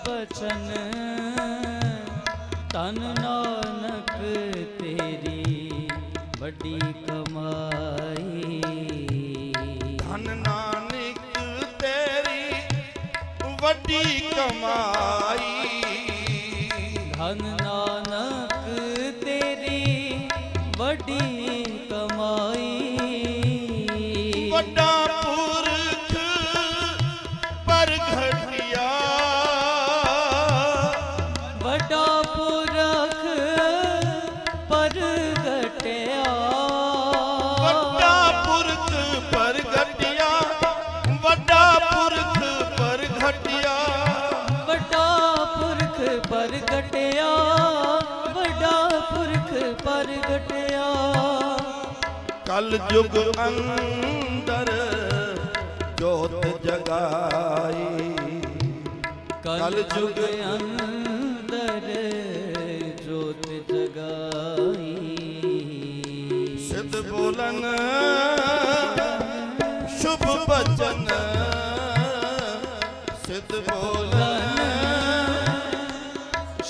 बचन तन नानक तेरी बड़ी कमाई। धन नानक तेरी वड्डी कमाई। धन नानक तेरी वड्डी कमाई। वड्डा पुरख पर घटिया। वड्डा पुरख पर घटिया। वड्डा पुरख पर घटिया। वड्डा पुरख पर घटिया। वड्डा पुरख पर घटिया। वड्डा पुरख पर घटिया। कल युग अंदर जोत जगाई। कल युग अंदर जोत जगाई। सिद्ध बोलन शुभ बचन। सिद्ध बोलन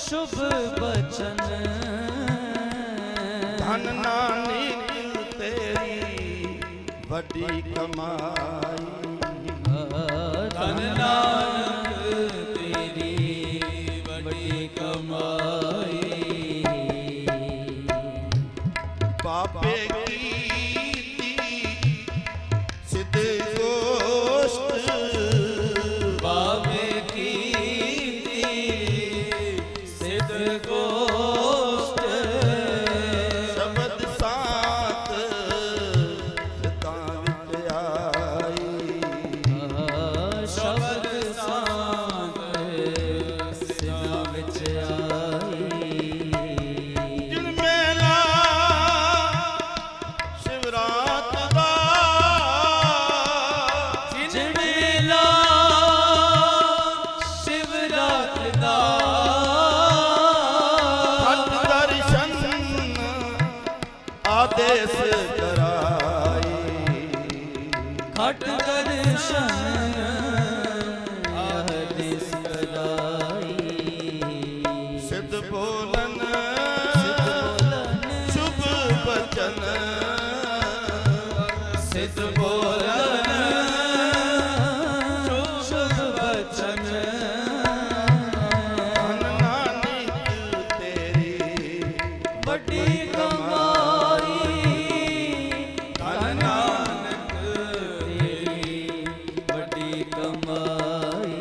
शुभ बचन। धन नानक तेरी बड़ी कमाई। धन नानक तेरी बड़ी कमाई। पापे कीती सिद्ध गोष्ठ। पापे कीती सिद्ध गोष्ठ। शब्द सात सितां विच आई। शब्द सांत सिद्धां विच आई। जिन मेला शिवरात दा। जिन मेला शिवरात दा। खट दर्शन आदेश कराई। खट दर्शन आदेश कराई। सिद्ध बोलन सिद्ध बोलन शुभ बचन। सिद्ध बोलन शुभ बचन। धन नानक तेरी बड़ी कमाई। धन नानक तेरी बड़ी कमाई।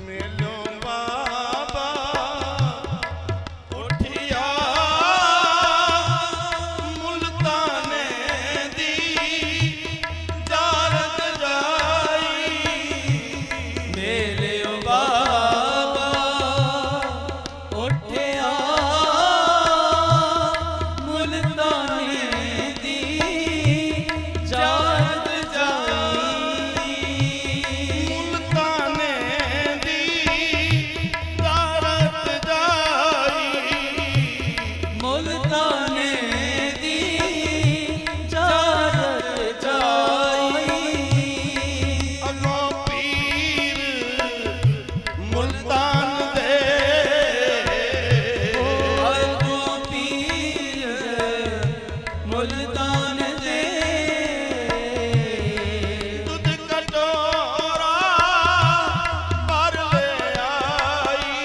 मेलो बाबा उठिया मुल्ताने दी जारत जाई। मेरे बाबा उठिया मुल्ताने दी जात जाई। मुल्ताने दी जारत जाई। मुल्ताने दी जात जाई। अगों पीर मुल्तान दे। अगों पीर मुल्तान दे। दूध कटोरा भर ले आई।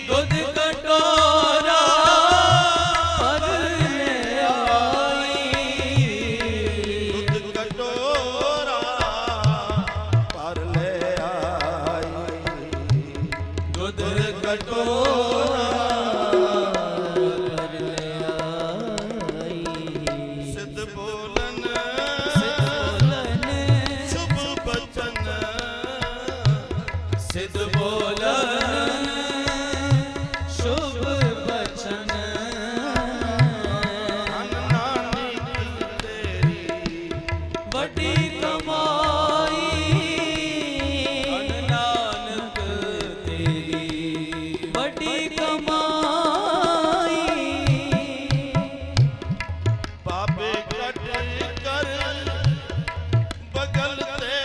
दूध कटोरा भर ले आई। दूध कटोरा भर ले आई। दूध कटोरा भर ले आई। सिद्ध बोलन सिद्ध बोलन शुभ बचन। सिद्ध बोलन शुभ बचन। धन नानक तेरी बड़ी कमाई। धन नानक तेरी बड़ी कमाई। बाबे कट कर बगल ते।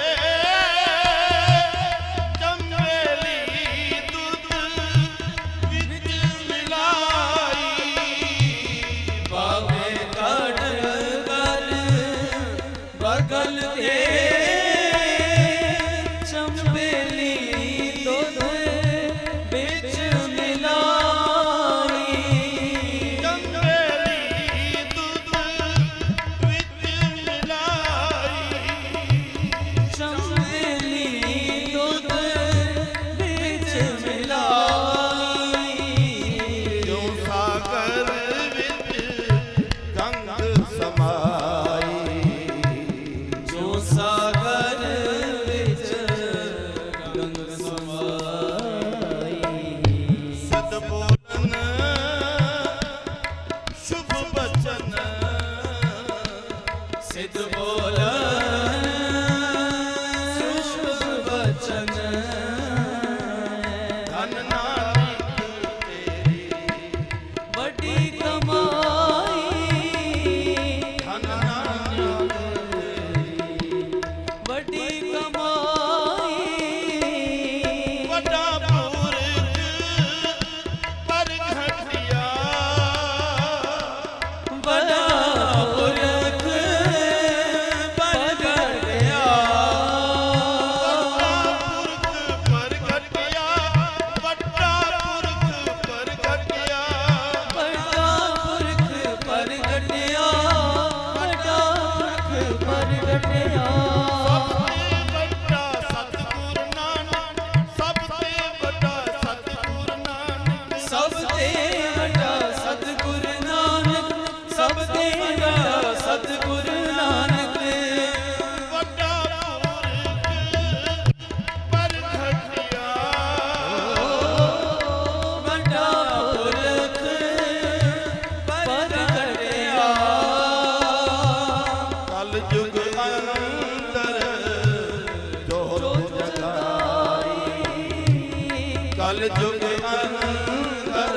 ਕਲ ਜੁਗ ਅੰਦਰ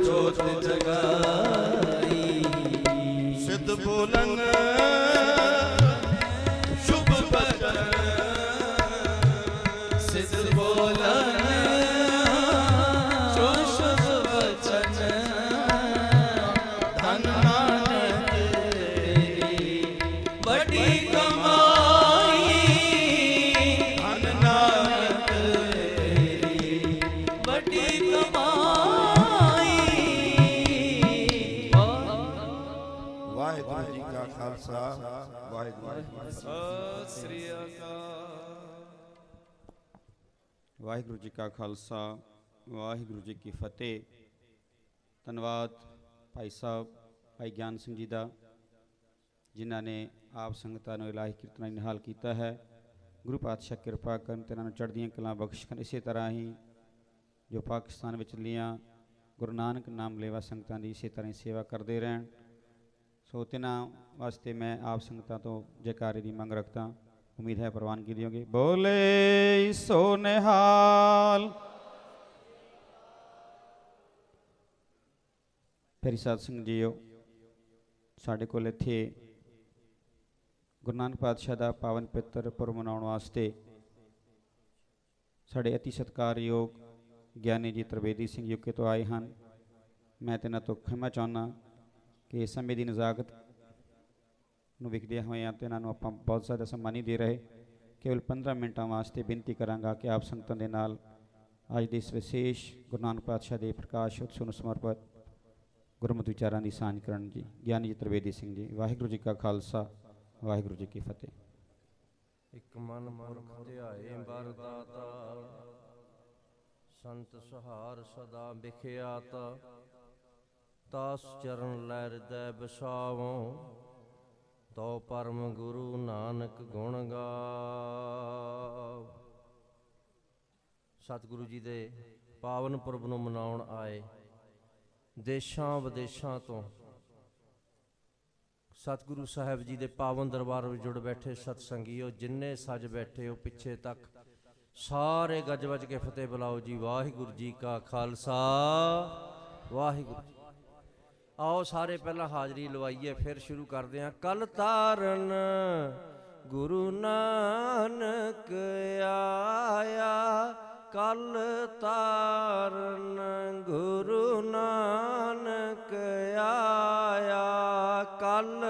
ਜੋਤ ਜਗਾਈ ਸਿੱਧ ਬੋਲਨ ਸ਼ੁਭ ਬਚਨ ਸਿੱਧ ਬੋਲਨ ਜੋ ਸ਼ੁਭ ਬਚਨ ਧਨ ਨਾਨਕ ਤੇਰੀ ਵੱਡੀ ਕਮਾਈ ਧਨ ਨਾਨਕ ਤੇਰੀ ਵੱਡੀ ਕਮਾਈ ਵਾਹਿਗੁਰੂ ਜੀ ਕਾ ਖਾਲਸਾ ਵਾਹਿਗੁਰੂ ਜੀ ਕੀ ਫਤਿਹ। ਸਤਿ ਸ੍ਰੀ ਅਕਾਲ। ਵਾਹਿਗੁਰੂ ਜੀ ਕਾ ਖਾਲਸਾ ਵਾਹਿਗੁਰੂ ਜੀ ਕੀ ਫਤਿਹ। ਧੰਨਵਾਦ ਭਾਈ ਸਾਹਿਬ ਭਾਈ ਗਿਆਨ ਸਿੰਘ ਜੀ ਦਾ, ਜਿਨ੍ਹਾਂ ਨੇ ਆਪ ਸੰਗਤਾਂ ਨੂੰ ਇਲਾਹੀ ਕੀਰਤਨਾਂ ਨਾਲ ਨਿਹਾਲ ਕੀਤਾ ਹੈ। ਗੁਰੂ ਪਾਤਸ਼ਾਹ ਕਿਰਪਾ ਕਰਨ ਤੇ ਇਹਨਾਂ ਨੂੰ ਚੜ੍ਹਦੀਆਂ ਕਲਾਂ ਬਖਸ਼ਣ। ਇਸੇ ਤਰ੍ਹਾਂ ਹੀ ਜੋ ਪਾਕਿਸਤਾਨ ਵਿੱਚ ਲੀਆਂ ਗੁਰੂ ਨਾਨਕ ਨਾਮ ਲੇਵਾ ਸੰਗਤਾਂ ਦੀ ਇਸੇ ਤਰ੍ਹਾਂ ਹੀ ਸੇਵਾ ਕਰਦੇ ਰਹਿਣ। ਸੋ ਤਿਨਾਂ ਵਾਸਤੇ ਮੈਂ ਆਪ ਸੰਗਤਾਂ ਤੋਂ ਜੈਕਾਰੇ ਦੀ ਮੰਗ ਰੱਖਦਾ। ਉਮੀਦ ਹੈ ਪ੍ਰਵਾਨਗੀ ਦਿਓਗੇ। ਬੋਲੇ ਸੋ ਨਿਹਾਲ। ਪਿਆਰੀ ਸਾਧ ਸੰਗਤ ਜੀਓ, ਸਾਡੇ ਕੋਲ ਇੱਥੇ ਗੁਰੂ ਨਾਨਕ ਪਾਤਸ਼ਾਹ ਦਾ ਪਾਵਨ ਪਿੱਤਰ ਪੁਰਬ ਮਨਾਉਣ ਵਾਸਤੇ ਸਾਡੇ ਅਤੀ ਸਤਿਕਾਰਯੋਗ ਗਿਆਨੀ ਜੀ ਤ੍ਰਿਵੇਦੀ ਸਿੰਘ ਯੂਕੇ ਤੋਂ ਆਏ ਹਨ। ਮੈਂ ਤੇ ਇਹਨਾਂ ਤੋਂ ਖਿਮਾ ਚਾਹੁੰਦਾ ਕਿ ਇਸ ਸਮੇਂ ਦੀ ਨਜ਼ਾਕਤ ਨੂੰ ਵਿਖਦਿਆਂ ਹੋਇਆਂ ਤੇ ਇਹਨਾਂ ਨੂੰ ਆਪਾਂ ਬਹੁਤ ਜ਼ਿਆਦਾ ਸਨਮਾਨ ਨਹੀਂ ਦੇ ਰਹੇ। ਕੇਵਲ 15 ਮਿੰਟਾਂ ਵਾਸਤੇ ਬੇਨਤੀ ਕਰਾਂਗਾ ਕਿ ਆਪ ਸੰਗਤਾਂ ਦੇ ਨਾਲ ਅੱਜ ਦੇ ਇਸ ਵਿਸ਼ੇਸ਼ ਗੁਰੂ ਨਾਨਕ ਪਾਤਸ਼ਾਹ ਦੇ ਪ੍ਰਕਾਸ਼ ਉਤਸਵ ਨੂੰ ਸਮਰਪਿਤ ਗੁਰਮਤਿ ਵਿਚਾਰਾਂ ਦੀ ਸਾਂਝ ਕਰਨ ਜੀ। ਗਿਆਨੀ ਜੀ ਤ੍ਰਿਵੇਦੀ ਸਿੰਘ ਜੀ। ਵਾਹਿਗੁਰੂ ਜੀ ਕਾ ਖਾਲਸਾ ਵਾਹਿਗੁਰੂ ਜੀ ਕੀ ਫਤਿਹ। ਇਕ ਮਨ ਪੁਰਖ ਧਿਆਏ ਬਰਦਾਤਾ ਸੰਤ ਸਹਾਰ ਸਦਾ ਬਿਖਿਆਤ ਤਾਸ ਚਰਨ ਲੈ ਹਿਰਦੈ ਬਸਾਵੋ ਤੋ ਪਰਮ ਗੁਰੂ ਨਾਨਕ ਗੁਣ ਗਾਵ। ਸਤਿਗੁਰੂ ਜੀ ਦੇ ਪਾਵਨ ਪੁਰਬ ਨੂੰ ਮਨਾਉਣ ਆਏ ਦੇਸ਼ਾਂ ਵਿਦੇਸ਼ਾਂ ਤੋਂ ਸਤਿਗੁਰੂ ਸਾਹਿਬ ਜੀ ਦੇ ਪਾਵਨ ਦਰਬਾਰ ਵਿੱਚ ਜੁੜ ਬੈਠੇ ਸਤਸੰਗੀਓ, ਜਿੰਨੇ ਸੱਜ ਬੈਠੇ ਹੋ ਪਿੱਛੇ ਤੱਕ ਸਾਰੇ ਗੱਜ ਵੱਜ ਕੇ ਫਤਿਹ ਬੁਲਾਓ ਜੀ। ਵਾਹਿਗੁਰੂ ਜੀ ਕਾ ਖਾਲਸਾ ਵਾਹਿਗੁਰੂ ਜੀ। ਆਓ ਸਾਰੇ ਪਹਿਲਾਂ ਹਾਜ਼ਰੀ ਲਵਾਈਏ, ਫਿਰ ਸ਼ੁਰੂ ਕਰਦੇ ਹਾਂ। ਕਲ ਤਾਰਨ ਗੁਰੂ ਨਾਨਕ ਆਇਆ, ਕਲ ਤਾਰਨ ਗੁਰੂ ਨਾਨਕ ਆਇਆ, ਕਲ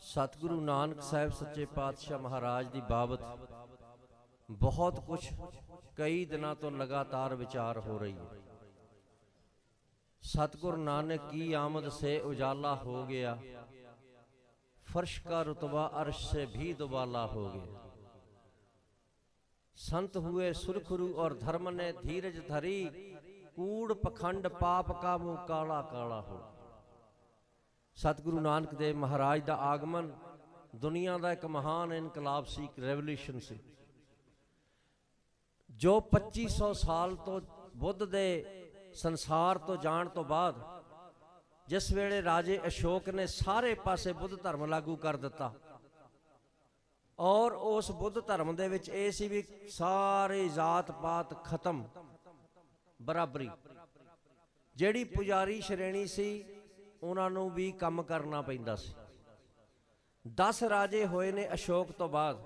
ਸਤਿਗੁਰੂ ਨਾਨਕ ਸਾਹਿਬ ਸੱਚੇ ਪਾਤਸ਼ਾਹ ਮਹਾਰਾਜ ਦੀ ਬਾਬਤ ਬਹੁਤ ਕੁਝ ਕਈ ਦਿਨਾਂ ਤੋਂ ਲਗਾਤਾਰ ਵਿਚਾਰ ਹੋ ਰਹੀ ਹੈ। सतगुरु नानक की आमद से उजाला हो गया, फर्श का रुतबा अर्श से भी दुबाला हो गया। संत हुए सुरखरू और धर्म ने धीरज धरी, कूड़ पखंड पाप का मुंह काला काला हो। सतगुरु नानक देव महाराज का आगमन दुनिया का एक महान इनकलाब सी, रेवोल्यूशन सी, जो 2500 साल तो बुद्ध दे संसार तो जान तो बाद जिस वेले राजे अशोक ने सारे पासे बुद्ध धर्म लागू कर दिता और उस बुद्ध धर्म दे विच ये सी भी सारे जात पात खत्म, बराबरी, जिहड़ी पुजारी श्रेणी सी उन्हां नूं भी काम करना पैंदा सी। 10 राजे होए ने अशोक तो बाद।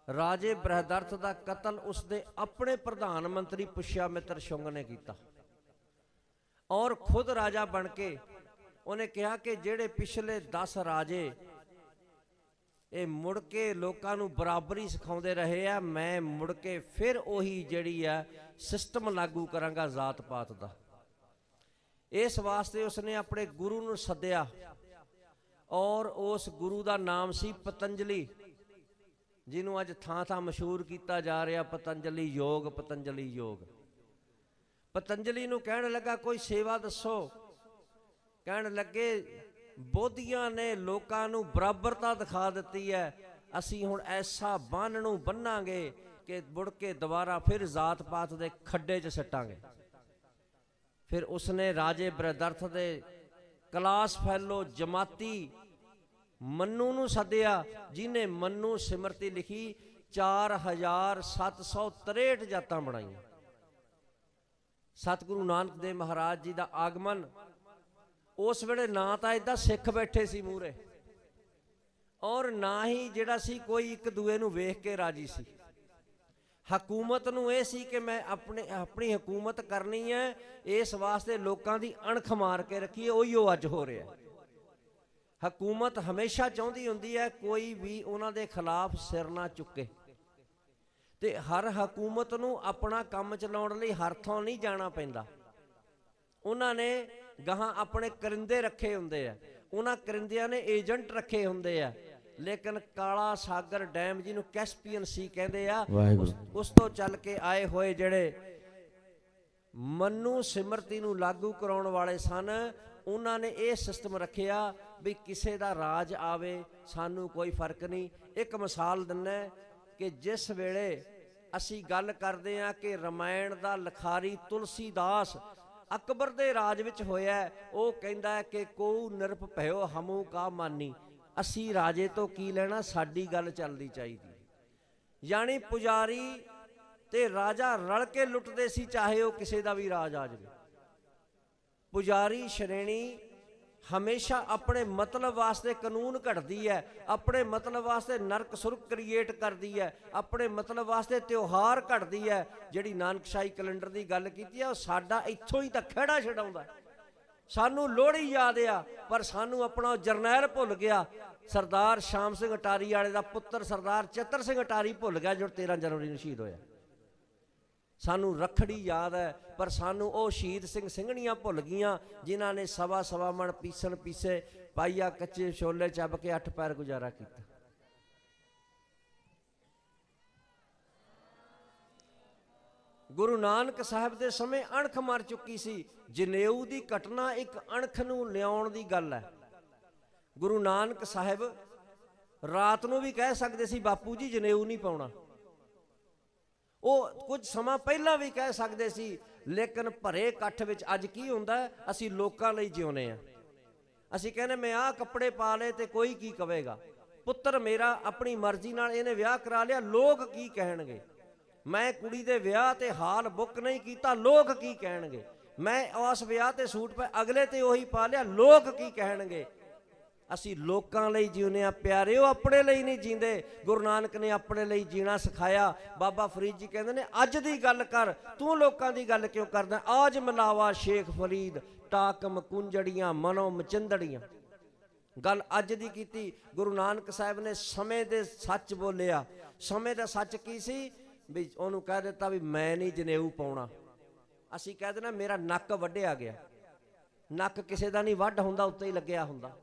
राजे बृहदर्थ दा कतल उसदे अपने प्रधानमंत्री पुष्यामित्र शुंग ने कीता और खुद राजा बन के उन्हें कहा कि जेड़े पिछले 10 राजे ये मुड़ के लोगों नूं बराबरी सिखाउंदे रहे आ, मैं मुड़ के फिर उही जिहड़ी है सिस्टम लागू करांगा जात पात दा। इस वास्ते उसने अपने गुरु नूं सद्या और उस गुरु दा नाम सी पतंजलि, जिन्हों अज थां थां मशहूर किया जा रहा पतंजलि योग, पतंजलि योग। पतंजलि नूं कहण लगा कोई सेवा दसो, कहण लगे बोधियां ने लोकां नूं बराबरता दिखा दित्ती है, असीं हुण ऐसा बन नूं बन्नांगे कि मुड़ के दोबारा फिर जात पात दे खड्डे च सट्टांगे। ਫਿਰ ਉਸਨੇ ਰਾਜੇ ਬ੍ਰਹਦਰਥ ਦੇ ਕਲਾਸ ਫੈਲੋ ਜਮਾਤੀ ਮੰਨੂ ਨੂੰ ਸੱਦਿਆ, ਜਿਹਨੇ ਮੰਨੂ ਸਿਮਰਤੀ ਲਿਖੀ 4763 ਜਾਤਾਂ ਬਣਾਈਆਂ। ਸਤਿਗੁਰੂ ਨਾਨਕ ਦੇਵ ਮਹਾਰਾਜ ਜੀ ਦਾ ਆਗਮਨ, ਉਸ ਵੇਲੇ ਨਾ ਤਾਂ ਏਦਾਂ ਸਿੱਖ ਬੈਠੇ ਸੀ ਮੂਹਰੇ, ਔਰ ਨਾ ਹੀ ਜਿਹੜਾ ਸੀ ਕੋਈ ਇੱਕ ਦੂਏ ਨੂੰ ਵੇਖ ਕੇ ਰਾਜੀ ਸੀ। ਹਕੂਮਤ ਨੂੰ ਇਹ ਸੀ ਕਿ ਮੈਂ ਆਪਣੀ ਹਕੂਮਤ ਕਰਨੀ ਹੈ, ਇਸ ਵਾਸਤੇ ਲੋਕਾਂ ਦੀ ਅਣਖ ਮਾਰ ਕੇ ਰੱਖੀਏ। ਉਹੀਓ ਅੱਜ ਹੋ ਰਿਹਾ। ਹਕੂਮਤ ਹਮੇਸ਼ਾ ਚਾਹੁੰਦੀ ਹੁੰਦੀ ਹੈ ਕੋਈ ਵੀ ਉਹਨਾਂ ਦੇ ਖਿਲਾਫ ਸਿਰ ਨਾ ਚੁੱਕੇ, ਤੇ ਹਰ ਹਕੂਮਤ ਨੂੰ ਆਪਣਾ ਕੰਮ ਚਲਾਉਣ ਲਈ ਹਰ ਥਾਂ ਨਹੀਂ ਜਾਣਾ ਪੈਂਦਾ। ਉਹਨਾਂ ਨੇ ਗਾਹਾਂ ਆਪਣੇ ਕਰਿੰਦੇ ਰੱਖੇ ਹੁੰਦੇ ਆ, ਉਹਨਾਂ ਕਰਿੰਦਿਆਂ ਨੇ ਏਜੰਟ ਰੱਖੇ ਹੁੰਦੇ ਆ, ਲੇਕਿਨ ਕਾਲਾ ਸਾਗਰ ਡੈਮ ਜਿਹਨੂੰ ਕੈਸਪੀਅਨ ਸੀ ਕਹਿੰਦੇ ਆ, ਉਸ ਤੋਂ ਚੱਲ ਕੇ ਆਏ ਹੋਏ ਜਿਹੜੇ ਮੰਨੂ ਸਿਮਰਤੀ ਨੂੰ ਲਾਗੂ ਕਰਾਉਣ ਵਾਲੇ ਸਨ, ਉਹਨਾਂ ਨੇ ਇਹ ਸਿਸਟਮ ਰੱਖਿਆ ਵੀ ਕਿਸੇ ਦਾ ਰਾਜ ਆਵੇ ਸਾਨੂੰ ਕੋਈ ਫਰਕ ਨਹੀਂ। ਇੱਕ ਮਿਸਾਲ ਦਿੰਦਾ ਕਿ ਜਿਸ ਵੇਲੇ ਅਸੀਂ ਗੱਲ ਕਰਦੇ ਹਾਂ ਕਿ ਰਮਾਇਣ ਦਾ ਲਿਖਾਰੀ ਤੁਲਸੀਦਾਸ ਅਕਬਰ ਦੇ ਰਾਜ ਵਿੱਚ ਹੋਇਆ, ਉਹ ਕਹਿੰਦਾ ਹੈ ਕਿ ਕੋ ਨਿਰਪ ਭਇਓ ਹਮੂ ਕਾ ਮਾਨੀ, ਅਸੀਂ ਰਾਜੇ ਤੋਂ ਕੀ ਲੈਣਾ, ਸਾਡੀ ਗੱਲ ਚੱਲਦੀ ਚਾਹੀਦੀ। ਯਾਨੀ ਪੁਜਾਰੀ ਤੇ ਰਾਜਾ ਰਲ ਕੇ ਲੁੱਟਦੇ ਸੀ, ਚਾਹੇ ਉਹ ਕਿਸੇ ਦਾ ਵੀ ਰਾਜ ਆ ਜਾਵੇ। ਪੁਜਾਰੀ ਸ਼੍ਰੇਣੀ ਹਮੇਸ਼ਾ ਆਪਣੇ ਮਤਲਬ ਵਾਸਤੇ ਕਾਨੂੰਨ ਘੜਦੀ ਹੈ, ਆਪਣੇ ਮਤਲਬ ਵਾਸਤੇ ਨਰਕ ਸੁਰਗ ਕ੍ਰੀਏਟ ਕਰਦੀ ਹੈ, ਆਪਣੇ ਮਤਲਬ ਵਾਸਤੇ ਤਿਉਹਾਰ ਘੜਦੀ ਹੈ। ਜਿਹੜੀ ਨਾਨਕਸ਼ਾਹੀ ਕੈਲੰਡਰ ਦੀ ਗੱਲ ਕੀਤੀ ਹੈ, ਉਹ ਸਾਡਾ ਇੱਥੋਂ ਹੀ ਤਾਂ ਖਹਿੜਾ ਛਡਾਉਂਦਾ। ਸਾਨੂੰ ਲੋਹੜੀ ਯਾਦ ਆ, ਪਰ ਸਾਨੂੰ ਆਪਣਾ ਜਰਨੈਲ ਭੁੱਲ ਗਿਆ। ਸਰਦਾਰ ਸ਼ਾਮ ਸਿੰਘ ਅਟਾਰੀ ਵਾਲੇ ਦਾ ਪੁੱਤਰ ਸਰਦਾਰ ਚਤਰ ਸਿੰਘ ਅਟਾਰੀ ਭੁੱਲ ਗਿਆ, ਜੋ 13 ਜਨਵਰੀ ਨੂੰ ਸ਼ਹੀਦ ਹੋਇਆ। ਸਾਨੂੰ ਰੱਖੜੀ ਯਾਦ ਹੈ, ਪਰ ਸਾਨੂੰ ਉਹ ਸ਼ਹੀਦ ਸਿੰਘ ਸਿੰਘਣੀਆਂ ਭੁੱਲ ਗਈਆਂ, ਜਿਨ੍ਹਾਂ ਨੇ ਸਵਾ ਮਣ ਪੀਸਣ ਪੀਸੇ ਪਾਈਆ ਕੱਚੇ ਛੋਲੇ ਚੱਬ ਕੇ 8 ਪੈਰ ਗੁਜ਼ਾਰਾ ਕੀਤਾ। ਗੁਰੂ ਨਾਨਕ ਸਾਹਿਬ ਦੇ ਸਮੇਂ ਅਣਖ ਮਰ ਚੁੱਕੀ ਸੀ। ਜਨੇਊ ਦੀ ਘਟਨਾ ਇੱਕ ਅਣਖ ਨੂੰ ਲਿਆਉਣ ਦੀ ਗੱਲ ਹੈ। ਗੁਰੂ ਨਾਨਕ ਸਾਹਿਬ ਰਾਤ ਨੂੰ ਵੀ ਕਹਿ ਸਕਦੇ ਸੀ ਬਾਪੂ ਜੀ ਜਨੇਊ ਨਹੀਂ ਪਾਉਣਾ, ਉਹ ਕੁਝ ਸਮਾਂ ਪਹਿਲਾਂ ਵੀ ਕਹਿ ਸਕਦੇ ਸੀ, ਲੇਕਿਨ ਭਰੇ ਇਕੱਠ ਵਿੱਚ ਅੱਜ ਕੀ ਹੁੰਦਾ, ਅਸੀਂ ਲੋਕਾਂ ਲਈ ਜਿਉਂਦੇ ਹਾਂ। ਅਸੀਂ ਕਹਿੰਦੇ ਮੈਂ ਆਹ ਕੱਪੜੇ ਪਾ ਲਏ ਤੇ ਕੋਈ ਕੀ ਕਵੇਗਾ, ਪੁੱਤਰ ਮੇਰਾ ਆਪਣੀ ਮਰਜ਼ੀ ਨਾਲ ਇਹਨੇ ਵਿਆਹ ਕਰਾ ਲਿਆ, ਲੋਕ ਕੀ ਕਹਿਣਗੇ। ਮੈਂ ਕੁੜੀ ਦੇ ਵਿਆਹ ਤੇ ਹਾਲ ਬੁੱਕ ਨਹੀਂ ਕੀਤਾ, ਲੋਕ ਕੀ ਕਹਿਣਗੇ। ਮੈਂ ਉਸ ਵਿਆਹ ਤੇ ਸੂਟ ਪਾ ਅਗਲੇ ਤੇ ਉਹੀ ਪਾ ਲਿਆ, ਲੋਕ ਕੀ ਕਹਿਣਗੇ। ਅਸੀਂ ਲੋਕਾਂ ਲਈ ਜਿਉਂਦੇ ਹਾਂ ਪਿਆਰਿਓ, ਆਪਣੇ ਲਈ ਨਹੀਂ ਜੀਂਦੇ। ਗੁਰੂ ਨਾਨਕ ਨੇ ਆਪਣੇ ਲਈ ਜੀਣਾ ਸਿਖਾਇਆ। ਬਾਬਾ ਫਰੀਦ ਜੀ ਕਹਿੰਦੇ ਨੇ ਅੱਜ ਦੀ ਗੱਲ ਕਰ, ਤੂੰ ਲੋਕਾਂ ਦੀ ਗੱਲ ਕਿਉਂ ਕਰਦਾ। ਆਜ ਮਿਲਾਵਾ ਸ਼ੇਖ ਫਰੀਦ ਟਾਕਮ ਕੁੰਜੜੀਆਂ ਮਨੋ ਮਚਿੰਦੜੀਆਂ। ਗੱਲ ਅੱਜ ਦੀ ਕੀਤੀ। ਗੁਰੂ ਨਾਨਕ ਸਾਹਿਬ ਨੇ ਸਮੇਂ ਦੇ ਸੱਚ ਬੋਲਿਆ। ਸਮੇਂ ਦਾ ਸੱਚ ਕੀ ਸੀ ਵੀ ਉਹਨੂੰ ਕਹਿ ਦਿੱਤਾ ਵੀ ਮੈਂ ਨਹੀਂ ਜਨੇਊ ਪਾਉਣਾ। ਅਸੀਂ ਕਹਿ ਦੇਣਾ ਮੇਰਾ ਨੱਕ ਵੱਢਿਆ ਗਿਆ। ਨੱਕ ਕਿਸੇ ਦਾ ਨਹੀਂ ਵੱਢ ਹੁੰਦਾ, ਉੱਤੇ ਹੀ ਲੱਗਿਆ ਹੁੰਦਾ,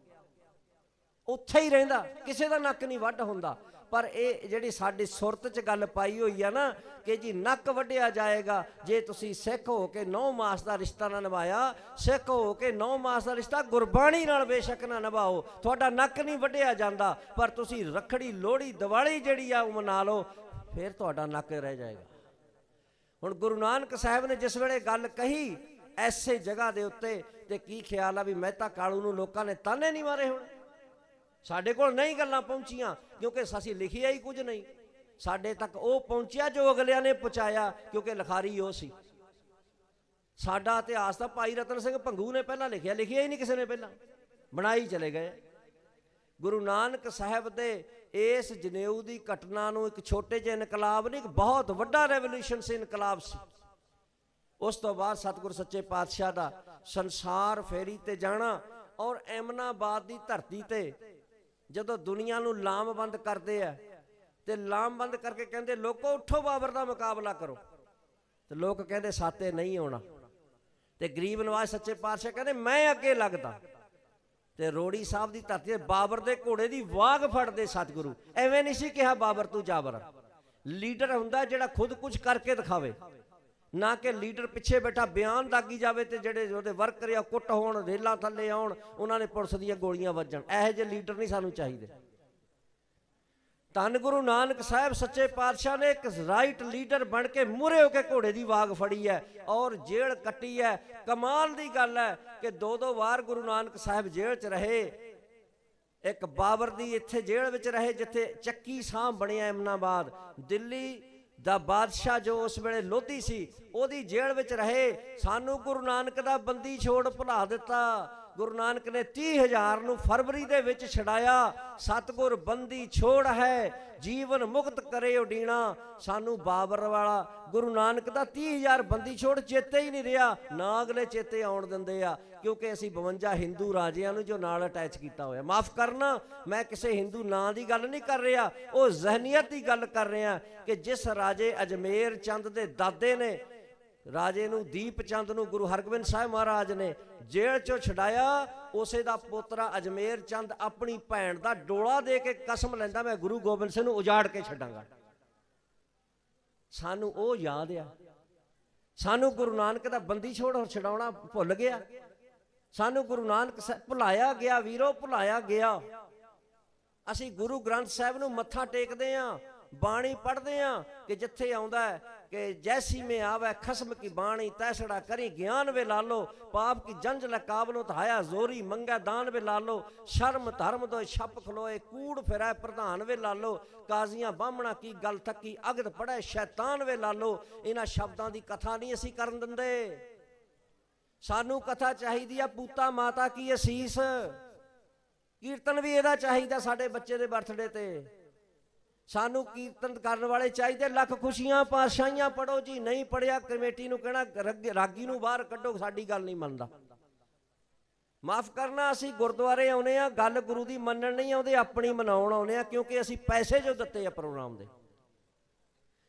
ਉੱਥੇ ਹੀ ਰਹਿੰਦਾ, ਕਿਸੇ ਦਾ ਨੱਕ ਨਹੀਂ ਵੱਢ ਹੁੰਦਾ। ਪਰ ਇਹ ਜਿਹੜੀ ਸਾਡੀ ਸੁਰਤ 'ਚ ਗੱਲ ਪਾਈ ਹੋਈ ਆ ਨਾ ਕਿ ਜੀ ਨੱਕ ਵੱਢਿਆ ਜਾਏਗਾ ਜੇ ਤੁਸੀਂ ਸਿੱਖ ਹੋ ਕੇ 9 ਮਾਸ ਦਾ ਰਿਸ਼ਤਾ ਨਾ ਨਿਭਾਇਆ। ਸਿੱਖ ਹੋ ਕੇ 9 ਮਾਸ ਦਾ ਰਿਸ਼ਤਾ ਗੁਰਬਾਣੀ ਨਾਲ ਬੇਸ਼ੱਕ ਨਾ ਨਿਭਾਓ, ਤੁਹਾਡਾ ਨੱਕ ਨਹੀਂ ਵੱਢਿਆ ਜਾਂਦਾ, ਪਰ ਤੁਸੀਂ ਰੱਖੜੀ ਲੋਹੜੀ ਦੀਵਾਲੀ ਜਿਹੜੀ ਆ ਉਹ ਮਨਾ ਲਓ, ਫਿਰ ਤੁਹਾਡਾ ਨੱਕ ਰਹਿ ਜਾਏਗਾ। ਹੁਣ ਗੁਰੂ ਨਾਨਕ ਸਾਹਿਬ ਨੇ ਜਿਸ ਵੇਲੇ ਗੱਲ ਕਹੀ ਐਸੇ ਜਗ੍ਹਾ ਦੇ ਉੱਤੇ, ਤੇ ਕੀ ਖਿਆਲ ਆ ਵੀ ਮਹਿਤਾ ਕਾਲੂ ਨੂੰ ਲੋਕਾਂ ਨੇ ਤਾਨੇ ਨਹੀਂ ਮਾਰੇ। ਹੁਣ ਸਾਡੇ ਕੋਲ ਨਹੀਂ ਗੱਲਾਂ ਪਹੁੰਚੀਆਂ ਕਿਉਂਕਿ ਅਸੀਂ ਲਿਖਿਆ ਹੀ ਕੁਝ ਨਹੀਂ। ਸਾਡੇ ਤੱਕ ਉਹ ਪਹੁੰਚਿਆ ਜੋ ਅਗਲਿਆਂ ਨੇ ਪਹੁੰਚਾਇਆ, ਕਿਉਂਕਿ ਲਿਖਾਰੀ ਉਹ ਸੀ। ਸਾਡਾ ਇਤਿਹਾਸ ਤਾਂ ਭਾਈ ਰਤਨ ਸਿੰਘ ਭੰਗੂ ਨੇ ਪਹਿਲਾਂ ਲਿਖਿਆ ਹੀ ਨਹੀਂ ਕਿਸੇ ਨੇ, ਪਹਿਲਾਂ ਬਣਾਈ ਚਲੇ ਗਏ। ਗੁਰੂ ਨਾਨਕ ਸਾਹਿਬ ਦੇ ਇਸ ਜਨੇਊ ਦੀ ਘਟਨਾ ਨੂੰ ਇੱਕ ਛੋਟੇ ਜਿਹੇ ਇਨਕਲਾਬ ਨਹੀਂ, ਇੱਕ ਬਹੁਤ ਵੱਡਾ ਰੈਵੋਲੂਸ਼ਨ ਸੀ, ਇਨਕਲਾਬ ਸੀ। ਉਸ ਤੋਂ ਬਾਅਦ ਸਤਿਗੁਰ ਸੱਚੇ ਪਾਤਸ਼ਾਹ ਦਾ ਸੰਸਾਰ ਫੇਰੀ ਤੇ ਜਾਣਾ, ਔਰ ਐਮਨਾਬਾਦ ਦੀ ਧਰਤੀ ਤੇ ਜਦੋਂ ਦੁਨੀਆ ਨੂੰ ਲਾਮਬੰਦ ਕਰਦੇ ਆ ਤੇ ਲਾਮਬੰਦ ਕਰਕੇ ਕਹਿੰਦੇ ਲੋਕੋ ਉੱਠੋ ਬਾਬਰ ਦਾ ਮੁਕਾਬਲਾ ਕਰੋ, ਤੇ ਲੋਕ ਕਹਿੰਦੇ ਸਾਤੇ ਨਹੀਂ ਆਉਣਾ। ਤੇ ਗਰੀਬ ਨਵਾਜ਼ ਸੱਚੇ ਪਾਤਸ਼ਾਹ ਕਹਿੰਦੇ ਮੈਂ ਅੱਗੇ ਲੱਗਦਾ, ਤੇ ਰੋੜੀ ਸਾਹਿਬ ਦੀ ਧਰਤੀ ਤੇ ਬਾਬਰ ਦੇ ਘੋੜੇ ਦੀ ਵਾਗ ਫੜਦੇ ਸਤਿਗੁਰੂ। ਐਵੇਂ ਨਹੀਂ ਸੀ ਕਿਹਾ ਬਾਬਰ ਤੂੰ ਜਾਬਰ। ਲੀਡਰ ਹੁੰਦਾ ਜਿਹੜਾ ਖੁਦ ਕੁਝ ਕਰਕੇ ਦਿਖਾਵੇ, ਨਾ ਕਿ ਲੀਡਰ ਪਿੱਛੇ ਬੈਠਾ ਬਿਆਨ ਦਾਗੀ ਜਾਵੇ ਤੇ ਜਿਹੜੇ ਉਹਦੇ ਵਰਕਰ ਆ ਕੁੱਟ ਹੋਣ, ਰੇਲਾਂ ਥੱਲੇ ਆਉਣ, ਉਹਨਾਂ ਨੇ ਪੁਲਿਸ ਦੀਆਂ ਗੋਲੀਆਂ ਵੱਜਣ। ਇਹੋ ਜਿਹੇ ਲੀਡਰ ਨਹੀਂ ਸਾਨੂੰ ਚਾਹੀਦੇ। ਧੰਨ ਗੁਰੂ ਨਾਨਕ ਸਾਹਿਬ ਸੱਚੇ ਪਾਤਸ਼ਾਹ ਨੇ ਇੱਕ ਰਾਈਟ ਲੀਡਰ ਬਣ ਕੇ ਮੂਹਰੇ ਹੋ ਕੇ ਘੋੜੇ ਦੀ ਵਾਗ ਫੜੀ ਹੈ ਔਰ ਜੇਲ੍ਹ ਕੱਟੀ ਹੈ। ਕਮਾਲ ਦੀ ਗੱਲ ਹੈ ਕਿ 2-2 ਵਾਰ ਗੁਰੂ ਨਾਨਕ ਸਾਹਿਬ ਜੇਲ੍ਹ 'ਚ ਰਹੇ। ਇੱਕ ਬਾਬਰ ਦੀ ਇੱਥੇ ਜੇਲ੍ਹ ਵਿੱਚ ਰਹੇ ਜਿੱਥੇ ਚੱਕੀ ਸਾਂਭ ਬਣਿਆ ਅਹਿਮਦਾਬਾਦ। ਦਿੱਲੀ ਦਾ ਬਾਦਸ਼ਾਹ ਜੋ ਉਸ ਵੇਲੇ ਲੋਧੀ ਸੀ ਉਹਦੀ ਜੇਲ੍ਹ ਵਿੱਚ ਰਹੇ। ਸਾਨੂੰ ਗੁਰੂ ਨਾਨਕ ਦਾ ਬੰਦੀ ਛੋੜ ਭੁਲਾ ਦਿੱਤਾ। ਗੁਰੂ ਨਾਨਕ ਨੇ 30,000 ਨੂੰ ਫਰਵਰੀ ਦੇ ਵਿੱਚ ਛਡਾਇਆ। ਸਤਿਗੁਰ ਬੰਦੀ ਛੋੜ ਹੈ, ਜੀਵਨ ਮੁਕਤ ਕਰੇ ਉਡੀਣਾ। ਸਾਨੂੰ ਬਾਬਰ ਵਾਲਾ ਗੁਰੂ ਨਾਨਕ ਦਾ 30,000 ਬੰਦੀ ਛੋੜ ਚੇਤੇ ਹੀ ਨਹੀਂ ਰਿਹਾ, ਨਾ ਅਗਲੇ ਚੇਤੇ ਆਉਣ ਦਿੰਦੇ ਆ, ਕਿਉਂਕਿ ਅਸੀਂ 52 ਹਿੰਦੂ ਰਾਜਿਆਂ ਨੂੰ ਜੋ ਨਾਲ ਅਟੈਚ ਕੀਤਾ ਹੋਇਆ। ਮਾਫ ਕਰਨਾ, ਮੈਂ ਕਿਸੇ ਹਿੰਦੂ ਨਾਂ ਦੀ ਗੱਲ ਨਹੀਂ ਕਰ ਰਿਹਾ, ਉਹ ਜ਼ਹਿਨੀਅਤ ਦੀ ਗੱਲ ਕਰ ਰਿਹਾ ਕਿ ਜਿਸ ਰਾਜੇ ਅਜਮੇਰ ਚੰਦ ਦੇ ਦਾਦੇ ਨੇ ਰਾਜੇ ਨੂੰ ਦੀਪ ਚੰਦ ਨੂੰ ਗੁਰੂ ਹਰਗੋਬਿੰਦ ਸਾਹਿਬ ਮਹਾਰਾਜ ਨੇ ਜੇਲ੍ਹ ਚੋਂ ਛਡਾਇਆ, ਉਸੇ ਦਾ ਪੋਤਰਾ ਅਜਮੇਰ ਚੰਦ ਆਪਣੀ ਭੈਣ ਦਾ ਡੋਲਾ ਦੇ ਕੇ ਕਸਮ ਲੈਂਦਾ ਮੈਂ ਗੁਰੂ ਗੋਬਿੰਦ ਸਿੰਘ ਨੂੰ ਉਜਾੜ ਕੇ ਛੱਡਾਂਗਾ। ਸਾਨੂੰ ਉਹ ਯਾਦ ਆ, ਸਾਨੂੰ ਗੁਰੂ ਨਾਨਕ ਦਾ ਬੰਦੀ ਛੋੜ ਛਡਾਉਣਾ ਭੁੱਲ ਗਿਆ। ਸਾਨੂੰ ਗੁਰੂ ਨਾਨਕ ਭੁਲਾਇਆ ਗਿਆ ਵੀਰੋ, ਭੁਲਾਇਆ ਗਿਆ। ਅਸੀਂ ਗੁਰੂ ਗ੍ਰੰਥ ਸਾਹਿਬ ਨੂੰ ਮੱਥਾ ਟੇਕਦੇ ਆਂ, ਬਾਣੀ ਪੜ੍ਹਦੇ ਆਂ ਕਿ ਜਿੱਥੇ ਆਉਂਦਾ ਹੈ ਕਿ ਜੈਸੀ में आवे खसम की बाणी तैसड़ा करी ज्ञान वे लालो पाप की जंज लकाबलो तहाया जोरी मंगा दान वे लालो शर्म धर्म दो छप खलोए कूड़ फिरै प्रधान वे लालो काजियां बामणा की गल थकी अगत पड़े शैतान वे लालो। इन्हां शब्दां दी कथा नहीं असीं करन दिंदे। सानू कथा चाहिदी आ पूता माता की असीस, कीर्तन भी इहदा चाहिदा साडे बच्चे दे बर्थडे ते। सानू कीर्तन करने वाले चाहिए, लख खुशियां पातशाहियां पढ़ो जी, नहीं पढ़िया कमेटी नूं कहना रागी नूं बाहर कड्डो, साडी गल नहीं मनदा। माफ करना, असीं गुरुद्वारे आउणे आ, गल गुरु दी मनण नहीं आउंदे, अपनी मनाउण आउणे आ, क्योंकि असीं पैसे जो दित्ते आ प्रोग्राम दे।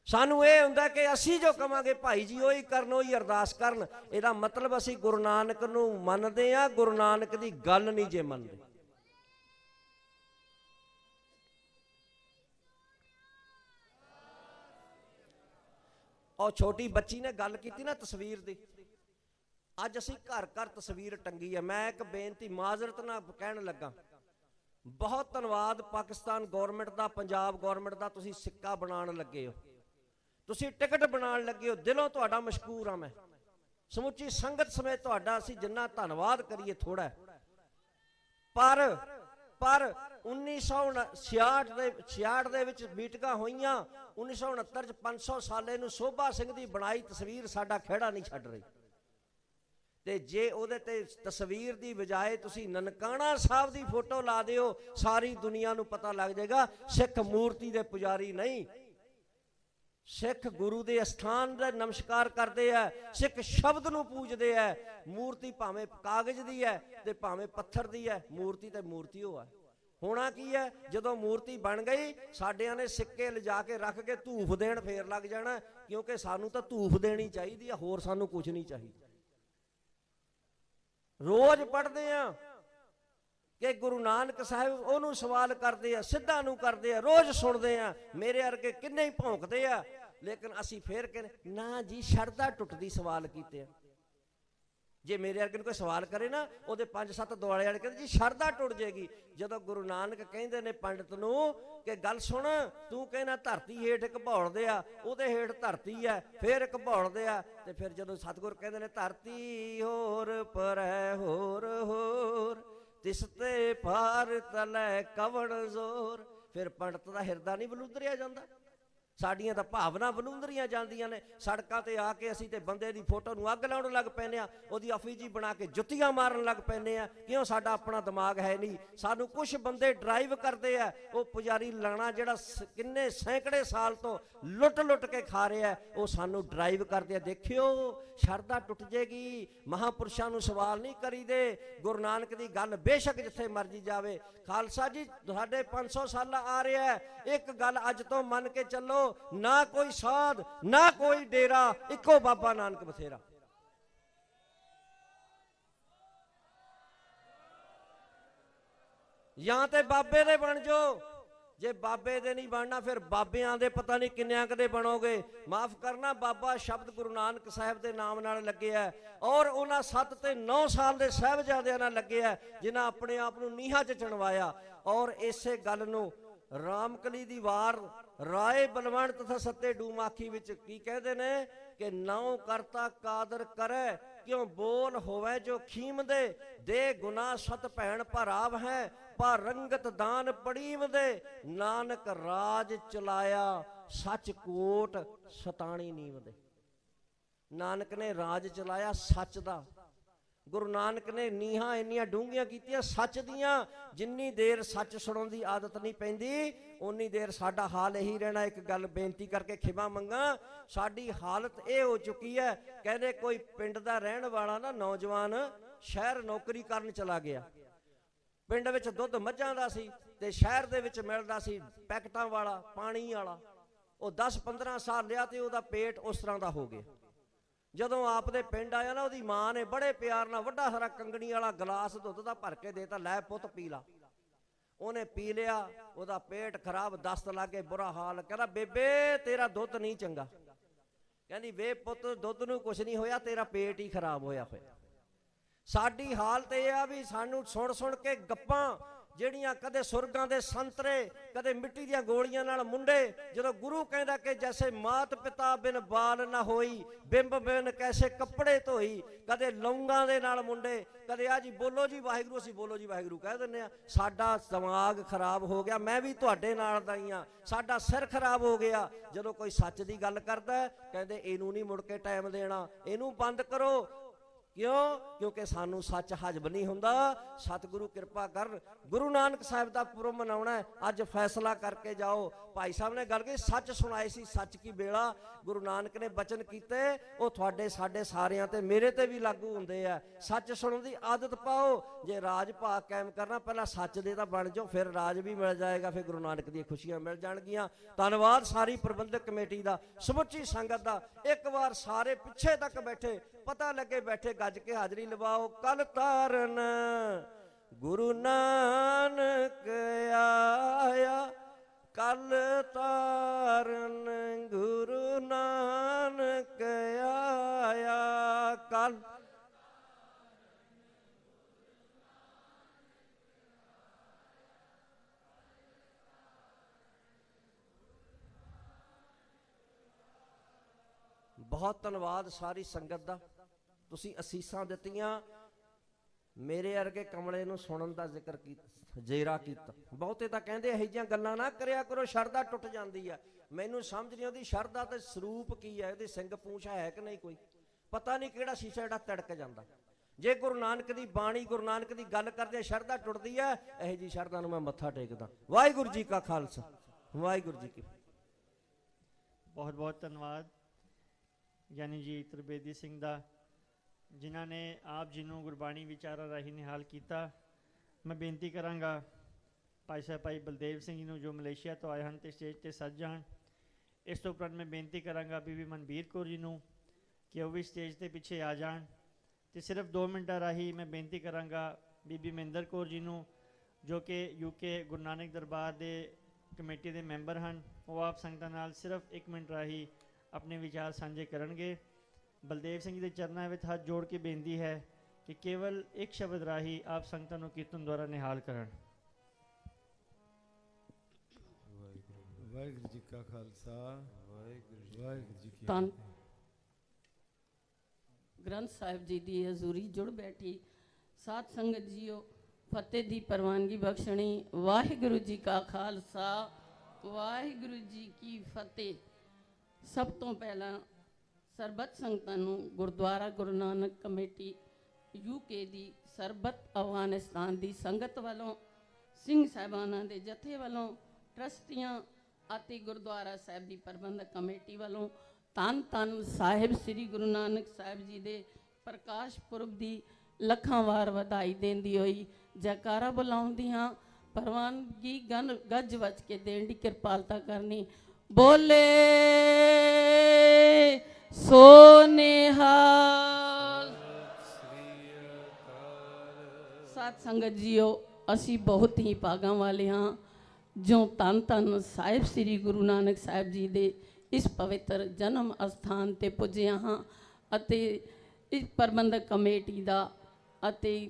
सानू ये हुंदा कि असीं जो कहांगे भाई जी ओही करन, ओही अरदास करन, इहदा मतलब असीं गुरु नानक नूं मनदे आ, गुरु नानक दी गल नहीं जे मनदे। और छोटी बच्ची ने गल की ना तस्वीर दी, अज असीं घर घर तस्वीर टंगी है। मैं एक बेनती माजरत ना कहन लगा, बहुत धन्नवाद पाकिस्तान गौरमेंट का, पंजाब गौरमेंट का, तुसीं सिक्का बनाने लगे हो, तुसीं टिकट बनाने लगे हो, दिलों तुहाडा मशकूर हाँ मैं। समुची संगत समेत तुहाडा असीं जिन्ना धन्नवाद करिए थोड़ा। पर 1966 ਦੇ ਵਿੱਚ ਮੀਟਿੰਗਾਂ ਹੋਈਆਂ, 1969 ਚ 500 ਸਾਲੇ ਨੂੰ ਸੋਭਾ ਸਿੰਘ ਦੀ ਬਣਾਈ ਤਸਵੀਰ ਸਾਡਾ ਖਹਿੜਾ ਨਹੀਂ ਛੱਡ ਰਹੀ। ਤੇ ਜੇ ਉਹਦੇ ਤੇ ਤਸਵੀਰ ਦੀ ਬਜਾਏ ਤੁਸੀਂ ਨਨਕਾਣਾ ਸਾਹਿਬ ਦੀ ਫੋਟੋ ਲਾ ਦਿਓ, ਸਾਰੀ ਦੁਨੀਆ ਨੂੰ ਪਤਾ ਲੱਗ ਜਾਏਗਾ ਸਿੱਖ ਮੂਰਤੀ ਦੇ ਪੁਜਾਰੀ ਨਹੀਂ, ਸਿੱਖ ਗੁਰੂ ਦੇ ਅਸਥਾਨ ਦਾ ਨਮਸਕਾਰ ਕਰਦੇ ਆ, ਸਿੱਖ ਸ਼ਬਦ ਨੂੰ ਪੂਜਦੇ ਆ। ਮੂਰਤੀ ਭਾਵੇਂ ਕਾਗਜ਼ ਦੀ ਹੈ ਤੇ ਭਾਵੇਂ ਪੱਥਰ ਦੀ ਹੈ, ਮੂਰਤੀ ਤੇ ਮੂਰਤੀ ਹੋ ਆ। होना की है, जदों मूर्ति बन गई साडियां ने सिक्के लिजा के रख के धूफ देण फेर लग जाना, क्योंकि सानू तो धूफ देनी चाहिए, होर सानू कुछ नहीं चाहिए। रोज पढ़ते हैं कि गुरु नानक साहिब ओनू सवाल करते हैं, सिद्धा नू करते हैं, रोज सुनते हैं, मेरे अर्गे किन्ने ही भौंकते हैं, लेकिन असी फिर कहने ना जी शरधा टुटदी सवाल कीते हैं। जे मेरे अर्गे कोई सवाल करे ना, ਉਹਦੇ 5-7 ਦੁਆਲੇ ਵਾਲੇ ਕਹਿੰਦੇ ਜੀ ਸ਼ਰਧਾ ਟੁੱਟ ਜਾਏਗੀ। ਜਦੋਂ ਗੁਰੂ ਨਾਨਕ ਕਹਿੰਦੇ ਨੇ ਪੰਡਤ ਨੂੰ ਕਿ ਗੱਲ ਸੁਣ, ਤੂੰ ਕਹਿੰਦਾ ਧਰਤੀ ਹੇਠ ਇੱਕ ਭੌਲਦੇ ਆ, ਉਹਦੇ ਹੇਠ ਧਰਤੀ ਆ, ਫਿਰ ਇੱਕ ਭੌਲਦੇ ਆ, ਤੇ ਫਿਰ ਜਦੋਂ ਸਤਿਗੁਰ ਕਹਿੰਦੇ ਨੇ ਧਰਤੀ ਹੋਰ ਪਰੈ ਹੋਰ ਹੋਰ ਤਿਸ ਤੇ ਪਾਰ ਤਲੈ ਕਵਣ ਜ਼ੋਰ, ਫਿਰ ਪੰਡਤ ਦਾ ਹਿਰਦਾ ਨਹੀਂ ਬਲੂੰਦਰਿਆ ਜਾਂਦਾ। ਸਾਡੀਆਂ ਤਾਂ ਭਾਵਨਾ ਬਲੂੰਦਰੀਆਂ ਜਾਂਦੀਆਂ ਨੇ। ਸੜਕਾਂ ਤੇ ਆ ਕੇ ਅਸੀਂ ਤੇ ਬੰਦੇ ਦੀ ਫੋਟੋ ਨੂੰ ਅੱਗ ਲਾਉਣ ਲੱਗ ਪੈਂਦੇ ਆ, ਉਹਦੀ ਅਫੀਜੀ ਬਣਾ ਕੇ ਜੁੱਤੀਆਂ ਮਾਰਨ ਲੱਗ ਪੈਂਦੇ ਆ, ਕਿਉਂ? ਸਾਡਾ ਆਪਣਾ ਦਿਮਾਗ ਹੈ ਨਹੀਂ। ਸਾਨੂੰ ਕੁਝ ਬੰਦੇ ਡਰਾਈਵ ਕਰਦੇ ਆ, ਉਹ ਪੁਜਾਰੀ ਲਾਣਾ ਜਿਹੜਾ ਕਿੰਨੇ ਸੈਂਕੜੇ ਸਾਲ ਤੋਂ ਲੁੱਟ ਕੇ ਖਾ ਰਿਹਾ, ਉਹ ਸਾਨੂੰ ਡਰਾਈਵ ਕਰਦੇ ਆ। ਦੇਖਿਓ ਸ਼ਰਧਾ ਟੁੱਟ ਜੇਗੀ। ਮਹਾਂਪੁਰਸ਼ਾਂ ਨੂੰ ਸਵਾਲ ਨਹੀਂ ਕਰੀਦੇ। ਗੁਰੂ ਨਾਨਕ ਦੀ ਗੱਲ ਬੇਸ਼ੱਕ ਜਿੱਥੇ ਮਰਜੀ ਜਾਵੇ। ਖਾਲਸਾ ਜੀ ਸਾਡੇ 500 ਸਾਲਾ ਆ ਰਿਹਾ, ਇੱਕ ਗੱਲ ਅੱਜ ਤੋਂ ਮੰਨ ਕੇ ਚੱਲੋ, ਨਾ ਕੋਈ ਸਾਧ ਨਾ ਕੋਈ ਡੇਰਾ, ਇੱਕੋ ਬਾਬਾ ਨਾਨਕ ਬਥੇਰਾ। ਜਾਂ ਤੇ ਬਾਬੇ ਦੇ ਬਣ ਜਾਓ, ਜੇ ਬਾਬੇ ਦੇ ਨਹੀਂ ਬਣਨਾ ਫਿਰ ਬਾਬਿਆਂ ਦੇ ਪਤਾ ਨਹੀਂ ਕਿੰਨਿਆਂ ਕਦੇ ਬਣੋਗੇ। ਮਾਫ ਕਰਨਾ, ਬਾਬਾ ਸ਼ਬਦ ਗੁਰੂ ਨਾਨਕ ਸਾਹਿਬ ਦੇ ਨਾਮ ਨਾਲ ਲੱਗਿਆ, ਔਰ ਉਹਨਾਂ 7 ਤੇ 9 ਸਾਲ ਦੇ ਸਾਹਿਬਜ਼ਾਦਿਆਂ ਨਾਲ ਲੱਗਿਆ, ਜਿਨ੍ਹਾਂ ਆਪਣੇ ਆਪ ਨੂੰ ਨੀਹਾਂ 'ਚ ਚਣਵਾਇਆ। ਔਰ ਇਸੇ ਗੱਲ ਨੂੰ ਰਾਮਕਲੀ ਦੀ ਵਾਰ ਰਾਏ ਬਲਵੰਤ ਤਥਾ ਸੱਤੇ ਡੂਮਾਖੀ ਵਿੱਚ ਕੀ ਕਹਿੰਦੇ ਨੇ ਕਿ ਨਾਉ ਕਰਤਾ ਕਾਦਰ ਕਰੈ ਕਿਉਂ ਬੋਲ ਹੋਵੇ ਜੋ ਖੀਮ ਦੇ ਗੁਨਾਹ ਸਤ ਭੈਣ ਭਰਾਵ ਹੈ ਪਰ ਰੰਗਤ ਦਾਨ ਪੜੀਮ ਦੇ ਨਾਨਕ ਰਾਜ ਚਲਾਇਆ ਸੱਚ ਕੋਟ ਸਤਾਣੀ ਨੀਮ ਦੇ। ਨਾਨਕ ਨੇ ਰਾਜ ਚਲਾਇਆ ਸੱਚ ਦਾ। ਗੁਰੂ ਨਾਨਕ ਨੇ ਨੀਹਾਂ ਇੰਨੀਆਂ ਡੂੰਘੀਆਂ ਕੀਤੀਆਂ ਸੱਚ ਦੀਆਂ। ਜਿੰਨੀ ਦੇਰ ਸੱਚ ਸੁਣਨ ਦੀ ਆਦਤ ਨਹੀਂ ਪੈਂਦੀ ਉਨੀ ਦੇਰ ਸਾਡਾ ਹਾਲ ਇਹੀ ਰਹਿਣਾ। ਇੱਕ ਗੱਲ ਬੇਨਤੀ ਕਰਕੇ ਖਿਮਾ ਮੰਗਾ, ਸਾਡੀ ਹਾਲਤ ਇਹ ਹੋ ਚੁੱਕੀ ਹੈ, ਕਹਿੰਦੇ ਕੋਈ ਪਿੰਡ ਦਾ ਰਹਿਣ ਵਾਲਾ ਨਾ ਨੌਜਵਾਨ ਸ਼ਹਿਰ ਨੌਕਰੀ ਕਰਨ ਚਲਾ ਗਿਆ। ਪਿੰਡ ਵਿੱਚ ਦੁੱਧ ਮੱਝਾਂ ਦਾ ਸੀ ਤੇ ਸ਼ਹਿਰ ਦੇ ਵਿੱਚ ਮਿਲਦਾ ਸੀ ਪੈਕਟਾਂ ਵਾਲਾ ਪਾਣੀ ਵਾਲਾ। ਉਹ 10-15 ਸਾਲ ਲਿਆ ਤੇ ਉਹਦਾ ਪੇਟ ਉਸ ਤਰ੍ਹਾਂ ਦਾ ਹੋ ਗਿਆ। ਜਦੋਂ ਆਪਦੇ ਪਿੰਡ ਆਇਆ ਨਾ ਉਹਦੀ ਮਾਂ ਨੇ ਬੜੇ ਪਿਆਰ ਨਾਲ ਵੱਡਾ ਸਾਰਾ ਕੰਗਣੀ ਵਾਲਾ ਗਲਾਸ ਦੁੱਧ ਦਾ ਭਰ ਕੇ ਦੇਤਾ, ਲੈ ਪੁੱਤ ਪੀ ਲਾ। ਉਹਨੇ ਪੀ ਲਿਆ, ਉਹਦਾ ਪੇਟ ਖਰਾਬ, ਦਸਤ ਲੱਗ ਗਏ, ਬੁਰਾ ਹਾਲ। ਕਹਿੰਦਾ ਬੇਬੇ ਤੇਰਾ ਦੁੱਧ ਨਹੀਂ ਚੰਗਾ। ਕਹਿੰਦੀ ਵੇ ਪੁੱਤ ਦੁੱਧ ਨੂੰ ਕੁਛ ਨਹੀਂ ਹੋਇਆ, ਤੇਰਾ ਪੇਟ ਹੀ ਖਰਾਬ ਹੋਇਆ ਹੋਇਆ। ਸਾਡੀ ਹਾਲਤ ਇਹ ਆ ਵੀ ਸਾਨੂੰ ਸੁਣ ਸੁਣ ਕੇ ਗੱਪਾਂ ਜਿਹੜੀਆਂ ਕਦੇ ਸੁਰਗਾਂ ਦੇ ਸੰਤਰੇ ਕਦੇ ਮਿੱਟੀ ਦੀਆਂ ਗੋਲੀਆਂ ਨਾਲ ਮੁੰਡੇ, ਜਦੋਂ ਗੁਰੂ ਕਹਿੰਦਾ ਕਿ ਜੈਸੇ ਮਾਤ ਪਿਤਾ ਬਿਨ ਬਾਲ ਨਾ ਹੋਈ ਬਿੰਬ ਬਿਨ ਕੈਸੇ ਕੱਪੜੇ ਧੋਈ, ਕਦੇ ਲੌਂਗਾਂ ਦੇ ਨਾਲ ਮੁੰਡੇ, ਕਦੇ ਆ ਜੀ ਬੋਲੋ ਜੀ ਵਾਹਿਗੁਰੂ, ਅਸੀਂ ਬੋਲੋ ਜੀ ਵਾਹਿਗੁਰੂ ਕਹਿ ਦਿੰਦੇ ਆ। ਸਾਡਾ ਦਿਮਾਗ ਖਰਾਬ ਹੋ ਗਿਆ। ਮੈਂ ਵੀ ਤੁਹਾਡੇ ਨਾਲ ਦਾ ਹੀ ਆ। ਸਾਡਾ ਸਿਰ ਖਰਾਬ ਹੋ ਗਿਆ। ਜਦੋਂ ਕੋਈ ਸੱਚ ਦੀ ਗੱਲ ਕਰਦਾ ਕਹਿੰਦੇ ਇਹਨੂੰ ਨਹੀਂ ਮੁੜ ਕੇ ਟਾਈਮ ਦੇਣਾ, ਇਹਨੂੰ ਬੰਦ ਕਰੋ। ਕਿਉਂ? ਕਿਉਂਕਿ ਸਾਨੂੰ ਸੱਚ ਹਜਮ ਨਹੀਂ ਹੁੰਦਾ। ਸਤਿਗੁਰੂ ਕਿਰਪਾ ਕਰ। ਗੁਰੂ ਨਾਨਕ ਸਾਹਿਬ ਦਾ ਪੁਰਬ ਮਨਾਉਣਾ, ਅੱਜ ਫੈਸਲਾ ਕਰਕੇ ਜਾਓ। ਭਾਈ ਸਾਹਿਬ ਨੇ ਗੱਲ ਕੀਤੀ, ਸੱਚ ਸੁਣਾਏ ਸੀ ਸੱਚ ਕੀ ਬੇਲਾ। ਗੁਰੂ ਨਾਨਕ ਨੇ ਬਚਨ ਕੀਤੇ, ਉਹ ਤੁਹਾਡੇ ਸਾਡੇ ਸਾਰਿਆਂ ਤੇ ਮੇਰੇ ਤੇ ਵੀ ਲਾਗੂ ਹੁੰਦੇ ਆ। ਸੱਚ ਸੁਣਨ ਦੀ ਆਦਤ ਪਾਓ। ਜੇ ਰਾਜ ਭਾਗ ਕਾਇਮ ਕਰਨਾ ਪਹਿਲਾਂ ਸੱਚ ਦੇ ਤਾਂ ਬਣ ਜਾਓ, ਫਿਰ ਰਾਜ ਵੀ ਮਿਲ ਜਾਏਗਾ, ਫਿਰ ਗੁਰੂ ਨਾਨਕ ਦੀਆਂ ਖੁਸ਼ੀਆਂ ਮਿਲ ਜਾਣਗੀਆਂ। ਧੰਨਵਾਦ ਸਾਰੀ ਪ੍ਰਬੰਧਕ ਕਮੇਟੀ ਦਾ, ਸਮੁੱਚੀ ਸੰਗਤ ਦਾ। ਇੱਕ ਵਾਰ ਸਾਰੇ ਪਿੱਛੇ ਤੱਕ ਬੈਠੇ, ਪਤਾ ਲੱਗੇ ਬੈਠੇ, ਗੱਜ ਕੇ ਹਾਜ਼ਰੀ ਲਵਾਓ। ਕੱਲ ਤਾਰਨ ਗੁਰੂ ਨਾਨਕ ਆਇਆ, ਕੱਲ ਤਾਰਨ ਗੁਰੂ ਨਾਨਕ ਆਇਆ, ਕੱਲ ਬਹੁਤ ਧੰਨਵਾਦ ਸਾਰੀ ਸੰਗਤ ਦਾ। ਤੁਸੀਂ ਅਸੀਸਾਂ ਦਿੱਤੀਆਂ। ਮੇਰੇ ਵਰਗੇ ਕਮਲੇ ਨੂੰ ਸੁਣਨ ਦਾ ਜ਼ਿਕਰ ਕੀਤਾ, ਜੇਰਾ ਕੀਤਾ। ਬਹੁਤੇ ਤਾਂ ਕਹਿੰਦੇ ਇਹੋ ਜਿਹੀਆਂ ਗੱਲਾਂ ਨਾ ਕਰਿਆ ਕਰੋ, ਸ਼ਰਧਾ ਟੁੱਟ ਜਾਂਦੀ ਆ। ਮੈਨੂੰ ਸਮਝ ਨਹੀਂ ਆਉਂਦੀ ਸ਼ਰਧਾ ਤੇ ਸਰੂਪ ਕੀ ਹੈ, ਇਹਦੀ ਸਿੰਘ ਪੂੰਛ ਹੈ ਕਿ ਨਹੀਂ ਕੋਈ। ਪਤਾ ਨਹੀਂ ਕਿਹੜਾ ਸ਼ੀਸ਼ਾ ਜਿਹੜਾ ਤੜਕ ਜਾਂਦਾ। ਜੇ ਗੁਰੂ ਨਾਨਕ ਦੀ ਬਾਣੀ, ਗੁਰੂ ਨਾਨਕ ਦੀ ਗੱਲ ਕਰਦੇ ਸ਼ਰਧਾ ਟੁੱਟਦੀ ਹੈ, ਇਹੋ ਜਿਹੀ ਸ਼ਰਧਾ ਨੂੰ ਮੈਂ ਮੱਥਾ ਟੇਕਦਾ। ਵਾਹਿਗੁਰੂ ਜੀ ਕਾ ਖਾਲਸਾ, ਵਾਹਿਗੁਰੂ ਜੀ ਕੀ ਫਤਿਹ। ਬਹੁਤ ਬਹੁਤ ਧੰਨਵਾਦ ਗਿਆਨੀ ਜੀ ਤ੍ਰਿਵੇਦੀ ਸਿੰਘ ਦਾ, ਜਿਨ੍ਹਾਂ ਨੇ ਆਪ ਜੀ ਨੂੰ ਗੁਰਬਾਣੀ ਵਿਚਾਰਾਂ ਰਾਹੀਂ ਨਿਹਾਲ ਕੀਤਾ। ਮੈਂ ਬੇਨਤੀ ਕਰਾਂਗਾ ਭਾਈ ਸਾਹਿਬ ਭਾਈ ਬਲਦੇਵ ਸਿੰਘ ਜੀ ਨੂੰ, ਜੋ ਮਲੇਸ਼ੀਆ ਤੋਂ ਆਏ ਹਨ ਤੇ ਸਟੇਜ 'ਤੇ ਸੱਜ ਜਾਣ। ਇਸ ਤੋਂ ਉਪਰੰਤ ਮੈਂ ਬੇਨਤੀ ਕਰਾਂਗਾ ਬੀਬੀ ਮਨਬੀਰ ਕੌਰ ਜੀ ਨੂੰ ਕਿ ਉਹ ਵੀ ਸਟੇਜ 'ਤੇ ਪਿੱਛੇ ਆ ਜਾਣ। ਅਤੇ ਸਿਰਫ 2 ਮਿੰਟਾਂ ਰਾਹੀਂ ਮੈਂ ਬੇਨਤੀ ਕਰਾਂਗਾ ਬੀਬੀ ਮਹਿੰਦਰ ਕੌਰ ਜੀ ਨੂੰ, ਜੋ ਕਿ UK ਗੁਰੂ ਨਾਨਕ ਦਰਬਾਰ ਦੇ ਕਮੇਟੀ ਦੇ ਮੈਂਬਰ ਹਨ। ਉਹ ਆਪ ਸੰਗਤਾਂ ਨਾਲ ਸਿਰਫ 1 ਮਿੰਟ ਰਾਹੀਂ ਆਪਣੇ ਵਿਚਾਰ ਸਾਂਝੇ ਕਰਨਗੇ। ਬਲਦੇਵ ਸਿੰਘ ਜੀ ਦੇ ਚਰਨਾਂ ਵਿੱਚ ਹੱਥ ਜੋੜ ਕੇ ਬੇਨਤੀ ਹੈ ਕਿ ਕੇਵਲ ਇੱਕ ਸ਼ਬਦ ਰਾਹੀਂ ਆਪ ਸੰਗਤਾਂ ਨੂੰ ਕੀਰਤਨ ਦੁਆਰਾ ਨਿਹਾਲ ਕਰਨ। ਵਾਹਿਗੁਰੂ ਜੀ ਕਾ ਖਾਲਸਾ, ਵਾਹਿਗੁਰੂ ਜੀ ਕੀ ਧੰਨ ਗ੍ਰੰਥ ਸਾਹਿਬ ਜੀ ਦੀ ਹਜ਼ੂਰੀ ਜੁੜ ਬੈਠੀ ਸਾਧ ਸੰਗਤ ਜੀਓ, ਫਤਿਹ ਦੀ ਪ੍ਰਵਾਨਗੀ ਬਖਸ਼ਣੀ। ਵਾਹਿਗੁਰੂ ਜੀ ਕਾ ਖਾਲਸਾ, ਵਾਹਿਗੁਰੂ ਜੀ ਕੀ ਫਤਿਹ। ਸਭ ਤੋਂ ਪਹਿਲਾਂ ਸਰਬੱਤ ਸੰਗਤਾਂ ਨੂੰ ਗੁਰਦੁਆਰਾ ਗੁਰੂ ਨਾਨਕ ਕਮੇਟੀ UK ਦੀ ਸਰਬੱਤ ਅਫਗਾਨਿਸਤਾਨ ਦੀ ਸੰਗਤ ਵੱਲੋਂ, ਸਿੰਘ ਸਾਹਿਬਾਨਾਂ ਦੇ ਜਥੇ ਵੱਲੋਂ, ਟਰਸਟੀਆਂ ਅਤੇ ਗੁਰਦੁਆਰਾ ਸਾਹਿਬ ਦੀ ਪ੍ਰਬੰਧਕ ਕਮੇਟੀ ਵੱਲੋਂ ਧੰਨ ਧੰਨ ਸਾਹਿਬ ਸ੍ਰੀ ਗੁਰੂ ਨਾਨਕ ਸਾਹਿਬ ਜੀ ਦੇ ਪ੍ਰਕਾਸ਼ ਪੁਰਬ ਦੀ ਲੱਖਾਂ ਵਾਰ ਵਧਾਈ ਦਿੰਦੀ ਹੋਈ ਜੈਕਾਰਾ ਬੁਲਾਉਂਦੀ ਹਾਂ। ਪ੍ਰਵਾਨਗੀ ਗੱਜ ਵੱਜ ਕੇ ਦੇਣ ਦੀ ਕਿਰਪਾਲਤਾ ਕਰਨੀ। ਬੋਲੇ ਸੋ ਨਿਹਾਲ। ਸਾਧ ਸੰਗਤ ਜੀਓ, ਅਸੀਂ ਬਹੁਤ ਹੀ ਭਾਗਾਂ ਵਾਲੇ ਹਾਂ ਜੋ ਧੰਨ ਧੰਨ ਸਾਹਿਬ ਸ੍ਰੀ ਗੁਰੂ ਨਾਨਕ ਸਾਹਿਬ ਜੀ ਦੇ ਇਸ ਪਵਿੱਤਰ ਜਨਮ ਅਸਥਾਨ ਤੇ ਪੁੱਜਿਆ ਹਾਂ ਅਤੇ ਇਸ ਪ੍ਰਬੰਧਕ ਕਮੇਟੀ ਦਾ ਅਤੇ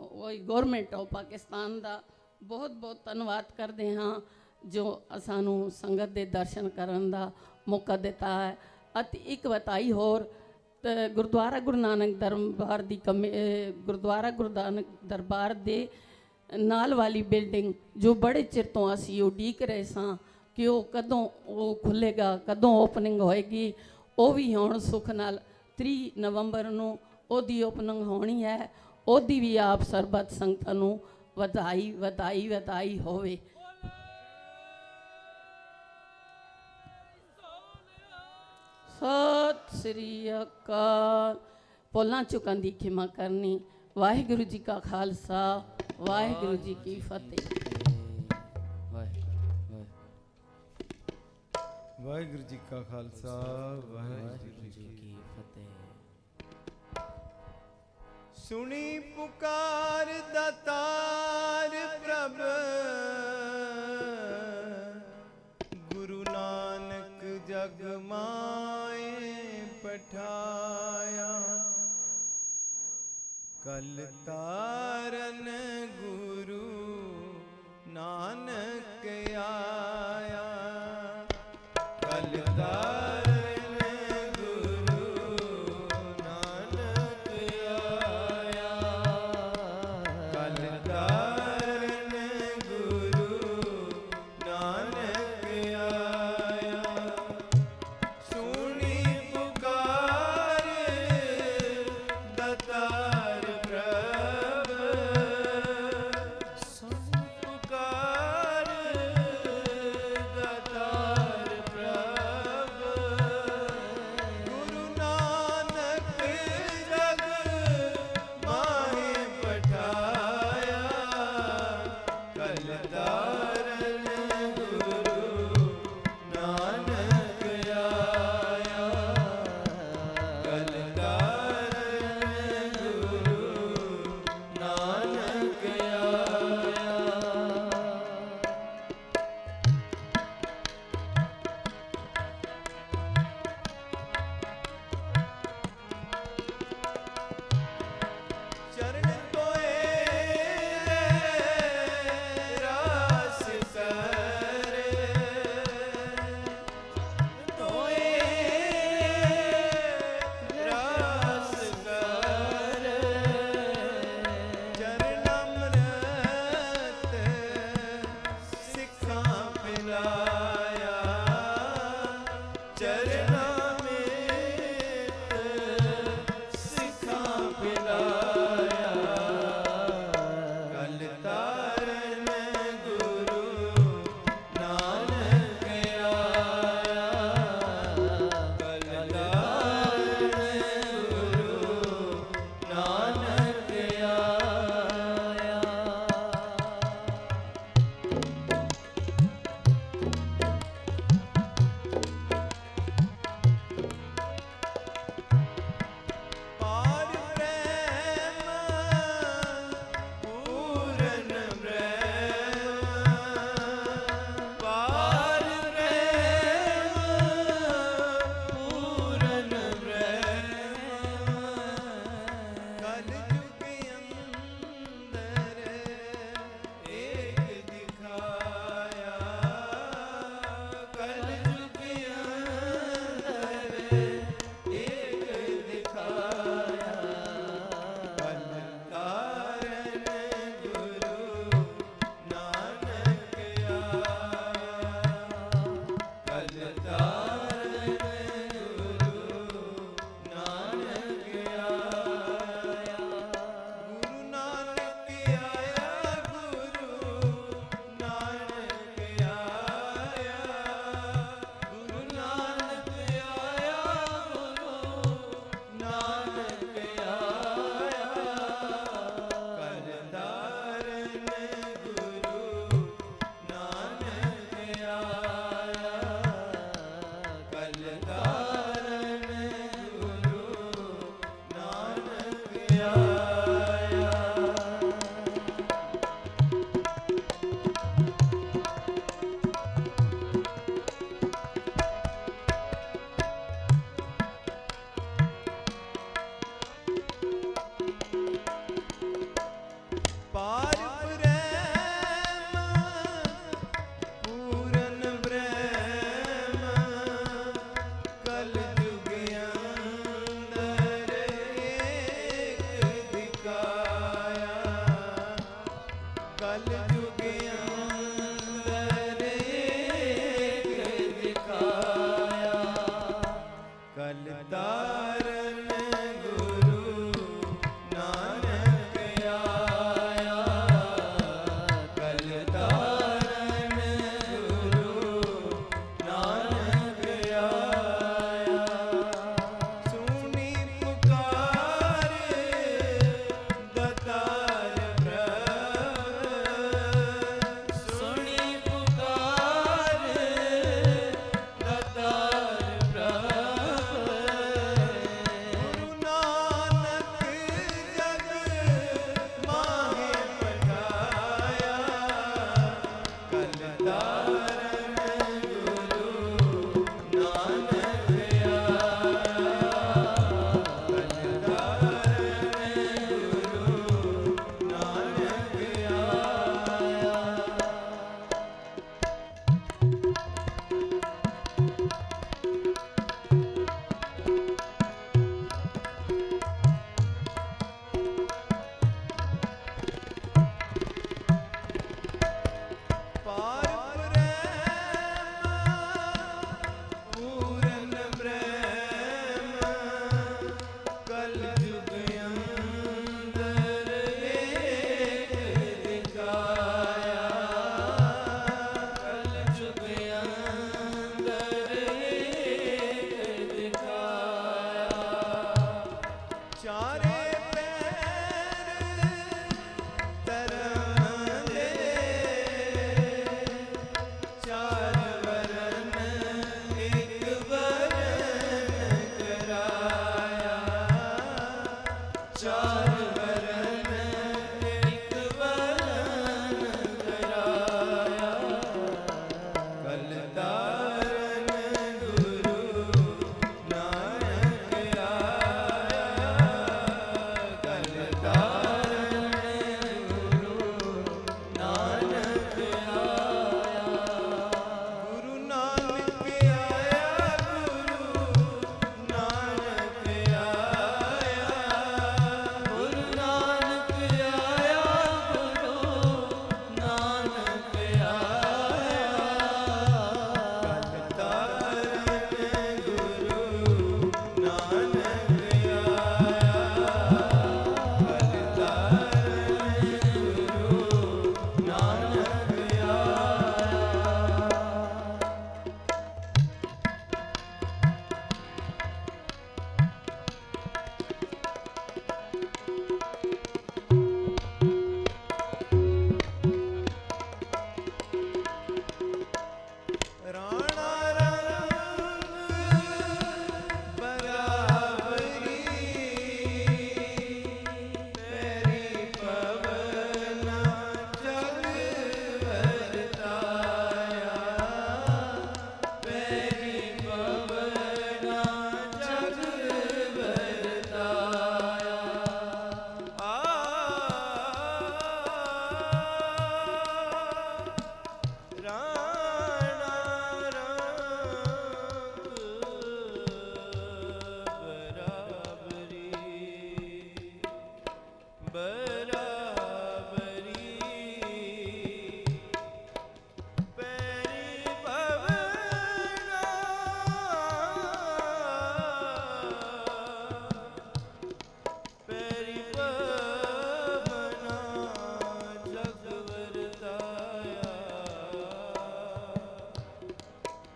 ਉਹੀ ਗਵਰਨਮੈਂਟ ਆਫ ਪਾਕਿਸਤਾਨ ਦਾ ਬਹੁਤ ਬਹੁਤ ਧੰਨਵਾਦ ਕਰਦੇ ਹਾਂ ਜੋ ਸਾਨੂੰ ਸੰਗਤ ਦੇ ਦਰਸ਼ਨ ਕਰਨ ਦਾ ਮੌਕਾ ਦਿੱਤਾ ਹੈ। ਅਤੇ ਇੱਕ ਵਧਾਈ ਹੋਰ ਤੇ ਗੁਰਦੁਆਰਾ ਗੁਰੂ ਨਾਨਕ ਦਰਬਾਰ ਦੀ ਗੁਰਦੁਆਰਾ ਗੁਰੂ ਨਾਨਕ ਦਰਬਾਰ ਦੇ ਨਾਲ ਵਾਲੀ ਬਿਲਡਿੰਗ ਜੋ ਬੜੇ ਚਿਰ ਤੋਂ ਅਸੀਂ ਉਡੀਕ ਰਹੇ ਸਾਂ ਕਿ ਉਹ ਕਦੋਂ ਉਹ ਖੁੱਲ੍ਹੇਗਾ, ਕਦੋਂ ਓਪਨਿੰਗ ਹੋਏਗੀ। ਉਹ ਵੀ ਹੁਣ ਸੁੱਖ ਨਾਲ 3 ਨਵੰਬਰ ਨੂੰ ਉਹਦੀ ਓਪਨਿੰਗ ਹੋਣੀ ਹੈ। ਉਹਦੀ ਵੀ ਆਪ ਸਰਬੱਤ ਸੰਗਤਾਂ ਨੂੰ ਵਧਾਈ ਵਧਾਈ ਵਧਾਈ ਹੋਵੇ। ਸਤਿ ਸ੍ਰੀ ਅਕਾਲ। ਭੁੱਲਾਂ ਚੁੱਕਾਂ ਦੀ ਖਿਮਾ ਕਰਨੀ। ਵਾਹਿਗੁਰੂ ਜੀ ਕਾ ਖਾਲਸਾ, ਵਾਹਿਗੁਰੂ ਜੀ ਕੀ ਫਤਿਹ। ਵਾਹਿਗੁਰੂ ਜੀ ਕਾ ਖਾਲਸਾ, ਵਾਹਿਗੁਰੂ ਜੀ ਕੀ ਫਤਿਹ। ਸੁਣੀ ਪੁਕਾਰ ਦਾਤਾਰ ਪ੍ਰਭ, ਗੁਰੂ ਨਾਨਕ ਜਗ ਮਾਏ ਪਠਾਇਆ। ਕਲ ਤਾਰਨ ਗੁਰੂ ਨਾਨਕ ਆਇਆ, ਕਲ ਤਾਰਨ ਗੁਰੂ ਨਾਨਕ ਆਇਆ, ਕਲ ਤਾਰਨ ਗੁਰੂ ਨਾਨਕ ਆਇਆ। ਸੁਣੀ ਪੁਕਾਰ ਦਾਤਾਰ ਪ੍ਰਭ, ਸੁਣੀ ਪੁਕਾਰ ਦਾਤਾਰ ਪ੍ਰਭ,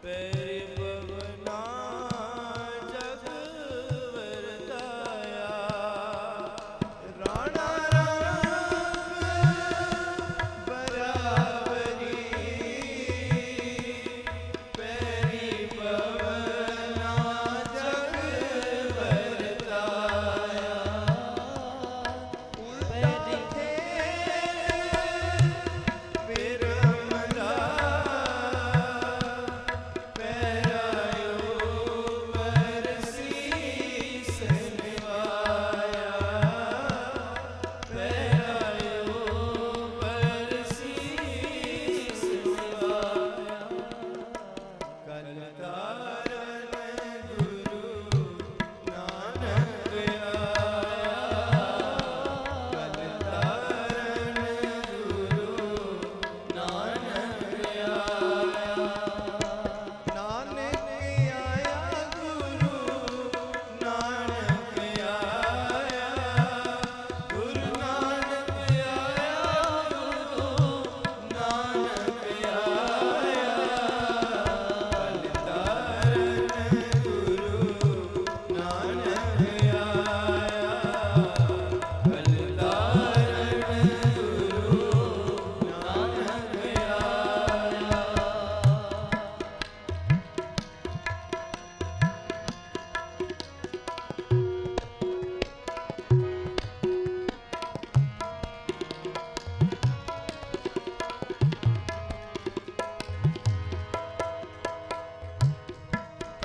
ਪੈਰੀ ਪਵਨਾ ਜਗ ਵਰਤਾਇਆ ਰਾਣਾ ਰੰਗ ਬਰਾਬਰੀ ਪੈਰੀ ਪਵਨਾ ਜਗ ਵਰਤਾਇਆ ਪੈਰੀ ਬਿਰਮਦਾ ਪੈਰਾਇਓ ਬਰਸੀਸ ਨਿਵਾਇਆ ਪੈਰਾਇਓ ਬਰਸੀਸ ਨਿਵਾਇਆ ਕਲਤਾਰਨ ਗੁਰੂ ਨਾਨਕ ਆਇਆ ਕਲਤਾਰਨ ਗੁਰੂ ਨਾਨਕ ਆਇਆ ਨਾਨਕ ਆਇਆ ਗੁਰੂ ਨਾਨਕ ਆਇਆ ਗੁਰੂ ਨਾਨਕ ਆਇਆ ਗੁਰੂ ਨਾਨਕ ਆਇਆ ਕਲਤਾਰਨ ਗੁਰੂ ਨਾਨਕ ਆਇਆ ਕਲਤਾਰਨ ਗੁਰੂ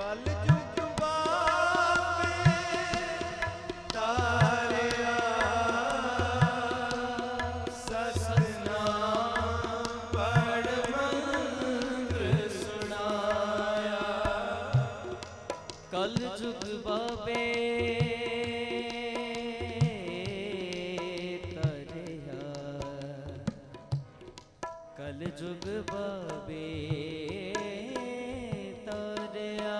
ਕਲ ਜੁਗ ਬਾਵੇ ਤਾਰਿਆ ਸਤਿਨਾਮ ਪੜ ਮੰਤਰ ਸੁਣਾਇਆ ਕਲ ਜੁਗ ਬਾਬੇ ਤਰਿਆ ਕਲ ਜੁਗ ਬਾਬੇ ਤਰਿਆ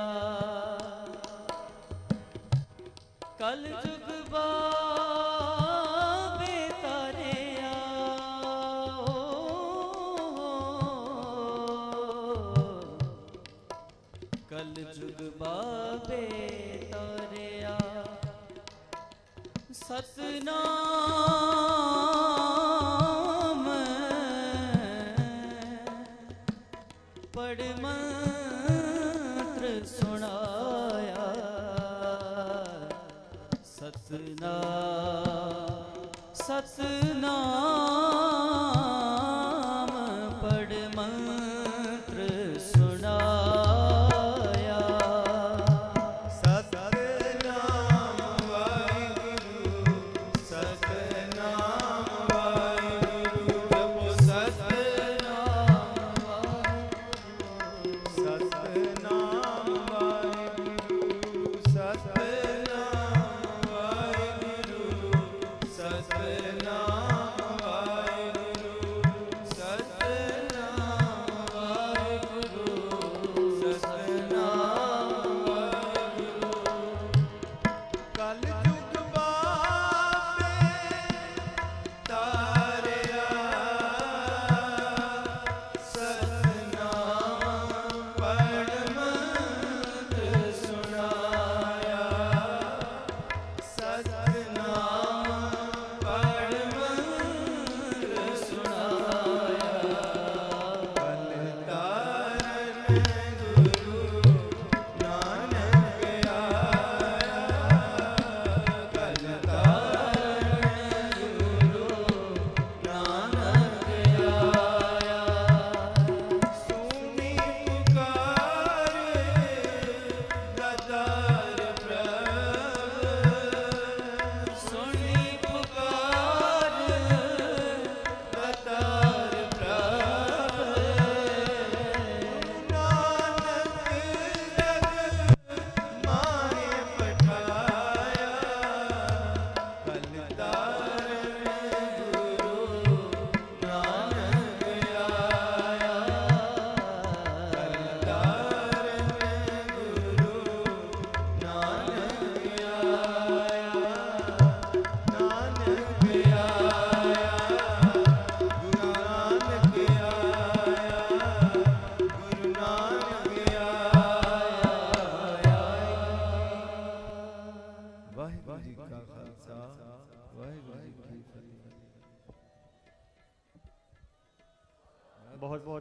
ਕਲ ਜੁਗ ਬਾਬੇ ਤਰਿਆ ਕਲ ਜੁਗ ਬਾਬੇ ਤਰਿਆ ਸਤਨਾਮ ਪੜ ਮੰਤਰ ਸੁਣਾਇਆ ਸਤਨਾਮ ਪੜ ਮੰਤਰ ਸੁਣਾਇਆ ਸਤਿਨਾਮ ਵਾਹਿਗੁਰੂ ਸਤਿਨਾਮ ਵਾਹਿਗੁਰੂ ਜਪੋ ਸਤਿਨਾਮ ਵਾਹਿਗੁਰੂ ਸਤਿਨਾਮ ਵਾਹਿਗੁਰੂ ਸਤਿਨਾਮ ਵਾਹਿਗੁਰੂ ਸਤਿਨਾਮ ਵਾਹਿਗੁਰੂ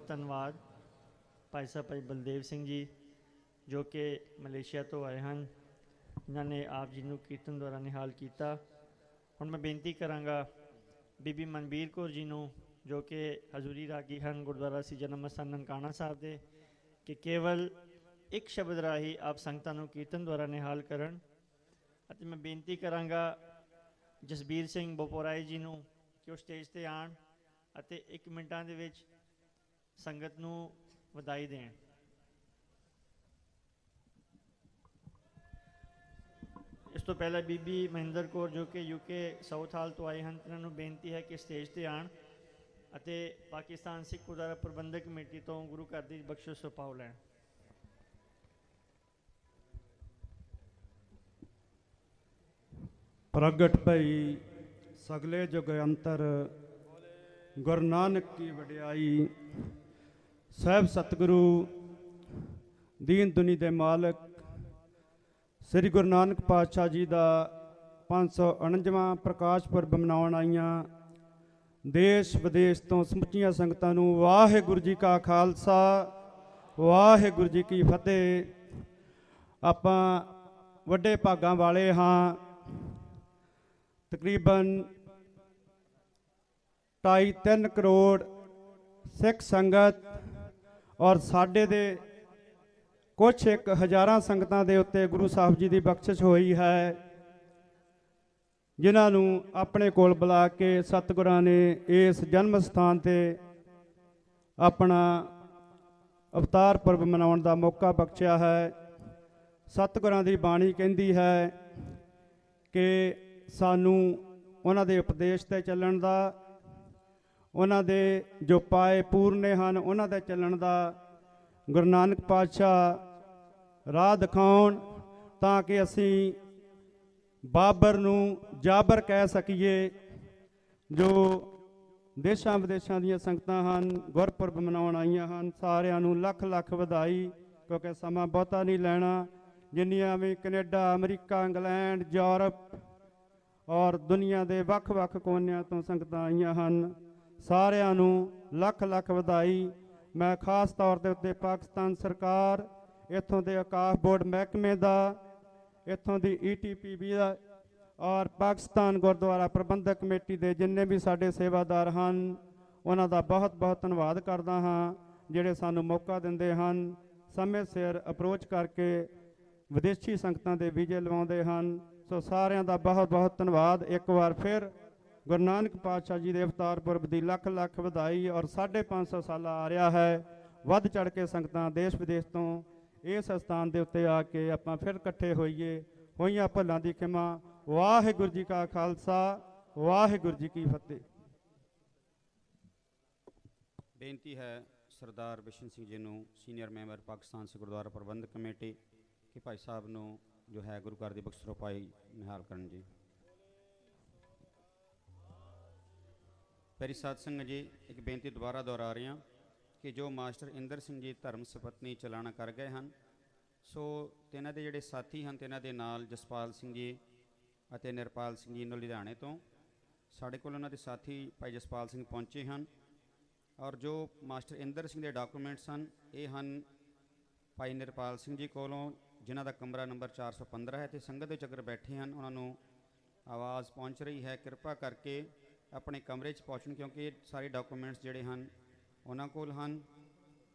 ਬਹੁਤ ਧੰਨਵਾਦ ਭਾਈ ਸਾਹਿਬ ਭਾਈ ਬਲਦੇਵ ਸਿੰਘ ਜੀ ਜੋ ਕਿ ਮਲੇਸ਼ੀਆ ਤੋਂ ਆਏ ਹਨ, ਜਿਨ੍ਹਾਂ ਨੇ ਆਪ ਜੀ ਨੂੰ ਕੀਰਤਨ ਦੁਆਰਾ ਨਿਹਾਲ ਕੀਤਾ। ਹੁਣ ਮੈਂ ਬੇਨਤੀ ਕਰਾਂਗਾ ਬੀਬੀ ਮਨਬੀਰ ਕੌਰ ਜੀ ਨੂੰ ਜੋ ਕਿ ਹਜ਼ੂਰੀ ਰਾਗੀ ਹਨ ਗੁਰਦੁਆਰਾ ਸੀ ਜਨਮ ਅਸਥਾਨ ਨਨਕਾਣਾ ਸਾਹਿਬ ਦੇ, ਕਿ ਕੇਵਲ ਇੱਕ ਸ਼ਬਦ ਰਾਹੀਂ ਆਪ ਸੰਗਤਾਂ ਨੂੰ ਕੀਰਤਨ ਦੁਆਰਾ ਨਿਹਾਲ ਕਰਨ। ਅਤੇ ਮੈਂ ਬੇਨਤੀ ਕਰਾਂਗਾ ਜਸਬੀਰ ਸਿੰਘ ਬੋਪੋਰਾਏ ਜੀ ਨੂੰ ਕਿ ਉਹ ਸਟੇਜ 'ਤੇ ਆਉਣ ਅਤੇ 1 ਮਿੰਟਾਂ ਦੇ ਵਿੱਚ ਸੰਗਤ ਨੂੰ ਵਧਾਈ ਦੇਣ। ਇਸ ਤੋਂ ਪਹਿਲਾਂ ਬੀਬੀ ਮਹਿੰਦਰ ਕੌਰ ਜੋ ਕਿ UK ਸਾਊਥ ਹਾਲ ਤੋਂ ਆਏ ਹਨ, ਇਹਨਾਂ ਨੂੰ ਬੇਨਤੀ ਹੈ ਕਿ ਸਟੇਜ 'ਤੇ ਆਉਣ ਅਤੇ ਪਾਕਿਸਤਾਨ ਸਿੱਖ ਗੁਰਦੁਆਰਾ ਪ੍ਰਬੰਧਕ ਕਮੇਟੀ ਤੋਂ ਗੁਰੂ ਘਰ ਦੀ ਬਖਸ਼ਿਸ਼ ਸੁਪਾਉ ਲੈਣ। ਪ੍ਰਗਟ ਭਈ ਸਗਲੇ ਜੁਗ ਅੰਤਰ ਗੁਰੂ ਨਾਨਕ ਕੀ ਵਡਿਆਈ। ਸਾਹਿਬ ਸਤਿਗੁਰੂ ਦੀਨ ਦੁਨੀ ਦੇ ਮਾਲਕ ਸ੍ਰੀ ਗੁਰੂ ਨਾਨਕ ਪਾਤਸ਼ਾਹ ਜੀ ਦਾ 549ਵਾਂ ਪ੍ਰਕਾਸ਼ ਪੁਰਬ ਮਨਾਉਣ ਆਈਆਂ ਦੇਸ਼ ਵਿਦੇਸ਼ ਤੋਂ ਸਮੁੱਚੀਆਂ ਸੰਗਤਾਂ ਨੂੰ ਵਾਹਿਗੁਰੂ ਜੀ ਕਾ ਖਾਲਸਾ ਵਾਹਿਗੁਰੂ ਜੀ ਕੀ ਫਤਿਹ। ਆਪਾਂ ਵੱਡੇ ਭਾਗਾਂ ਵਾਲੇ ਹਾਂ। ਤਕਰੀਬਨ 2.5-3 ਕਰੋੜ ਸਿੱਖ ਸੰਗਤ ਔਰ ਸਾਡੇ ਦੇ ਕੁਛ ਇੱਕ ਹਜ਼ਾਰਾਂ ਸੰਗਤਾਂ ਦੇ ਉੱਤੇ ਗੁਰੂ ਸਾਹਿਬ ਜੀ ਦੀ ਬਖਸ਼ਿਸ਼ ਹੋਈ ਹੈ, ਜਿਨ੍ਹਾਂ ਨੂੰ ਆਪਣੇ ਕੋਲ ਬੁਲਾ ਕੇ ਸਤਿਗੁਰਾਂ ਨੇ ਇਸ ਜਨਮ ਸਥਾਨ 'ਤੇ ਆਪਣਾ ਅਵਤਾਰ ਪੁਰਬ ਮਨਾਉਣ ਦਾ ਮੌਕਾ ਬਖਸ਼ਿਆ ਹੈ। ਸਤਿਗੁਰਾਂ ਦੀ ਬਾਣੀ ਕਹਿੰਦੀ ਹੈ ਕਿ ਸਾਨੂੰ ਉਹਨਾਂ ਦੇ ਉਪਦੇਸ਼ 'ਤੇ ਚੱਲਣ ਦਾ, ਉਹਨਾਂ ਦੇ ਜੋ ਪਾਏ ਪੂਰਨੇ ਹਨ ਉਹਨਾਂ 'ਤੇ ਚੱਲਣ ਦਾ। ਗੁਰੂ ਨਾਨਕ ਪਾਤਸ਼ਾਹ ਰਾਹ ਦਿਖਾਉਣ ਤਾਂ ਕਿ ਅਸੀਂ ਬਾਬਰ ਨੂੰ ਜਾਬਰ ਕਹਿ ਸਕੀਏ। ਜੋ ਦੇਸ਼ਾਂ ਵਿਦੇਸ਼ਾਂ ਦੀਆਂ ਸੰਗਤਾਂ ਹਨ ਗੁਰਪੁਰਬ ਮਨਾਉਣ ਆਈਆਂ ਹਨ, ਸਾਰਿਆਂ ਨੂੰ ਲੱਖ ਲੱਖ ਵਧਾਈ। ਕਿਉਂਕਿ ਸਮਾਂ ਬਹੁਤਾ ਨਹੀਂ ਲੈਣਾ। ਜਿੰਨੀਆਂ ਵੀ ਕੈਨੇਡਾ, ਅਮਰੀਕਾ, ਇੰਗਲੈਂਡ, ਯੂਰਪ ਔਰ ਦੁਨੀਆ ਦੇ ਵੱਖ-ਵੱਖ ਕੋਨਿਆਂ ਤੋਂ ਸੰਗਤਾਂ ਆਈਆਂ ਹਨ, ਸਾਰਿਆਂ ਨੂੰ ਲੱਖ ਲੱਖ ਵਧਾਈ। ਮੈਂ ਖਾਸ ਤੌਰ ਦੇ ਉੱਤੇ ਪਾਕਿਸਤਾਨ ਸਰਕਾਰ, ਇੱਥੋਂ ਦੇ ਆਕਾਸ਼ ਬੋਰਡ ਮਹਿਕਮੇ ਦਾ, ਇੱਥੋਂ ਦੀ ETPB ਦਾ ਔਰ ਪਾਕਿਸਤਾਨ ਗੁਰਦੁਆਰਾ ਪ੍ਰਬੰਧਕ ਕਮੇਟੀ ਦੇ ਜਿੰਨੇ ਵੀ ਸਾਡੇ ਸੇਵਾਦਾਰ ਹਨ ਉਹਨਾਂ ਦਾ ਬਹੁਤ ਬਹੁਤ ਧੰਨਵਾਦ ਕਰਦਾ ਹਾਂ, ਜਿਹੜੇ ਸਾਨੂੰ ਮੌਕਾ ਦਿੰਦੇ ਹਨ, ਸਮੇਂ ਸਿਰ ਅਪਰੋਚ ਕਰਕੇ ਵਿਦੇਸ਼ੀ ਸੰਗਤਾਂ ਦੇ ਵੀਜ਼ੇ ਲਵਾਉਂਦੇ ਹਨ। ਸੋ ਸਾਰਿਆਂ ਦਾ ਬਹੁਤ ਬਹੁਤ ਧੰਨਵਾਦ। ਇੱਕ ਵਾਰ ਫਿਰ ਗੁਰੂ ਨਾਨਕ ਪਾਤਸ਼ਾਹ ਜੀ ਦੇ ਅਵਤਾਰ ਪੁਰਬ ਦੀ ਲੱਖ ਲੱਖ ਵਧਾਈ। ਔਰ 550 ਸਾਲਾ ਆ ਰਿਹਾ ਹੈ। ਵੱਧ ਚੜ੍ਹ ਕੇ ਸੰਗਤਾਂ ਦੇਸ਼ ਵਿਦੇਸ਼ ਤੋਂ ਇਸ ਸਥਾਨ ਦੇ ਉੱਤੇ ਆ ਕੇ ਆਪਾਂ ਫਿਰ ਇਕੱਠੇ ਹੋਈਏ। ਹੋਈਆਂ ਭੁੱਲਾਂ ਦੀ ਖਿਮਾ। ਵਾਹਿਗੁਰੂ ਜੀ ਕਾ ਖਾਲਸਾ ਵਾਹਿਗੁਰੂ ਜੀ ਕੀ ਫਤਿਹ। ਬੇਨਤੀ ਹੈ ਸਰਦਾਰ ਬਿਸ਼ਨ ਸਿੰਘ ਜੀ ਨੂੰ, ਸੀਨੀਅਰ ਮੈਂਬਰ ਪਾਕਿਸਤਾਨ ਸਿੱਖ ਗੁਰਦੁਆਰਾ ਪ੍ਰਬੰਧਕ ਕਮੇਟੀ, ਕਿ ਭਾਈ ਸਾਹਿਬ ਨੂੰ ਜੋ ਹੈ ਗੁਰੂ ਘਰ ਦੀ ਬਖਸ਼ਿਸ਼ ਰੁਪਾਈ ਨਿਹਾਲ ਕਰਨ ਜੀ। ਪਿਆਰੀ ਸਾਧ ਸੰਗਤ ਜੀ, ਇੱਕ ਬੇਨਤੀ ਦੁਬਾਰਾ ਦੁਹਰਾ ਰਹੇ ਹਾਂ ਕਿ ਜੋ ਮਾਸਟਰ ਇੰਦਰ ਸਿੰਘ ਜੀ ਧਰਮ ਸਪਤਨੀ ਚਲਾਣਾ ਕਰ ਗਏ ਹਨ, ਸੋ ਇਹਨਾਂ ਦੇ ਜਿਹੜੇ ਸਾਥੀ ਹਨ, ਇਹਨਾਂ ਦੇ ਨਾਲ ਜਸਪਾਲ ਸਿੰਘ ਜੀ ਅਤੇ ਨਿਰਪਾਲ ਸਿੰਘ ਜੀ ਨੂੰ ਲੁਧਿਆਣੇ ਤੋਂ ਸਾਡੇ ਕੋਲ ਉਹਨਾਂ ਦੇ ਸਾਥੀ ਭਾਈ ਜਸਪਾਲ ਸਿੰਘ ਪਹੁੰਚੇ ਹਨ। ਔਰ ਜੋ ਮਾਸਟਰ ਇੰਦਰ ਸਿੰਘ ਦੇ ਡਾਕੂਮੈਂਟਸ ਹਨ, ਇਹ ਹਨ ਭਾਈ ਨਿਰਪਾਲ ਸਿੰਘ ਜੀ ਕੋਲੋਂ, ਜਿਨ੍ਹਾਂ ਦਾ ਕਮਰਾ ਨੰਬਰ 415 ਹੈ। ਅਤੇ ਸੰਗਤ ਵਿੱਚ ਅਗਰ ਬੈਠੇ ਹਨ, ਉਹਨਾਂ ਨੂੰ ਆਵਾਜ਼ ਪਹੁੰਚ ਰਹੀ ਹੈ, ਕਿਰਪਾ ਕਰਕੇ ਆਪਣੇ ਕਮਰੇ 'ਚ ਪਹੁੰਚਣ, ਕਿਉਂਕਿ ਸਾਰੇ ਡਾਕੂਮੈਂਟਸ ਜਿਹੜੇ ਹਨ ਉਹਨਾਂ ਕੋਲ ਹਨ,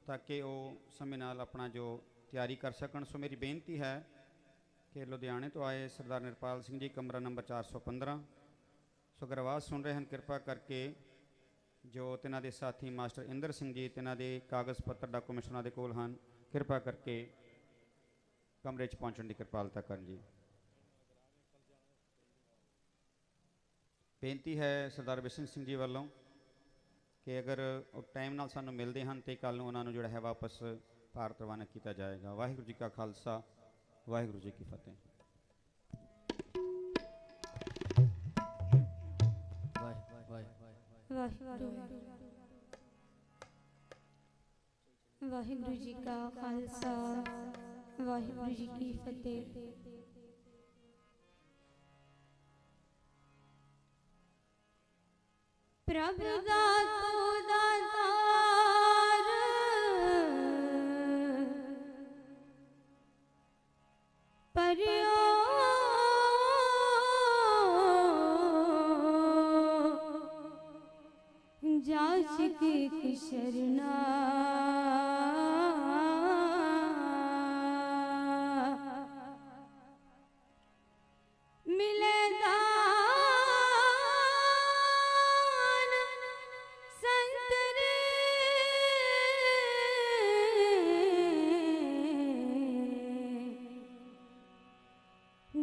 ਤਾਂ ਕਿ ਉਹ ਸਮੇਂ ਨਾਲ ਆਪਣਾ ਜੋ ਤਿਆਰੀ ਕਰ ਸਕਣ। ਸੋ ਮੇਰੀ ਬੇਨਤੀ ਹੈ ਕਿ ਲੁਧਿਆਣੇ ਤੋਂ ਆਏ ਸਰਦਾਰ ਨਿਰਪਾਲ ਸਿੰਘ ਜੀ, ਕਮਰਾ ਨੰਬਰ 415। ਸੋ ਅਗਰ ਆਵਾਜ਼ ਸੁਣ ਰਹੇ ਹਨ, ਕਿਰਪਾ ਕਰਕੇ ਜੋ ਤਿਨਾਂ ਦੇ ਸਾਥੀ ਮਾਸਟਰ ਇੰਦਰ ਸਿੰਘ ਜੀ, ਤਿਨਾਂ ਦੇ ਕਾਗਜ਼ ਪੱਤਰ ਡਾਕੂਮੈਂਟਸ ਉਹਨਾਂ ਦੇ ਕੋਲ ਹਨ, ਕਿਰਪਾ ਕਰਕੇ ਕਮਰੇ 'ਚ ਪਹੁੰਚਣ ਦੀ ਕਿਰਪਾਲਤਾ ਕਰਨ ਜੀ। ਬੇਨਤੀ ਹੈ ਸਰਦਾਰ ਬਿਸ਼ਨ ਸਿੰਘ ਜੀ ਵੱਲੋਂ ਕਿ ਅਗਰ ਉਹ ਟਾਈਮ ਨਾਲ ਸਾਨੂੰ ਮਿਲਦੇ ਹਨ ਤਾਂ ਕੱਲ੍ਹ ਨੂੰ ਉਹਨਾਂ ਨੂੰ ਜਿਹੜਾ ਹੈ ਵਾਪਸ ਭਾਰਤ ਰਵਾਨਾ ਕੀਤਾ ਜਾਏਗਾ। ਵਾਹਿਗੁਰੂ ਜੀ ਕਾ ਖਾਲਸਾ ਵਾਹਿਗੁਰੂ ਜੀ ਕੀ ਫਤਿਹ। ਵਾਹਿਗੁਰੂ ਜੀ ਕਾ ਖਾਲਸਾ ਵਾਹਿਗੁਰੂ ਜੀ ਕੀ ਫਤਿਹ। ਪ੍ਰਭ ਦਾ ਤੂੰ ਦਾਤਾਰ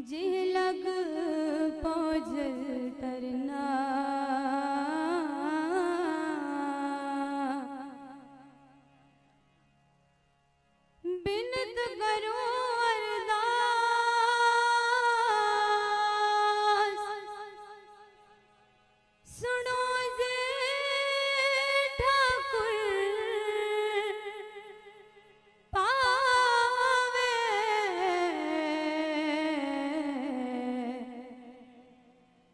जिह लग पौजल तरना बिनत करो अरदास सुनो जे ठाकुर पावे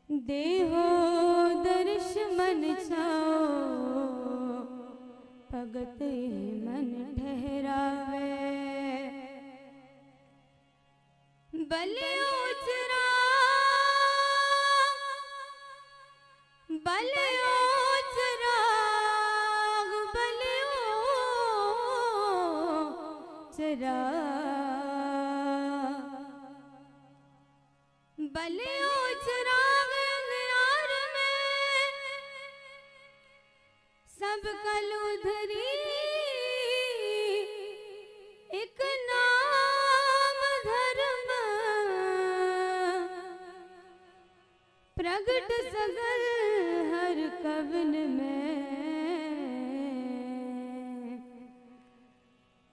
देहो दर्श मन छाओ भगत मन ठहरावे बलियो चिराग बलियो चिराग बलियो चिराग बलियो चिराग अंधियार में सब कलु धरी एक नाम धर्म प्रगट सगल हर कवन में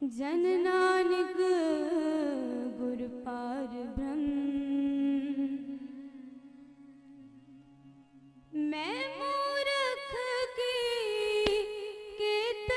जन नानक गुर पार ब्रह्म मैं मूर्ख की केत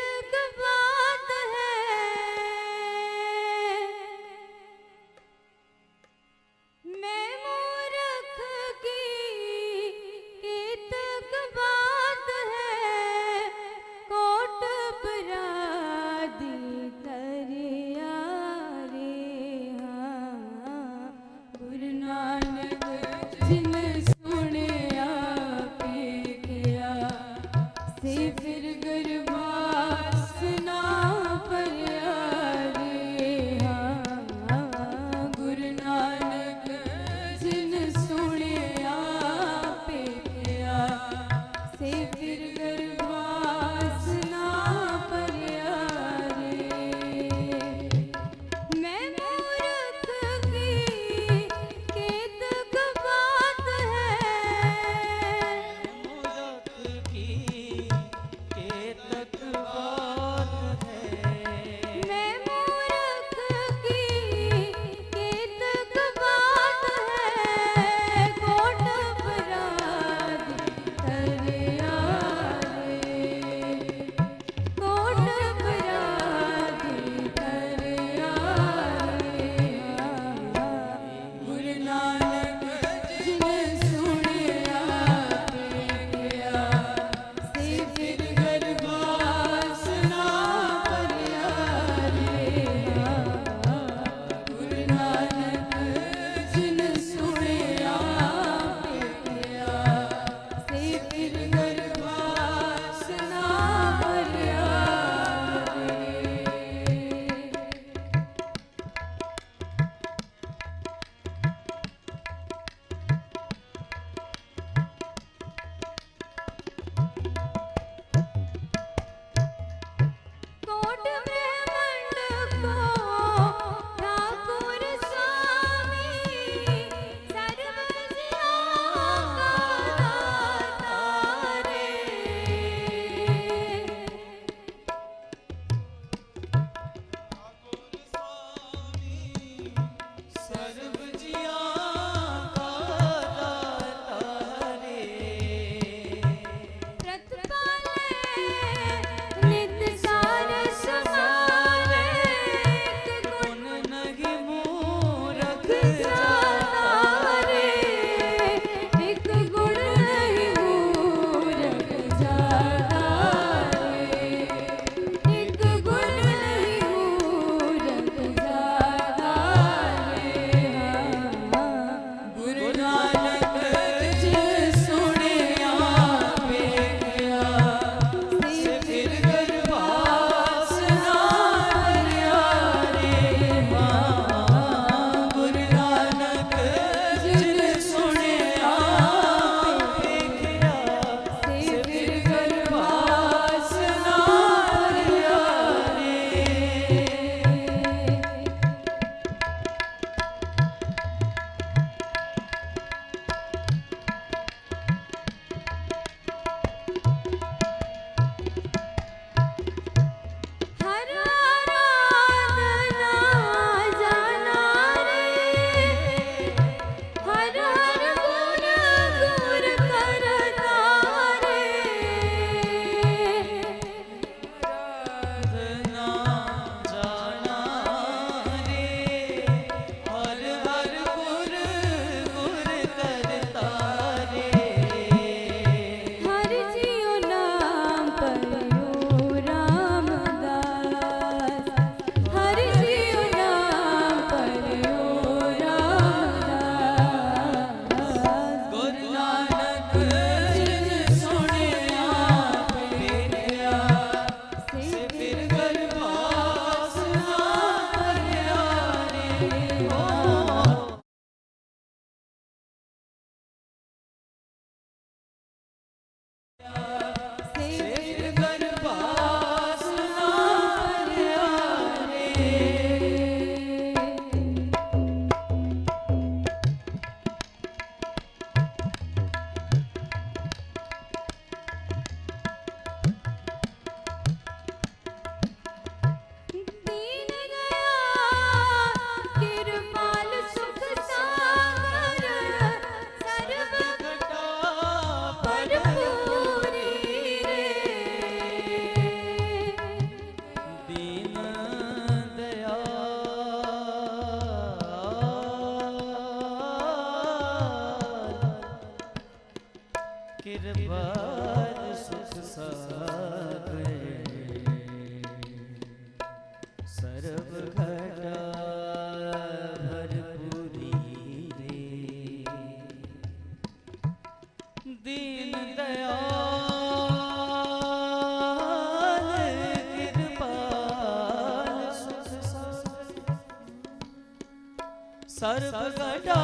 ਸਰਬ ਗਡਾ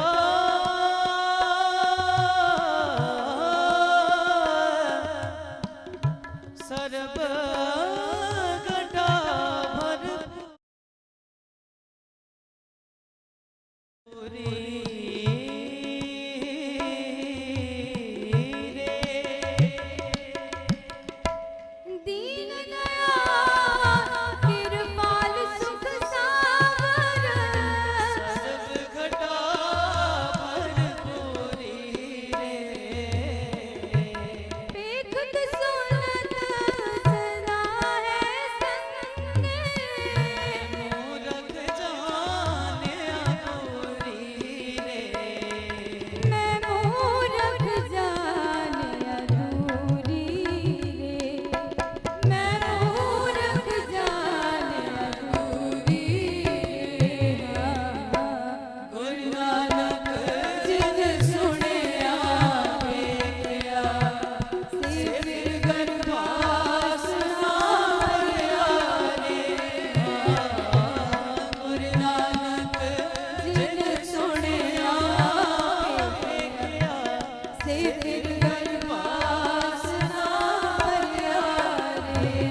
ਸਰਬ ਗਡਾ ਭਰ ਪੂਰੀ दीन दयाल कृपाल सुख सागर ਸਰਬ ਘਟਾ ਭਰਪੂਰੀ ਰੇ पेखत सुनत सदा है संगे ਮੂਰਖ ਜਾਣਿਆ ਪੂਰੀ ਰੇ मैं मूरख जान अधूरी रे मैं मूरख जान अधूरी रे ਗੁਰੂ ਨਾਨਕ ਜਿਨ ਸੁਣਿਆ ਵੇਖਿਆ से ਫਿਰ ਗਰਭਾਸ ਨਾ ਭਰਿਆ ਰੇ ਗੁਰੂ ਨਾਨਕ ਜਿਨ ਸੁਣਿਆ ਵੇਖਿਆ से फिर गरबास ना भरिया रे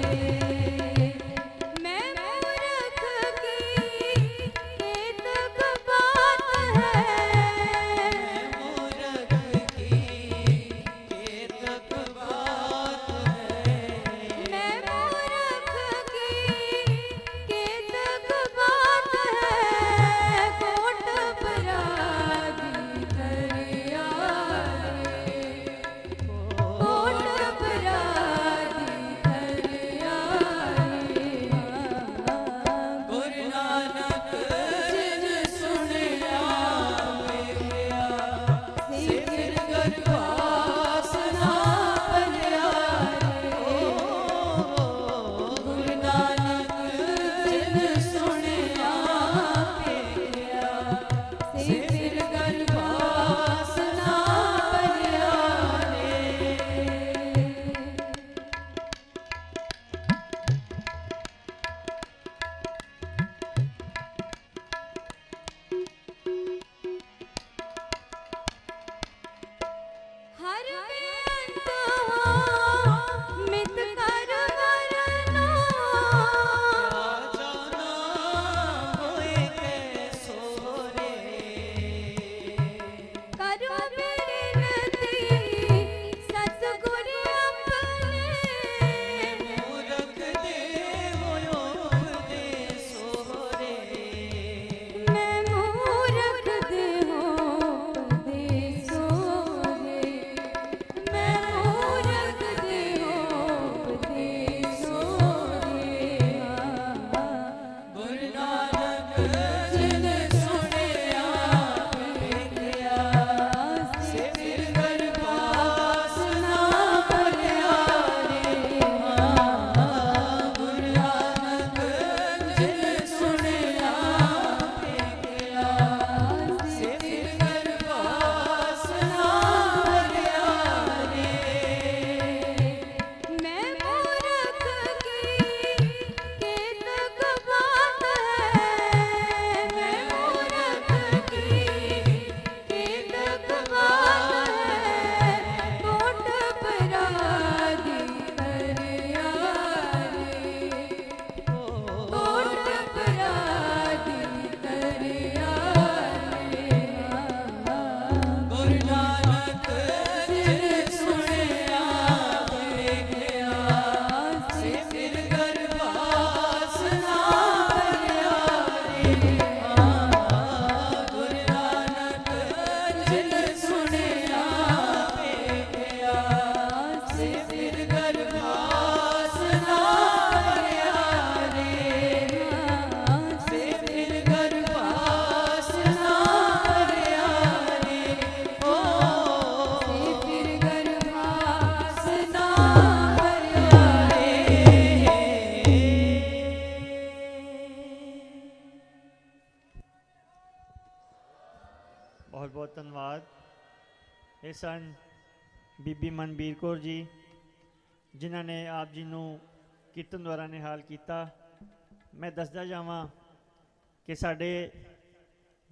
मैं मूरख की केतक बात है मूरख की केतक बात है मैं मूरख की केतक बात है कोट अपराधी करिया रे कोट अपराधी करिया रे ਗੁਰੂ ਨਾਨਕ ਜਿਨ ਸੁਣਿਆ ਵੇਖਿਆ से ਫਿਰ ਗਰਭਾਸ ਨਾ ਭਰਿਆ ਗੁਰੂ ਨਾਨਕ ਜਿਨ ਸੁਣਿਆ ਵੇਖਿਆ से ਫਿਰ ਗਰਭਾਸ ਨਾ ਭਰਿਆ ਰੇ हर बेअंत हो मित कर वरनो जाना होए के सोरे करो बिनती सतगुरु अपने मूरख देवयो दे सोरे मैं मूरख देहो देसो रे मैं मूरख देहो देसो रे ਗੁਰੂ ਨਾਨਕ ਜਿਨ ਸੁਣਿਆ ਵੇਖਿਆ ਸੇ ਫਿਰ ਗਰਭਾਸ ਨਾ ਭਰਿਆ ਰੇ ਗੁਰੂ ਨਾਨਕ ਜਿਨ ਸੁਣਿਆ ਵੇਖਿਆ ਸੇ ਫਿਰ ਗਰਭਾਸ ਨਾ ਭਰਿਆ ਰੇ मैं मूरख की केतक बात है मैं मूरख की केतक बात है कोट अपराधी करिया रे कोट अपराधी करिया रे ਗੁਰੂ ਨਾਨਕ ਜਿਨ ਸੁਣਿਆ ਵੇਖਿਆ ਸੇ ਫਿਰ ਗਰਭਾਸ ਨਾ ਭਰਿਆ ਰੇ ਗੁਰੂ ਨਾਨਕ ਜਿਨ ਸੁਣਿਆ ਵੇਖਿਆ ਸੇ ਫਿਰ ਗਰਭਾਸ ਨਾ ਭਰਿਆ ਰੇ ਸੇ ਫਿਰ ਗਰਭਾਸ ਨਾ ਭਰਿਆ ਰੇ ਓ से फिर गरबास ना ਬਹੁਤ ਬਹੁਤ ਧੰਨਵਾਦ। ਇਹ ਸਨ ਬੀਬੀ ਮਨਬੀਰ ਕੌਰ ਜੀ ਜਿਨ੍ਹਾਂ ਨੇ ਆਪ ਜੀ ਨੂੰ ਕੀਰਤਨ ਦੁਆਰਾ ਨਿਹਾਲ ਕੀਤਾ। ਮੈਂ ਦੱਸਦਾ ਜਾਵਾਂ ਕਿ ਸਾਡੇ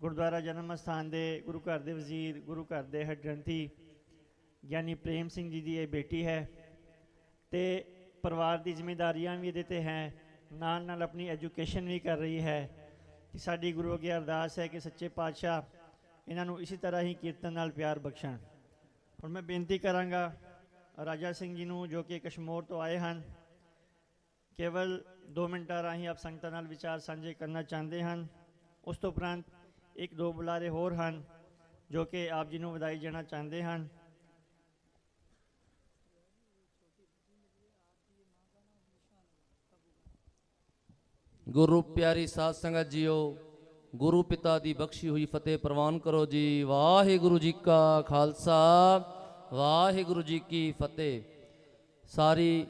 ਗੁਰਦੁਆਰਾ ਜਨਮ ਅਸਥਾਨ ਦੇ ਗੁਰੂ ਘਰ ਦੇ ਵਜ਼ੀਰ, ਗੁਰੂ ਘਰ ਦੇ ਹੈੱਡ ਗ੍ਰੰਥੀ ਗਿਆਨੀ ਪ੍ਰੇਮ ਸਿੰਘ ਜੀ ਦੀ ਇਹ ਬੇਟੀ ਹੈ ਅਤੇ ਪਰਿਵਾਰ ਦੀ ਜ਼ਿੰਮੇਦਾਰੀਆਂ ਵੀ ਇਹਦੇ 'ਤੇ ਹੈ, ਨਾਲ ਨਾਲ ਆਪਣੀ ਐਜੂਕੇਸ਼ਨ ਵੀ ਕਰ ਰਹੀ ਹੈ। ਕਿ ਸਾਡੀ ਗੁਰੂ ਅੱਗੇ ਅਰਦਾਸ ਹੈ ਕਿ ਸੱਚੇ ਪਾਤਸ਼ਾਹ ਇਹਨਾਂ ਨੂੰ ਇਸੇ ਤਰ੍ਹਾਂ ਹੀ ਕੀਰਤਨ ਨਾਲ ਪਿਆਰ ਬਖਸ਼ਣ। ਹੁਣ ਮੈਂ ਬੇਨਤੀ ਕਰਾਂਗਾ ਰਾਜਾ ਸਿੰਘ ਜੀ ਨੂੰ, ਜੋ ਕਿ ਕਸ਼ਮੋਰ ਤੋਂ ਆਏ ਹਨ, ਕੇਵਲ 2 ਮਿੰਟਾਂ ਰਾਹੀਂ ਆਪ ਸੰਗਤਾਂ ਨਾਲ ਵਿਚਾਰ ਸਾਂਝੇ ਕਰਨਾ ਚਾਹੁੰਦੇ ਹਨ। ਉਸ ਤੋਂ ਉਪਰੰਤ 1-2 ਬੁਲਾਰੇ ਹੋਰ ਹਨ ਜੋ ਕਿ ਆਪ ਜੀ ਨੂੰ ਵਧਾਈ ਦੇਣਾ ਚਾਹੁੰਦੇ ਹਨ। ਗੁਰੂ ਪਿਆਰੀ ਸਾਧ ਸੰਗਤ ਜੀਓ, ਗੁਰੂ ਪਿਤਾ ਦੀ ਬਖਸ਼ੀ ਹੋਈ ਫਤਿਹ ਪ੍ਰਵਾਨ ਕਰੋ ਜੀ। ਵਾਹਿਗੁਰੂ ਜੀ ਕਾ ਖਾਲਸਾ, ਵਾਹਿਗੁਰੂ ਜੀ ਕੀ ਫਤਿਹ। ਸਾਰੀ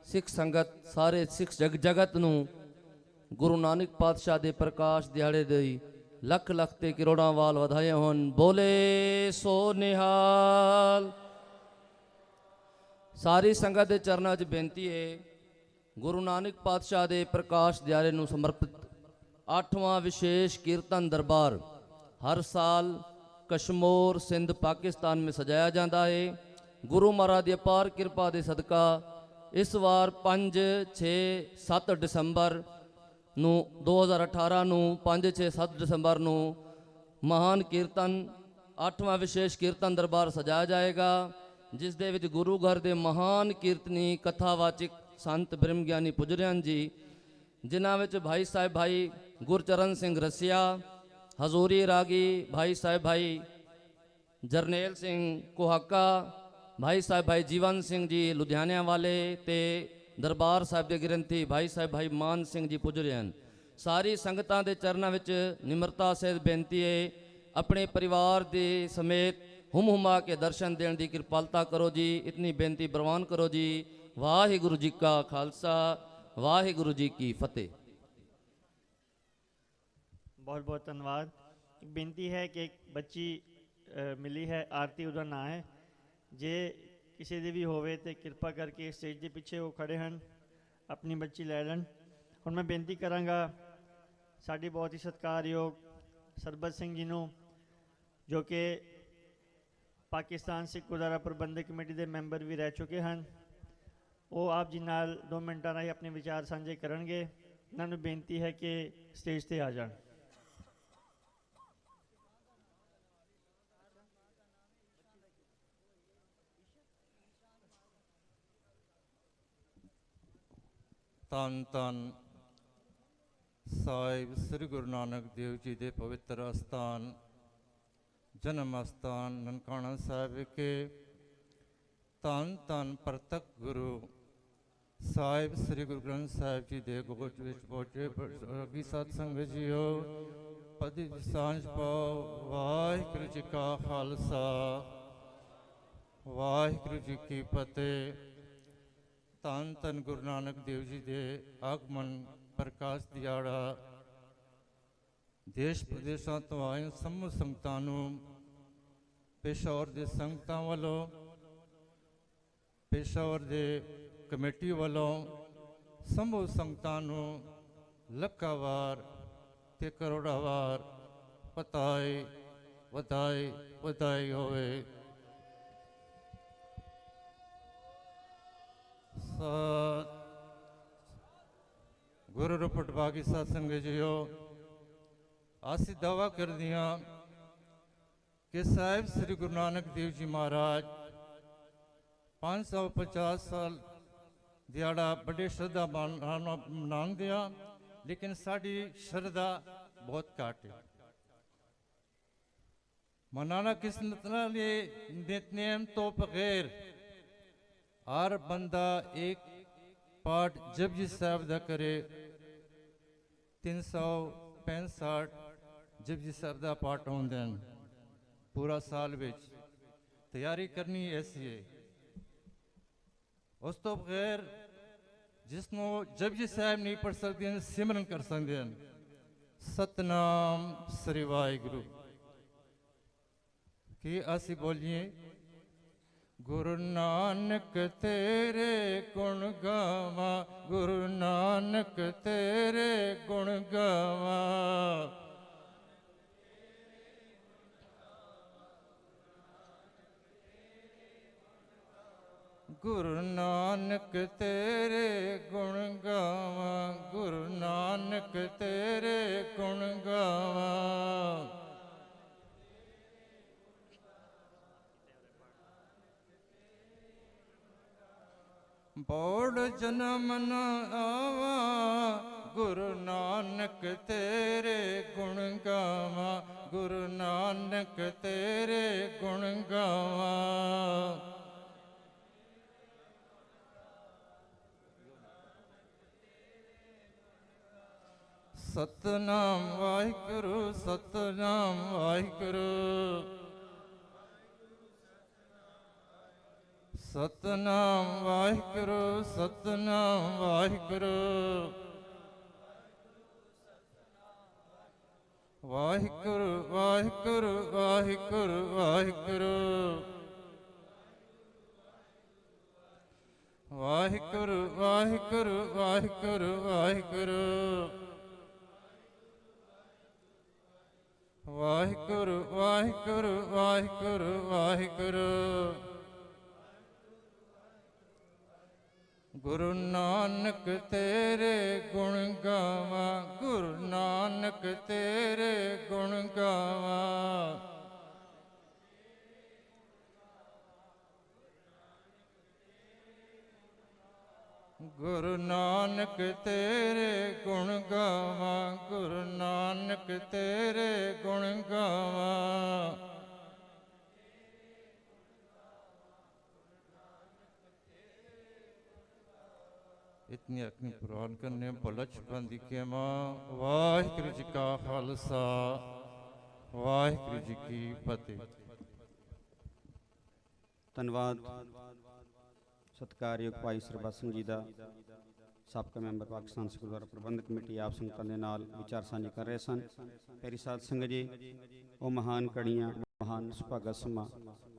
ਸਿੱਖ ਸੰਗਤ, ਸਾਰੇ ਸਿੱਖ ਜਗਤ ਨੂੰ ਗੁਰੂ ਨਾਨਕ ਪਾਤਸ਼ਾਹ ਦੇ ਪ੍ਰਕਾਸ਼ ਦਿਹਾੜੇ ਦੀ ਲੱਖ ਲੱਖ ਤੇ ਕਰੋੜਾਂ ਵਾਲ ਵਧਾਈਆਂ ਹੋਣ। ਬੋਲੇ ਸੋ ਨਿਹਾਲ। ਸਾਰੀ ਸੰਗਤ ਦੇ ਚਰਨਾਂ 'ਚ ਬੇਨਤੀ ਹੈ, ਗੁਰੂ ਨਾਨਕ ਪਾਤਸ਼ਾਹ ਦੇ ਪ੍ਰਕਾਸ਼ ਦਿਹਾੜੇ ਨੂੰ ਸਮਰਪਿਤ 8ਵਾਂ ਵਿਸ਼ੇਸ਼ ਕੀਰਤਨ ਦਰਬਾਰ हर साल कश्मीर सिंध पाकिस्तान में सजाया जाता है। गुरु महाराज की अपार कृपा के सदका इस वार 5, 6, 7 दिसंबर 2018 ਨੂੰ 5, 6, 7 दिसंबर ਨੂੰ महान कीर्तन 8वां विशेष कीर्तन दरबार सजाया जाएगा, जिस दे विच गुरु घर के महान कीर्तनी कथावाचक संत ब्रह्म ज्ञानी पुजरियान जी, जिन्हां विच भाई साहब भाई गुरचरण सिंह रसिया, हजूरी रागी भाई साहब भाई जरनैल सिंह कोहाका, भाई साहब भाई जीवन सिंह जी लुधियाने वाले ते दरबार साहब के ग्रंथी भाई साहब भाई मान सिंह जी पुजरे हैं। सारी संगतां दे चरनां विच निमरता सहित बेनती है, अपने परिवार दे समेत हुम हुमा के दर्शन देने की कृपालता करो जी। इतनी बेनती प्रवान करो जी। वाहिगुरु जी का खालसा, वाहिगुरु जी की फतेह। बहुत बहुत धन्यवाद। एक बेनती है कि एक बच्ची मिली है, आरती उहदा नाम है, जे किसी दी भी होवे तो कृपा करके स्टेज के पिछे वो खड़े हैं, अपनी बच्ची लै लैन। हुण मैं बेनती करांगा साडी बहुत ही सत्कारयोग सरबत सिंह जी नूं, जो कि पाकिस्तान सिख गुरुद्वारा प्रबंधक कमेटी के मैंबर भी रह चुके हैं, वो आप जी नाल 2 मिनटां राहीं अपने विचार साझे करनगे। इन्हां नूं बेनती है कि स्टेज ते आ जाण। ਧੰਨ ਧੰਨ ਸਾਹਿਬ ਸ੍ਰੀ ਗੁਰੂ ਨਾਨਕ ਦੇਵ ਜੀ ਦੇ ਪਵਿੱਤਰ ਅਸਥਾਨ ਜਨਮ ਅਸਥਾਨ ਨਨਕਾਣਾ ਸਾਹਿਬ ਵਿਖੇ ਧੰਨ ਧੰਨ ਪ੍ਰਤੱਖ ਗੁਰੂ ਸਾਹਿਬ ਸ੍ਰੀ ਗੁਰੂ ਗ੍ਰੰਥ ਸਾਹਿਬ ਜੀ ਦੇ ਗੋਚ ਵਿੱਚ ਪਹੁੰਚੇ ਅਗੀ ਸਤ ਸੰਗਤ ਜੀਓ, ਪਦੀ ਦੀ ਸਾਂਝ ਪਾਓ। ਵਾਹਿਗੁਰੂ ਜੀ ਕਾ ਖਾਲਸਾ, ਵਾਹਿਗੁਰੂ ਜੀ ਕੀ ਫਤਿਹ। ਧੰਨ ਧੰਨ ਗੁਰੂ ਨਾਨਕ ਦੇਵ ਜੀ ਦੇ ਆਗਮਨ ਪ੍ਰਕਾਸ਼ ਦਿਹਾੜਾ ਦੇਸ਼ ਪ੍ਰਦੇਸ਼ਾਂ ਤੋਂ ਆਏ ਸਮੂਹ ਸੰਗਤਾਂ ਨੂੰ ਪੇਸ਼ਾਵਰ ਦੇ ਸੰਗਤਾਂ ਵੱਲੋਂ, ਪੇਸ਼ਾਵਰ ਦੇ ਕਮੇਟੀ ਵੱਲੋਂ ਸਮੂਹ ਸੰਗਤਾਂ ਨੂੰ ਲੱਖਾਂ ਵਾਰ ਤੇ ਕਰੋੜਾਂ ਵਾਰ ਵਧਾਈ ਵਧਾਈ ਵਧਾਈ ਹੋਵੇ। गुरु रूपट बागी सत्संग जियो, आसी दावा कर दिया कि साहिब श्री गुरु नानक देव जी महाराज 550 साल दिहाड़ा बड़े श्रद्धा मनान दिया, लेकिन साड़ी श्रद्धा बहुत घट है। मनाना किस नितनेम तो बगैर हर बंदा एक पाठ जपजी साहब दा करे, 365 जपजी साहब दा पाठ होंदे हैं पूरा साल विच। तैयारी करनी ऐसी है। उस तो बगैर जिसनों जपजी साहब नहीं पढ़ सकते हैं, सिमरन कर सकते हैं। सतनाम श्री वाहिगुरू की असी बोलिए। गुरु नानक तेरे गुण गावा, गुरु नानक तेरे गुण गावा, ਗੁਰੂ ਨਾਨਕ ਤੇਰੇ ਗੁਣ ਗਾਵਾਂ, ਗੁਰੂ ਨਾਨਕ ਤੇਰੇ ਗੁਣ ਗਾਵਾਂ। ਬੋੜ ਜਨਮ ਨ ਆਵਾ, ਗੁਰੂ ਨਾਨਕ ਤੇਰੇ ਗੁਣ ਗਾਵਾਂ, ਗੁਰੂ ਨਾਨਕ ਤੇਰੇ ਗੁਣ ਗਾਵਾਂ। ਸਤਨਾਮ ਵਾਹਿਗੁਰੂ, ਸਤਨਾਮ ਵਾਹਿਗੁਰੂ, ਸਤਨਾਮ ਵਾਹਿਗੁਰੂ, ਸਤਨਾਮ ਵਾਹਿਗੁਰੂ, ਵਾਹਿਗੁਰੂ ਵਾਹਿਗੁਰੂ ਵਾਹਿਗੁਰੂ ਵਾਹਿਗੁਰੂ, ਵਾਹਿਗੁਰੂ ਵਾਹਿਗੁਰੂ ਵਾਹਿਗੁਰੂ ਵਾਹਿਗੁਰੂ, ਵਾਹਿਗੁਰੂ ਵਾਹਿਗੁਰੂ ਵਾਹਿਗੁਰੂ ਵਾਹਿਗੁਰੂ। ਗੁਰੂ ਨਾਨਕ ਤੇਰੇ ਗੁਣ ਗਾਵਾਂ, ਗੁਰੂ ਨਾਨਕ ਤੇਰੇ ਗੁਣ ਗਾਵਾਂ। ਗੁਰੂ ਨਾਨਕ ਤੇਰੇ ਗੁਣ ਗਾਵਾਂ, ਗੁਰੂ ਨਾਨਕ ਤੇਰੇ ਗੁਣ ਗਾਵਾਂ। इतनी अग्नि पुराण करने पलच बंदी के माँ। वाहिगुरु जी का खालसा, वाहिगुरु जी की फतेह। ਧੰਨਵਾਦ ਸਤਿਕਾਰਯੋਗ ਭਾਈ ਸਰਬੱਤ ਸਿੰਘ ਜੀ ਦਾ, ਸਾਬਕਾ ਮੈਂਬਰ ਪਾਕਿਸਤਾਨ ਸਿੱਖ ਗੁਰਦੁਆਰਾ ਪ੍ਰਬੰਧਕ ਕਮੇਟੀ, ਆਪ ਸੰਗਤਾਂ ਦੇ ਨਾਲ ਵਿਚਾਰ ਸਾਂਝੇ ਕਰ ਰਹੇ ਸਨ। ਪਿਆਰੀ ਸਾਧ ਸੰਗਤ ਜੀ, ਉਹ ਮਹਾਨ ਕੜੀਆਂ, ਮਹਾਨ ਸੁਭਾਗਾ ਸਮਾਂ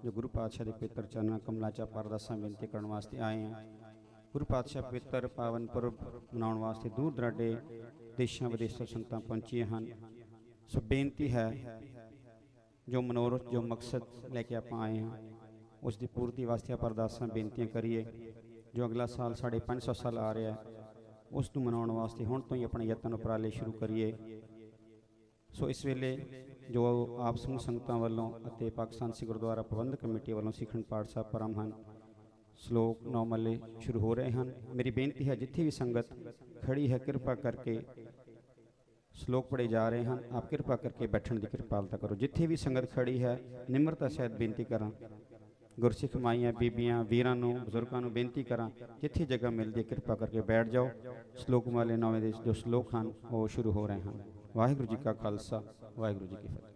ਜੋ ਗੁਰੂ ਪਾਤਸ਼ਾਹ ਦੇ ਪਵਿੱਤਰ ਚਰਨਾਂ ਕਮਲਾਂ 'ਚ ਆਪਾਂ ਅਰਦਾਸਾਂ ਬੇਨਤੀ ਕਰਨ ਵਾਸਤੇ ਆਏ ਹਾਂ। ਗੁਰੂ ਪਾਤਸ਼ਾਹ ਪਵਿੱਤਰ ਪਾਵਨ ਪੁਰਬ ਮਨਾਉਣ ਵਾਸਤੇ ਦੂਰ ਦਰਾਡੇ ਦੇਸ਼ਾਂ ਵਿਦੇਸ਼ਾਂ ਤੋਂ ਸੰਗਤਾਂ ਪਹੁੰਚੀਆਂ ਹਨ। ਸੋ ਬੇਨਤੀ ਹੈ, ਜੋ ਮਨੋਰਥ, ਜੋ ਮਕਸਦ ਲੈ ਕੇ ਆਪਾਂ ਆਏ ਹਾਂ, ਉਸ ਦੀ ਪੂਰਤੀ ਵਾਸਤੇ ਆਪਾਂ ਅਰਦਾਸਾਂ ਬੇਨਤੀਆਂ ਕਰੀਏ। ਜੋ ਅਗਲਾ ਸਾਲ ਸਾਡੇ 500 ਸਾਲ ਆ ਰਿਹਾ, ਉਸ ਨੂੰ ਮਨਾਉਣ ਵਾਸਤੇ ਹੁਣ ਤੋਂ ਹੀ ਆਪਣੇ ਯਤਨ ਉਪਰਾਲੇ ਸ਼ੁਰੂ ਕਰੀਏ। ਸੋ ਇਸ ਵੇਲੇ ਜੋ ਆਪ ਸਮੂਹ ਸੰਗਤਾਂ ਵੱਲੋਂ ਅਤੇ ਪਾਕਿਸਤਾਨ ਸਿੱਖ ਗੁਰਦੁਆਰਾ ਪ੍ਰਬੰਧਕ ਕਮੇਟੀ ਵੱਲੋਂ ਸਿੱਖਣ ਪਾਠ ਸਾਹਿਬ ਪ੍ਰਾਰੰਭ ਹਨ। ਸ਼ਲੋਕ ਨੌ ਮੱਲੇ ਸ਼ੁਰੂ ਹੋ ਰਹੇ ਹਨ। ਮੇਰੀ ਬੇਨਤੀ ਹੈ, ਜਿੱਥੇ ਵੀ ਸੰਗਤ ਖੜੀ ਹੈ, ਕਿਰਪਾ ਕਰਕੇ ਸ਼ਲੋਕ ਪੜ੍ਹੇ ਜਾ ਰਹੇ ਹਨ, ਆਪ ਕਿਰਪਾ ਕਰਕੇ ਬੈਠਣ ਦੀ ਕਿਰਪਾਲਤਾ ਕਰੋ। ਜਿੱਥੇ ਵੀ ਸੰਗਤ ਖੜੀ ਹੈ, ਨਿਮਰਤਾ ਸਹਿਤ ਬੇਨਤੀ ਕਰਾਂ, ਗੁਰਸਿੱਖ ਮਾਈਆਂ, ਬੀਬੀਆਂ, ਵੀਰਾਂ ਨੂੰ, ਬਜ਼ੁਰਗਾਂ ਨੂੰ ਬੇਨਤੀ ਕਰਾਂ, ਜਿੱਥੇ ਜਗ੍ਹਾ ਮਿਲਦੀ ਹੈ ਕਿਰਪਾ ਕਰਕੇ ਬੈਠ ਜਾਓ। ਸ਼ਲੋਕ ਵਾਲੇ ਨੌਵੇਂ ਦੇ ਜੋ ਸ਼ਲੋਕ ਹਨ ਉਹ ਸ਼ੁਰੂ ਹੋ ਰਹੇ ਹਨ। ਵਾਹਿਗੁਰੂ ਜੀ ਕਾ ਖਾਲਸਾ, ਵਾਹਿਗੁਰੂ ਜੀ ਕੀ ਫਤਿਹ।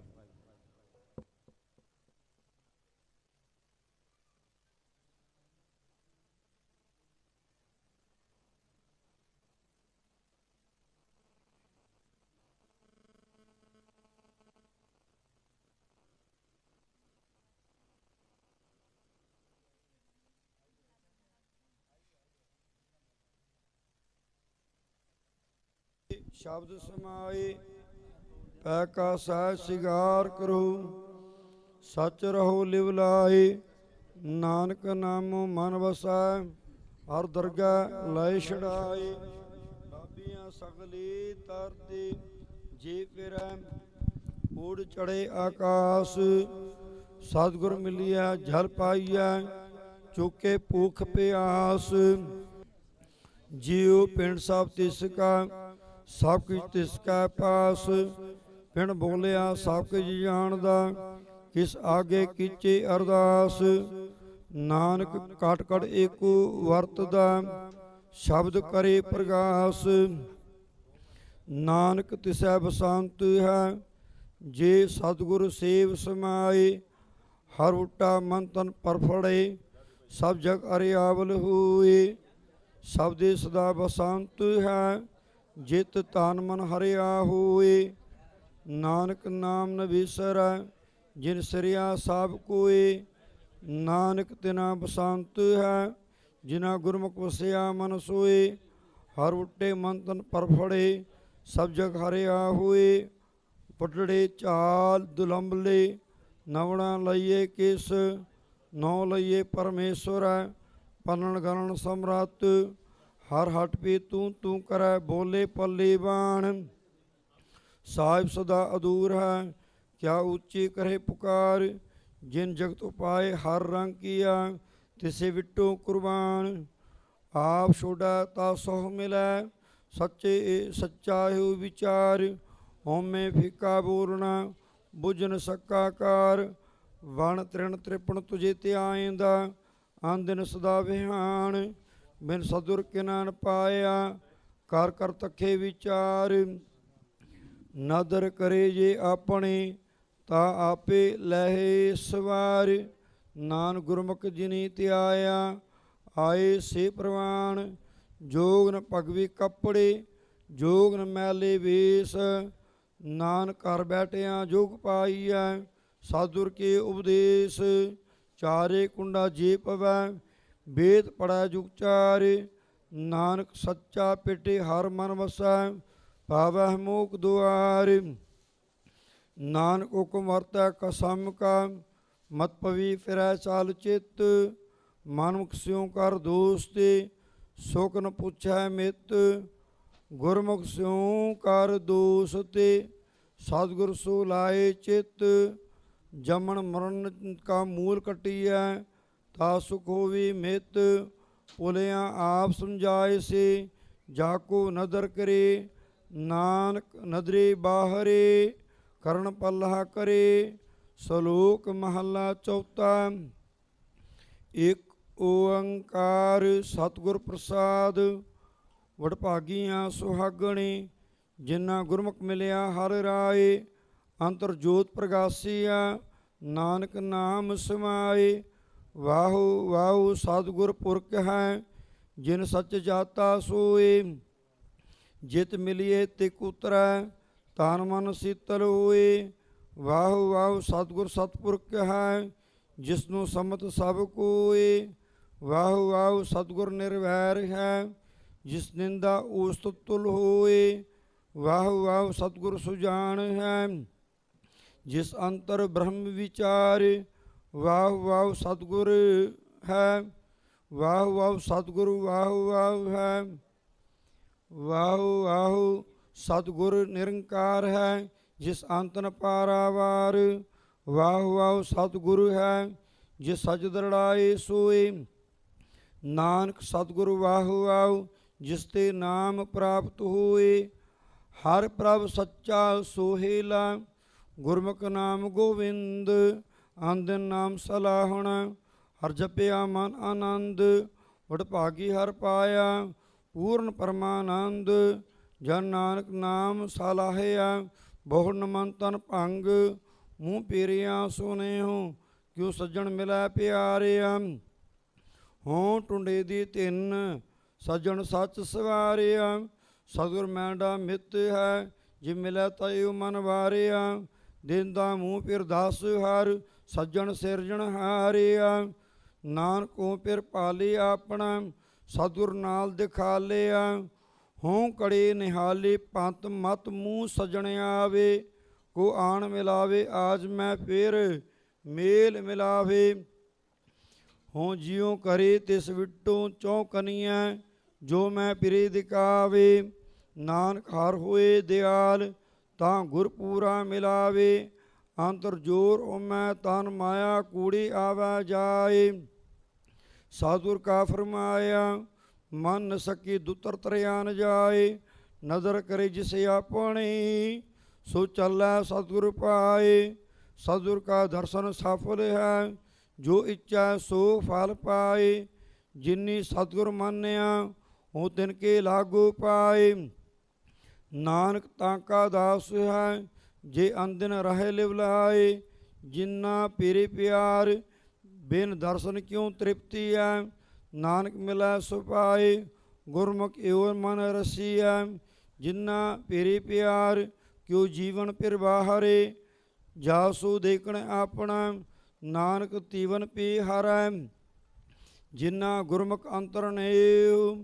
ਸ਼ਬਦ ਸਮਾਏ ਪੈ ਕਾ ਸਹਿ ਸਿਗਾਰ ਕਰੋ, ਸਚ ਰਹੋ ਲਿਵ ਲਾਏ, ਨਾਨਕ ਨਾਮੋ ਮਨ ਵਸੈ, ਹਰ ਦਰਗਹਿ ਲੈ ਛੜਾਏ। ਬਾਬੀਆਂ ਸਗਲੀ ਤਰਤੇ ਜੇ ਫਿਰੈ, ਊੜ ਚੜੇ ਆਕਾਸ, ਸਤਿਗੁਰ ਮਿਲਿਆ ਜਲ ਪਾਈਐ, ਚੁਕੇ ਭੂਖ ਪਿਆਸ। ਜਿਉ ਪਿੰਡ ਸਭ ਤਿਸ ਕਾ, ਸਭ ਕੁਝ ਤਿਸ ਕੈ ਪਾਸ। ਪਿੰਡ ਬੋਲਿਆ ਸਭ ਕੁਝ ਜਾਣਦਾ, ਕਿਸ ਆਗੇ ਕੀਚੇ ਅਰਦਾਸ। ਨਾਨਕ ਘਟ ਘਟ ਏਕੋ ਵਰਤਦਾ, ਸ਼ਬਦ ਕਰੇ ਪ੍ਰਗਾਸ। ਨਾਨਕ ਤਿਸੈ ਬਸੰਤ ਹੈ, ਜੇ ਸਤਿਗੁਰ ਸੇਵ ਸਮਾਏ। ਹਰ ਉਟਾ ਮਨ ਤਨ ਪਰਫੜੇ, ਸਭ ਜਗ ਅਰਿਆਵਲ ਹੋਏ। ਸਭ ਦੇ ਸਦਾ ਬਸੰਤ ਹੈ, ਜਿਤ ਤਨ ਮਨ ਹਰਿਆ ਹੋਏ। ਨਾਨਕ ਨਾਮ ਨ ਵਿਸਰੈ, ਜਿਨ ਸਿਰਿਆ ਸਭ ਕੋਏ। ਨਾਨਕ ਤਿਨਾ ਬਸੰਤ ਹੈ, ਜਿਨਾ ਗੁਰਮੁਖ ਵਸਿਆ ਮਨ ਸੋਏ। ਹਰ ਉਟੇ ਮਨ ਤਨ ਪਰਫੜੇ, ਸਭ ਜਗ ਹਰਿਆ ਹੋਏ। ਪਟੜੇ ਚਾਲ ਦੁਲੰਬਲੇ, ਨਵਣਾ ਲਈਏ ਕਿਸ, ਨੌ ਲਈਏ ਪਰਮੇਸ਼ਵਰ। ਪਲਣ ਗਲਣ ਸਮਰੱਥ ਹਰ ਹਟ ਪੀ ਤੂੰ ਤੂੰ ਕਰੈ ਬੋਲੇ ਪੱਲੇ ਬਾਣ ਸਾਹਿਬ ਸਦਾ ਅਦੂਰ ਹੈ ਕਿਆ ਉੱਚੀ ਕਰੇ ਪੁਕਾਰ ਜਿਨ ਜਗਤ ਉਪਾਏ ਹਰ ਰੰਗ ਕੀਆ ਤਿਸੇ ਵਿਟੋ ਕੁਰਬਾਨ ਆਪ ਛੋੜਾ ਤਾ ਸੋਹ ਮਿਲੈ ਸੱਚੇ ਸੱਚਾ ਹੈ ਵਿਚਾਰ ਹਉਮੈ ਫਿੱਕਾ ਬੋਲਣਾ ਬੁਝਨ ਸਕਾ ਕਾਰ ਵਣ ਤ੍ਰਿਣ ਤ੍ਰਿਪਣ ਤੁਝੇ ਧਿਆਇਂਦਾ ਆਂਦਿਨ ਸਦਾ ਵਿਹਾਨ ਬਿਨ ਸਦੁਰ ਕਿਨਾਨ ਪਾਇਆ ਕਰ ਕਰ ਤੱਕੇ ਵਿਚਾਰ ਨਦਰ ਕਰੇ ਜੇ ਆਪਣੇ ਤਾ ਆਪੇ ਲਹੇ ਸਵਾਰ ਨਾਨ ਗੁਰਮੁਖ ਜਿਨੀ ਧਿਆਇਆ ਆਏ ਸੇ ਪ੍ਰਵਾਨ ਜੋਗ ਨ ਭਗਵੀ ਕੱਪੜੇ ਜੋਗ ਨ ਮੈਲੇ ਵੇਸ ਨਾਨਕ ਘਰ ਬੈਠਿਆ ਜੋਗ ਪਾਈਐ ਸਾਧੁਰ ਕੇ ਉਪਦੇਸ਼ ਚਾਰੇ ਕੁੰਡਾ ਜੇ ਪਵੈ ਵੇਦ ਪੜੈ ਜੁਗਚਾਰ ਨਾਨਕ ਸੱਚਾ ਪਿਟੇ ਹਰ ਮਨ ਵਸੈ ਪਾਵੈ ਮੋਖ ਦੁਆਰ ਨਾਨਕ ਹੁਕਮ ਵਰਤੈ ਕਸਮ ਕਾ ਮਤ ਪਵੀ ਫਿਰੈ ਚਾਲ ਚਿਤ ਮਨੁਖ ਸਿਉ ਕਰ ਦੋਸਤੇ ਸੁਖ ਨ ਪੁੱਛੈ ਮਿਤ ਗੁਰਮੁਖ ਸਿਉ ਕਰ ਦੋਸ ਤੇ ਸਤਿਗੁਰ ਸੋ ਲਾਏ ਚਿਤ ਜਮਨ ਮਰਨ ਕਾ ਮੂਲ ਕਟੀਐ ਤਾ ਸੁਖ ਹੋਵੀ ਮਿਤ ਪੁਲਿਆ ਆਪ ਸਮਝਾਏ ਸੇ ਜਾ ਕੋ ਨਦਰ ਕਰੇ ਨਾਨਕ ਨਦਰੇ ਬਾਹਰੇ ਕਰਨ ਪੱਲਾ ਕਰੇ ਸਲੋਕ ਮਹੱਲਾ ਚੌਥਾ ਇਕ ਓੰਕਾਰ ਸਤਿਗੁਰ ਪ੍ਰਸਾਦ ਵਡਭਾਗੀਆਂ ਸੁਹਾਗਣੇ ਜਿਨ੍ਹਾਂ ਗੁਰਮੁਖ ਮਿਲਿਆ ਹਰ ਰਾਏ ਅੰਤਰ ਜੋਤ ਪ੍ਰਗਾਸੀਆ ਨਾਨਕ ਨਾਮ ਸਮਾਏ ਵਾਹੋ ਵਾਹੋ ਸਤਿਗੁਰ ਪੁਰਖ ਹੈ ਜਿਨ ਸੱਚ ਜਾਤਾ ਸੋਏ ਜਿਤ ਮਿਲੀਏ ਤਿਕ ਉਤਰੈ ਤਨ ਮਨ ਸੀਤਲ ਹੋਏ ਵਾਹੋ ਵਾਹੋ ਸਤਿਗੁਰ ਸਤਿਪੁਰਖ ਹੈ ਜਿਸਨੂੰ ਸਮਤ ਸਭ ਕੋਏ ਵਾਹੋ ਵਾਹੋ ਸਤਿਗੁਰ ਨਿਰਵੈਰ ਹੈ ਜਿਸ ਨਿੰਦਾ ਉਸ ਤੁਲ ਹੋਏ ਵਾਹੋ ਵਾਹੋ ਸਤਿਗੁਰ ਸੁਜਾਨ ਹੈ ਜਿਸ ਅੰਤਰ ਬ੍ਰਹਮ ਵਿਚਾਰ ਵਾਹ ਵਾਹ ਸਤਿਗੁਰ ਹੈ ਵਾਹ ਵਾਹ ਸਤਿਗੁਰ ਵਾਹ ਵਾਹ ਹੈ ਵਾਹ ਵਾਹ ਸਤਿਗੁਰ ਨਿਰੰਕਾਰ ਹੈ ਜਿਸ ਅੰਤ ਨ ਪਾਰਾਵਾਰ ਵਾਹ ਵਾਹ ਸਤਿਗੁਰ ਹੈ ਜਿਸ ਸਚ ਦਰੜਾਏ ਸੋਏ ਨਾਨਕ ਸਤਿਗੁਰ ਵਾਹ ਵਾਹ ਜਿਸ ਤੇ ਨਾਮ ਪ੍ਰਾਪਤ ਹੋਏ ਹਰ ਪ੍ਰਭ ਸੱਚਾ ਸੋਹੇਲਾ ਗੁਰਮੁਖ ਨਾਮ ਗੋਵਿੰਦ ਆਂਦਿਨ ਨਾਮ ਸਲਾਹਣ ਹਰ ਜਪਿਆ ਮਨ ਆਨੰਦ ਵਡਭਾਗੀ ਹਰ ਪਾਇਆ ਪੂਰਨ ਪਰਮਾਨੰਦ ਜਨ ਨਾਨਕ ਨਾਮ ਸਲਾਹਿਆ ਬਹੁ ਮਨ ਤਨ ਭੰਗ ਮੂੰਹ ਪੇਰਿਆ ਸੁਨੇਹੋ ਕਿਉ ਸੱਜਣ ਮਿਲੈ ਪਿਆਰਿਆ ਹੋਂ ਟੁੰਡੇ ਦੀ ਤਿੰਨ ਸੱਜਣ ਸੱਚ ਸਵਾਰਿਆ ਸਤਿਗੁਰ ਮੈਂਡਾ ਮਿੱਤ ਹੈ ਜੇ ਮਿਲੈ ਤਇਉ ਮਨ ਵਾਰਿਆ ਦਿੰਦਾ ਮੂੰਹ ਫਿਰ ਦਾਸ ਹਰ ਸੱਜਣ ਸਿਰਜਣ ਹਾਰਿਆ ਨਾਨਕੋਂ ਫਿਰ ਪਾਲੇ ਆਪਣਾ ਸਤਿਗੁਰ ਨਾਲ ਦਿਖਾ ਲਿਆ ਹੋਂ ਕੜੇ ਨਿਹਾਲੇ ਪੰਤ ਮਤ ਮੂੰਹ ਸਜਣ ਆਵੇ ਕੋ ਆਣ ਮਿਲਾਵੇ ਆਜ ਮੈਂ ਫਿਰ ਮੇਲ ਮਿਲਾਵੇ ਹੋਂ ਜਿਉ ਕਰੇ ਤਿਸ ਵਿਟੋਂ ਚੌਕਨੀਆਂ ਜੋ ਮੈਂ ਪਿਰੇ ਦਿਕਾਵੇ ਨਾਨਕ ਹਰ ਹੋਏ ਦਿਆਲ ਤਾਂ ਗੁਰ ਪੂਰਾ ਮਿਲਾਵੇ ਅੰਤਰ ਜੋਰ ਮੈਂ ਤਨ ਮਾਇਆ ਕੂੜੀ ਆਵੈ ਜਾਏ ਸਤਿਗੁਰ ਕਾ ਫਰਮਾਇਆ ਮਨ ਨ ਸਕੀ ਦੁਤਰ ਤਰਿਆ ਨ ਜਾਏ ਨਦਰ ਕਰੇ ਜਿਸ ਆਪਣੀ ਸੋ ਚੱਲੈ ਸਤਿਗੁਰ ਪਾਏ ਸਤਿਗੁਰ ਕਾ ਦਰਸ਼ਨ ਸਫਲ ਹੈ ਜੋ ਇੱਛਾ ਸੋ ਫਲ ਪਾਏ ਜਿਨੀ ਸਤਿਗੁਰ ਮੰਨਿਆ ਉਹ ਤਿਨ ਕੇ ਲਾਗੂ ਪਾਏ ਨਾਨਕ ਤਾਂ ਕਾ ਦਾਸ ਹੈ ਜੇ ਅੰਦਿਨ ਰਹੇ ਲਿਵਲਾਏ ਜਿਨਾ ਪੀਰੇ ਪਿਆਰ ਬਿਨ ਦਰਸ਼ਨ ਕਿਉ ਤ੍ਰਿਪਤੀ ਹੈ ਨਾਨਕ ਮਿਲੈ ਸੁਪਾਏ ਗੁਰਮੁਖ ਏਵ ਮਨ ਰਸੀਐ ਜਿਨਾ ਪੀਰੇ ਪਿਆਰ ਕਿਉ ਜੀਵਨ ਫਿਰ ਬਾਹਰੇ ਜਾਸੂ ਦੇਖਣ ਆਪਣਾ ਨਾਨਕ ਤੀਵਨ ਪੀ ਹਰੈ ਜਿਨਾ ਗੁਰਮੁਖ ਅੰਤਰ ਨੇਉ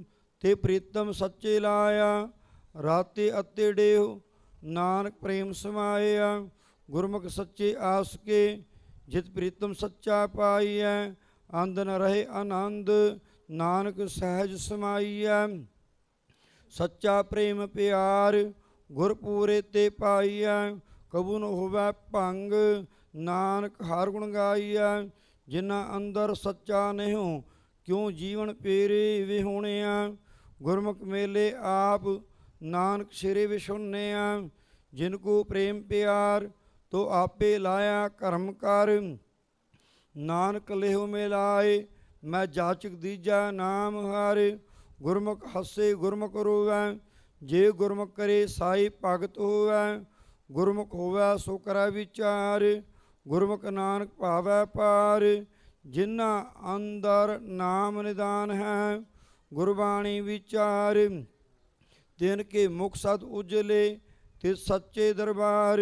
ਤੇ ਪ੍ਰੀਤਮ ਸੱਚੇ ਲਾਇਆ ਰਾਤੇ ਅਤੇ ਡੇਹੁ ਨਾਨਕ ਪ੍ਰੇਮ ਸਮਾਇਆ ਗੁਰਮੁਖ ਸੱਚੇ ਆਸ ਕੇ ਜਿਤ ਪ੍ਰੀਤਮ ਸੱਚਾ ਪਾਈਐ ਅੰਦ ਨ ਰਹੇ ਆਨੰਦ ਨਾਨਕ ਸਹਿਜ ਸਮਾਈਐ। ਸੱਚਾ ਪ੍ਰੇਮ ਪਿਆਰ ਗੁਰ ਪੂਰੇ ਤੇ ਪਾਈਐ। ਕਬੂ ਨ ਹੋਵੈ ਭੰਗ ਨਾਨਕ ਹਰ ਗੁਣ ਗਾਈਐ। ਜਿਨ੍ਹਾਂ ਅੰਦਰ ਸੱਚਾ ਨਹਿਓ ਕਿਉਂ ਜੀਵਨ ਪੇਰੇ ਵਿਹੋਣਿਆ। ਗੁਰਮੁਖ ਮੇਲੇ ਆਪ ਨਾਨਕ ਸਿਰੇ ਵਿਛੁੰਨਿਆ। ਜਿਨ ਕੋ ਪ੍ਰੇਮ ਪਿਆਰ ਤੋ ਆਪੇ ਲਾਇਆ ਕਰਮ ਕਰ। ਨਾਨਕ ਲਿਹੁ ਮਿਲਾਏ ਮੈਂ ਜਾਚਕ ਦੀਜਾ ਨਾਮ ਹਰ। ਗੁਰਮੁਖ ਹੱਸੇ ਗੁਰਮੁਖ ਰੋਵੈ ਜੇ ਗੁਰਮੁਖ ਕਰੇ ਸਾਈ ਭਗਤ ਹੋਵੈ। ਗੁਰਮੁਖ ਹੋਵੈ ਸੋ ਕਰੈ ਵਿਚਾਰ ਗੁਰਮੁਖ ਨਾਨਕ ਭਾਵੈ ਪਾਰ। ਜਿਨ੍ਹਾਂ ਅੰਦਰ ਨਾਮ ਨਿਦਾਨ ਹੈ ਗੁਰਬਾਣੀ ਵਿਚਾਰ। ਤਿਨ ਕੇ ਮੁਖ ਸਦ ਉਜਲੇ ਤੇ ਸੱਚੇ ਦਰਬਾਰ।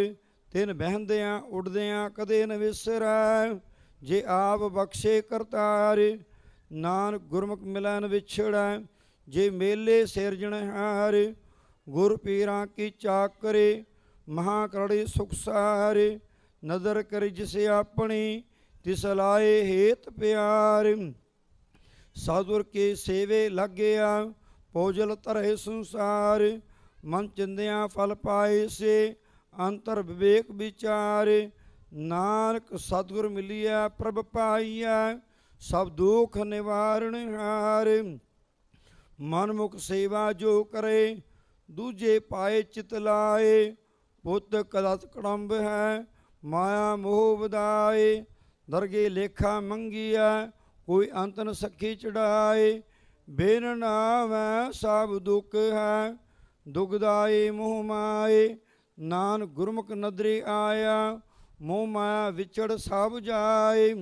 ਤਿਨ ਬਹਿੰਦਿਆਂ ਉੱਡਦਿਆਂ ਕਦੇ ਨ ਵਿਸਰੈ ਜੇ ਆਪ ਬਖਸ਼ੇ ਕਰਤਾਰ। ਨਾਨਕ ਗੁਰਮੁਖ ਮਿਲਨ ਵਿਛੜੈ ਜੇ ਮੇਲੇ ਸਿਰਜਣਹਾਰ। ਗੁਰ ਪੀਰਾਂ ਕੀ ਚਾਕਰੇ ਮਹਾ ਕਰੜੇ ਸੁਖ ਸਾਰੇ। ਨਦਰ ਕਰੀ ਜਿਸ ਆਪਣੀ ਤਿਸ ਲਾਏ ਹੇਤ ਪਿਆਰ। ਸਾਧੁਰ ਕੇ ਸੇਵੇ ਲੱਗਿਆ ਪੋਜਲ ਧਰੇ ਸੰਸਾਰ। ਮਨ ਚਿੰਦਿਆਂ ਫਲ ਪਾਏ ਸੇ ਅੰਤਰ ਵਿਵੇਕ ਵਿਚਾਰ। ਨਾਨਕ ਸਤਿਗੁਰ ਮਿਲਿਆ ਪ੍ਰਭ ਪਾਈਐ ਸਭ ਦੁਖ ਨਿਵਾਰਣ ਹਾਰ। ਮਨਮੁਖ ਸੇਵਾ ਜੋ ਕਰੇ ਦੂਜੇ ਪਾਏ ਚਿਤ ਲਾਏ। ਪੁੱਤ ਕਲਤ ਕੜੰਬ ਹੈ ਮਾਇਆ ਮੋਹ ਵਧਾਏ। ਦਰਗੇ ਲੇਖਾ ਮੰਗੀਐ ਕੋਈ ਅੰਤ ਨ ਸਖੀ ਚੜਾਏ। ਬਿਨ ਨਾਵੈ ਸਭ ਦੁਖ ਹੈ ਦੁਖਦਾਈ ਮੋਹ ਮਾਏ। ਨਾਨਕ ਗੁਰਮੁਖ ਨਦਰੀ ਆਇਆ ਮੋਹ ਮਾਇਆ ਵਿਛੜ ਸਭ ਜਾਏ।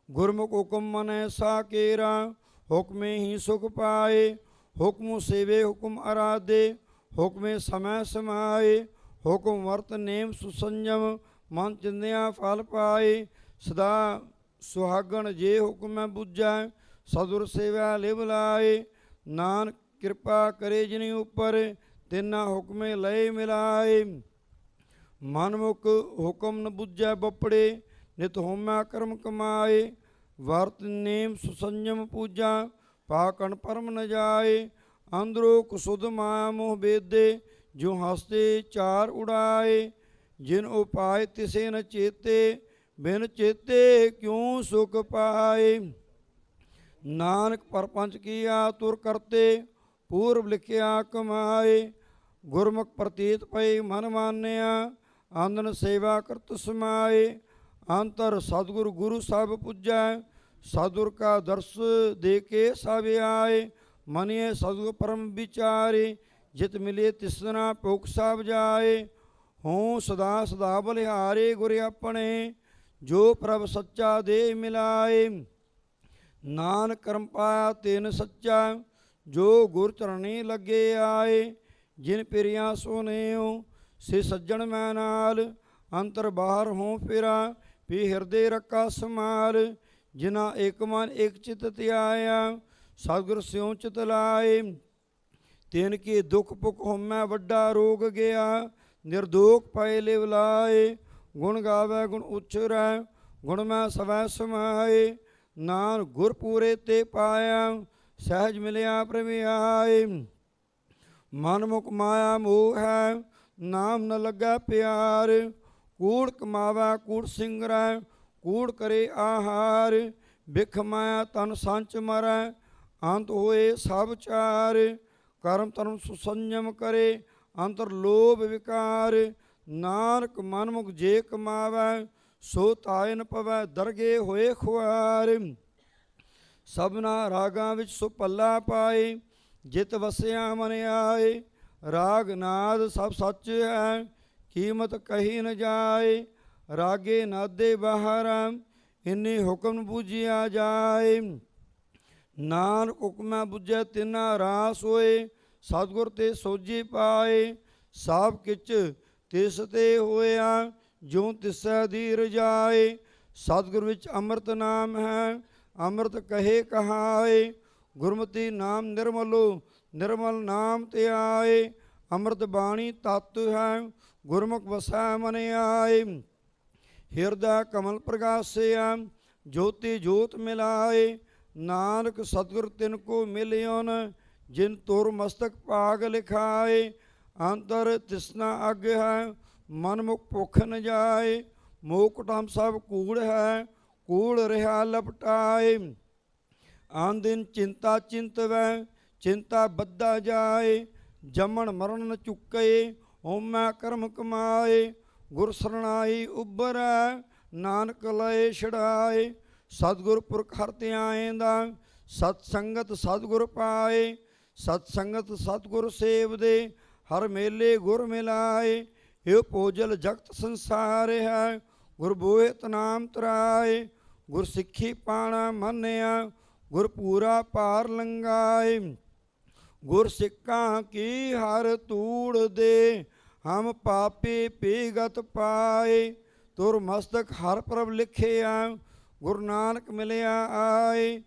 ਗੁਰਮੁਖ ਹੁਕਮ ਮਨੈ ਸਾਕੇਰਾ ਹੁਕਮੇ ਹੀ ਸੁਖ ਪਾਏ। ਹੁਕਮ ਸੇਵੇ ਹੁਕਮ ਅਰਾਧੇ ਹੁਕਮੇ ਸਮੈ ਸਮਾਏ। ਹੁਕਮ ਵਰਤ ਨੇਮ ਸੁਸੰਜਮ ਮਨ ਚਿੰਦਿਆਂ ਫਲ ਪਾਏ। ਸਦਾ ਸੁਹਾਗਣ ਜੇ ਹੁਕਮੈ ਬੁੱਝੈ ਸਤਿਗੁਰ ਸੇਵਾ ਲਿਵ ਲਾਏ। ਨਾਨਕ ਕਿਰਪਾ ਕਰੇ ਜਿਨੀ ਉਪਰ ਤਿਨਾ ਹੁਕਮੇ ਲਏ ਮਿਲਾਏ। ਮਨਮੁਖ ਹੁਕਮ ਨ ਬੁੱਝੈ ਬਪੜੇ ਨਿਤ ਹੋਮੈ ਕਰਮ ਕਮਾਏ। ਵਰਤ ਨੇਮ ਸੁਸੰਜਮ ਪੂਜਾ ਪਾਕਣ ਪਰਮ ਨ ਜਾਏ। ਅੰਦਰੋ ਕੁਸੁਧ ਮਾਇਆ ਮੋਹ ਬੇਦੇ ਜੋ ਹਸਤੇ ਚਾਰ ਉਡਾਏ। ਜਿਨ ਉਪਾਏ ਤਿਸੇ ਨ ਚੇਤੇ ਬਿਨ ਚੇਤੇ ਕਿਉ ਸੁਖ ਪਾਏ। ਨਾਨਕ ਪਰਪੰਚ ਕੀਆ ਤੁਰ ਕਰਤੇ ਪੂਰਬ ਲਿਖਿਆ ਕਮਾਏ। ਗੁਰਮੁਖ ਪ੍ਰਤੀਤ ਪਈ ਮਨ ਮਾਨਿਆ ਆਨੰਦ ਸੇਵਾ ਕਰਤ ਸਮਾਏ। ਅੰਤਰ ਸਤਿਗੁਰ ਗੁਰੂ ਸਭ ਪੁੱਜੈ ਸਤਿਗੁਰ ਕਾ ਦਰਸ ਦੇ ਕੇ ਸਭ ਆਏ। ਮਨਿਏ ਸਤਿਗੁਰ ਪਰਮ ਵਿਚਾਰੇ ਜਿਤ ਮਿਲੇ ਤਿਸਨਾ ਭੁਖ ਸਭ ਜਾਏ। ਹੋਂ ਸਦਾ ਸਦਾ ਬਲਿਹਾਰੇ ਗੁਰ ਆਪਣੇ ਜੋ ਪ੍ਰਭ ਸੱਚਾ ਦੇ ਮਿਲਾਏ। ਨਾਨਕ ਕਰਮ ਪਾਇਆ ਤੈਨ ਸੱਚਾ ਜੋ ਗੁਰ ਚਰਣੀ ਲੱਗੇ ਆਏ। ਜਿਨ ਪਿਰਿਆ ਸੋਨਿਓ ਸੇ ਸੱਜਣ ਮੈਂ ਨਾਲ ਅੰਤਰ ਬਾਹਰ ਹੋਂ ਫਿਰਾ ਪੀ ਹਿਰਦੇ ਰੱਖਾ ਸਮਾਲ। ਜਿਨਾ ਏਕ ਮਨ ਏਕ ਚਿਤ ਧਿਆਇਆ ਸਤਿਗੁਰ ਸਿਉ ਚਿਤ ਲਾਏ। ਤਿਨ ਕੀ ਦੁਖ ਭੁਖ ਹੋਮੈ ਵੱਡਾ ਰੋਗ ਗਿਆ ਨਿਰਦੋਖ ਪਏ ਲਿਵ ਲਾਏ। ਗੁਣ ਗਾਵੇ ਗੁਣ ਉਚਰੈ ਗੁਣ ਮੈਂ ਸਵੈ ਸਮਾਏ। ਨਾਨਕ ਗੁਰ ਪੂਰੇ ਤੇ ਪਾਇਆ ਸਹਿਜ ਮਿਲਿਆ ਪ੍ਰਭ ਆਏ। ਮਨ ਮੁਖ ਮਾਇਆ ਮੋਹ ਹੈ ਨਾਮ ਨ ਲੱਗਾ ਪਿਆਰ। ਕੂੜ ਕਮਾਵੈ ਕੂੜ ਸਿੰਗਰੈ ਕੂੜ ਕਰੇ ਆਹਾਰ। ਬਿਖ ਮਾਇਆ ਤਨ ਸੰਚ ਮਰੈ ਅੰਤ ਹੋਏ ਸਭ ਚਾਰ। ਕਰਮ ਧਰਮ ਸੁਸੰਜਮ ਕਰੇ ਅੰਤਰ ਲੋਭ ਵਿਕਾਰ। ਨਾਨਕ ਮਨਮੁਖ ਜੇ ਕਮਾਵੈ ਸੋ ਤਾਇ ਨ ਪਵੈ ਦਰਗੇ ਹੋਏ ਖੁਆਰ। ਸਭਨਾ ਰਾਗਾਂ ਵਿੱਚ ਸੋ ਪੱਲਾ ਪਾਏ ਜਿਤ ਵਸਿਆ ਮਨ ਆਏ। ਰਾਗ ਨਾਦ ਸਭ ਸੱਚ ਹੈ ਕੀਮਤ ਕਹੀ ਨ ਜਾਏ। ਰਾਗੇ ਨਾਦੇ ਬਾਹਰਾ ਇੰਨੇ ਹੁਕਮ ਬੂਝਿਆ ਜਾਏ। ਨਾਨਕ ਹੁਕਮੈ ਬੁੱਝੈ ਤਿਨਾ ਰਾਸ ਹੋਏ ਸਤਿਗੁਰ ਤੇ ਸੋਝੀ ਪਾਏ। ਸਭ ਕਿਛ ਤਿਸ ਤੇ ਹੋਇਆ ਜੋ ਤਿਸੈ ਦੀ ਰਜਾਏ। ਸਤਿਗੁਰ ਵਿੱਚ ਅੰਮ੍ਰਿਤ ਨਾਮ ਹੈ ਅੰਮ੍ਰਿਤ ਕਹੇ ਕਹਾਏ। ਗੁਰਮਤਿ ਨਾਮ ਨਿਰਮਲੋ ਨਿਰਮਲ ਨਾਮ ਤੇ ਆਏ। ਅੰਮ੍ਰਿਤ ਬਾਣੀ ਤਤ ਹੈ ਗੁਰਮੁਖ ਵਸੈ ਮਨ ਆਏ। ਹਿਰਦਾ ਕਮਲ ਪ੍ਰਗਾਸਿਆ ਜੋਤੀ ਜੋਤ ਮਿਲਾਏ। ਨਾਨਕ ਸਤਿਗੁਰ ਤਿਨ ਕੋ ਮਿਲਿਓਨ ਜਿਨ ਤੁਰ ਮਸਤਕ ਭਾਗ ਲਿਖਾਏ। ਅੰਤਰ ਤਿਸਨਾ ਅਗ ਹੈ ਮਨ ਮੁਖ ਭੁਖ ਨ ਜਾਏ। ਮੋਕਟਮ ਸਭ ਕੂੜ ਹੈ ਕੂੜ ਰਿਹਾ ਲਪਟਾਏ। ਆਨ ਦਿਨ ਚਿੰਤਾ ਚਿੰਤਵੈ ਚਿੰਤਾ ਬੱਧਾ ਜਾਏ। ਜਮਨ ਮਰਨ ਨ ਚੁੱਕੇ ਹੋਮੈ ਕਰਮ ਕਮਾਏ। ਗੁਰ ਸਰਣਾਈ ਉਬਰੈ ਨਾਨਕ ਲਏ ਛੜਾਏ। ਸਤਿਗੁਰ ਪੁਰਖ ਹਰਿ ਧਿਆਇਂਦਾ ਸਤ ਸੰਗਤ ਸਤਿਗੁਰ ਪਾਏ। ਸਤ ਸੰਗਤ ਸਤਿਗੁਰ ਸੇਵਦੇ ਹਰ ਮੇਲੇ ਗੁਰ ਮਿਲਾਏ। ਇਹ ਭੋਜਲ ਜਗਤ ਸੰਸਾਰ ਹੈ ਗੁਰ ਬੋਹਿਤ ਨਾਮ ਤਰਾਏ। ਗੁਰ ਸਿੱਖੀ ਪਾਣਾ ਮੰਨਿਆ ਗੁਰ ਪੂਰਾ ਪਾਰ ਲੰਘਾਏ। ਗੁਰ ਸਿੱਖਾਂ ਕੀ ਹਰ ਧੂੜ ਦੇ ਹਮ ਪਾਪੀ ਪੀਗਤ ਪਾਏ। ਤੁਰ ਮਸਤਕ ਹਰ ਪ੍ਰਭ ਲਿਖਿਆ ਗੁਰੂ ਨਾਨਕ ਮਿਲਿਆ ਆਏ।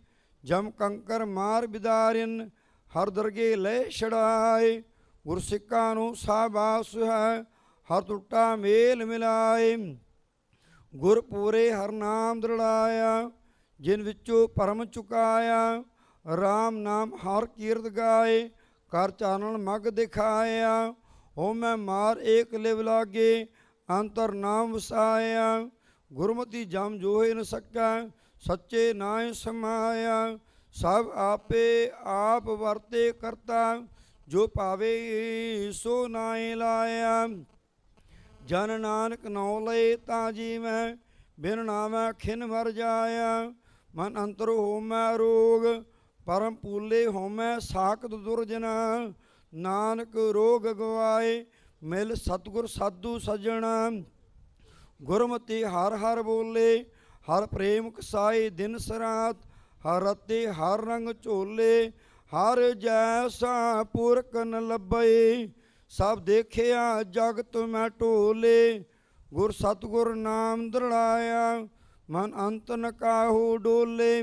ਜਮ ਕੰਕਰ ਮਾਰ ਬਿਦਾਰਿਨ ਹਰ ਦਰਗੇ ਲੈ ਛੜਾਏ। ਗੁਰ ਸਿੱਖਾਂ ਨੂੰ ਸਾਬਾਸ ਹੈ ਹਰ ਟੁੱਟਾ ਮੇਲ ਮਿਲਾਏ। ਗੁਰ ਪੂਰੇ ਹਰ ਨਾਮ ਦ੍ਰਿੜਾਇਆ ਜਿਨ ਵਿੱਚੋਂ ਭਰਮ ਚੁਕਾਇਆ। ਰਾਮ ਨਾਮ ਹਰ ਕੀਰਤ ਗਾਏ ਕਰ ਚਾਨਣ ਮਗ ਦਿਖਾਇਆ। ਹੋ ਮੈਂ ਮਾਰ ਏਕ ਲਿਵ ਲਾਗੇ ਅੰਤਰ ਨਾਮ ਵਸਾਇਆ। ਗੁਰਮਤਿ ਜਮ ਜੋਹਿ ਨ ਸਕੈ ਸੱਚੇ ਨਾਇ ਸਮਾਇਆ। ਸਭ ਆਪੇ ਆਪ ਵਰਤੇ ਕਰਤਾ ਜੋ ਭਾਵੇ ਸੋ ਨਾਇ ਲਾਇਆ। ਜਨ ਨਾਨਕ ਨੌ ਲਏ ਤਾਂ ਜੀਵੈ ਬਿਨ ਨਾਮੈ ਖਿਨ ਮਰ ਜਾਇਆ। ਮਨ ਅੰਤਰ ਹੋਮੈ ਰੋਗ ਪਰਮ ਪੂਲੇ ਹੋਮੈ ਸਾਖਤ ਦੁਰਜਨਾ। ਨਾਨਕ ਰੋਗ ਗਵਾਏ ਮਿਲ ਸਤਿਗੁਰ ਸਾਧੂ ਸਜਣਾ। ਗੁਰਮਤਿ ਹਰ ਹਰ ਬੋਲੇ ਹਰ ਪ੍ਰੇਮ ਕਸਾਏ ਦਿਨ ਸਰਾਤ। ਹਰ ਰਤੇ ਹਰ ਰੰਗ ਝੋਲੇ ਹਰ ਜੈਸਾ ਪੁਰਖ ਨ ਲੱਭੇ। ਸਭ ਦੇਖਿਆ ਜਗਤ ਮੈਂ ਢੋਲੇ। ਗੁਰ ਸਤਿਗੁਰ ਨਾਮ ਦ੍ਰਿੜਾਇਆ ਮਨ ਅੰਤ ਨ ਕਾਹੂ ਡੋਲੇ।